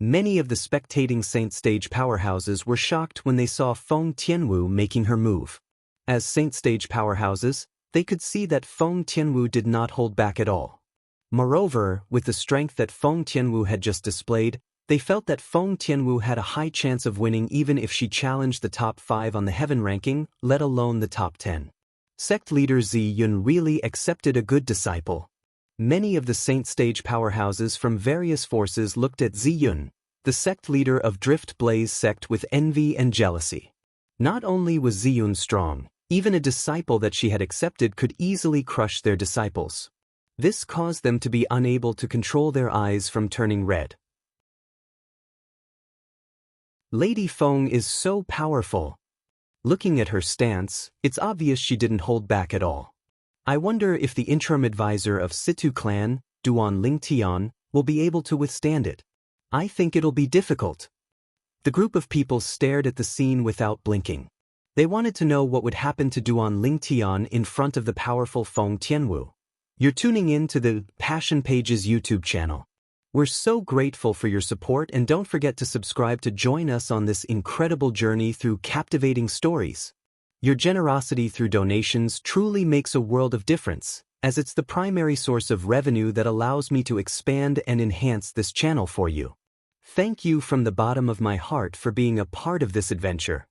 Many of the spectating Saint Stage powerhouses were shocked when they saw Feng Tianwu making her move. As Saint Stage powerhouses, they could see that Feng Tianwu did not hold back at all. Moreover, with the strength that Feng Tianwu had just displayed, they felt that Feng Tianwu had a high chance of winning even if she challenged the top 5 on the heaven ranking, let alone the top 10. Sect leader Zi Yun really accepted a good disciple. Many of the Saint Stage powerhouses from various forces looked at Zi Yun, the sect leader of Drift Blaze sect, with envy and jealousy. Not only was Zi Yun strong, even a disciple that she had accepted could easily crush their disciples. This caused them to be unable to control their eyes from turning red. Lady Feng is so powerful. Looking at her stance, it's obvious she didn't hold back at all. I wonder if the interim advisor of Situ clan, Duan Lingtian, will be able to withstand it. I think it'll be difficult. The group of people stared at the scene without blinking. They wanted to know what would happen to Duan Lingtian in front of the powerful Feng Tianwu. You're tuning in to the Passion Pages YouTube channel. We're so grateful for your support, and don't forget to subscribe to join us on this incredible journey through captivating stories. Your generosity through donations truly makes a world of difference, as it's the primary source of revenue that allows me to expand and enhance this channel for you. Thank you from the bottom of my heart for being a part of this adventure.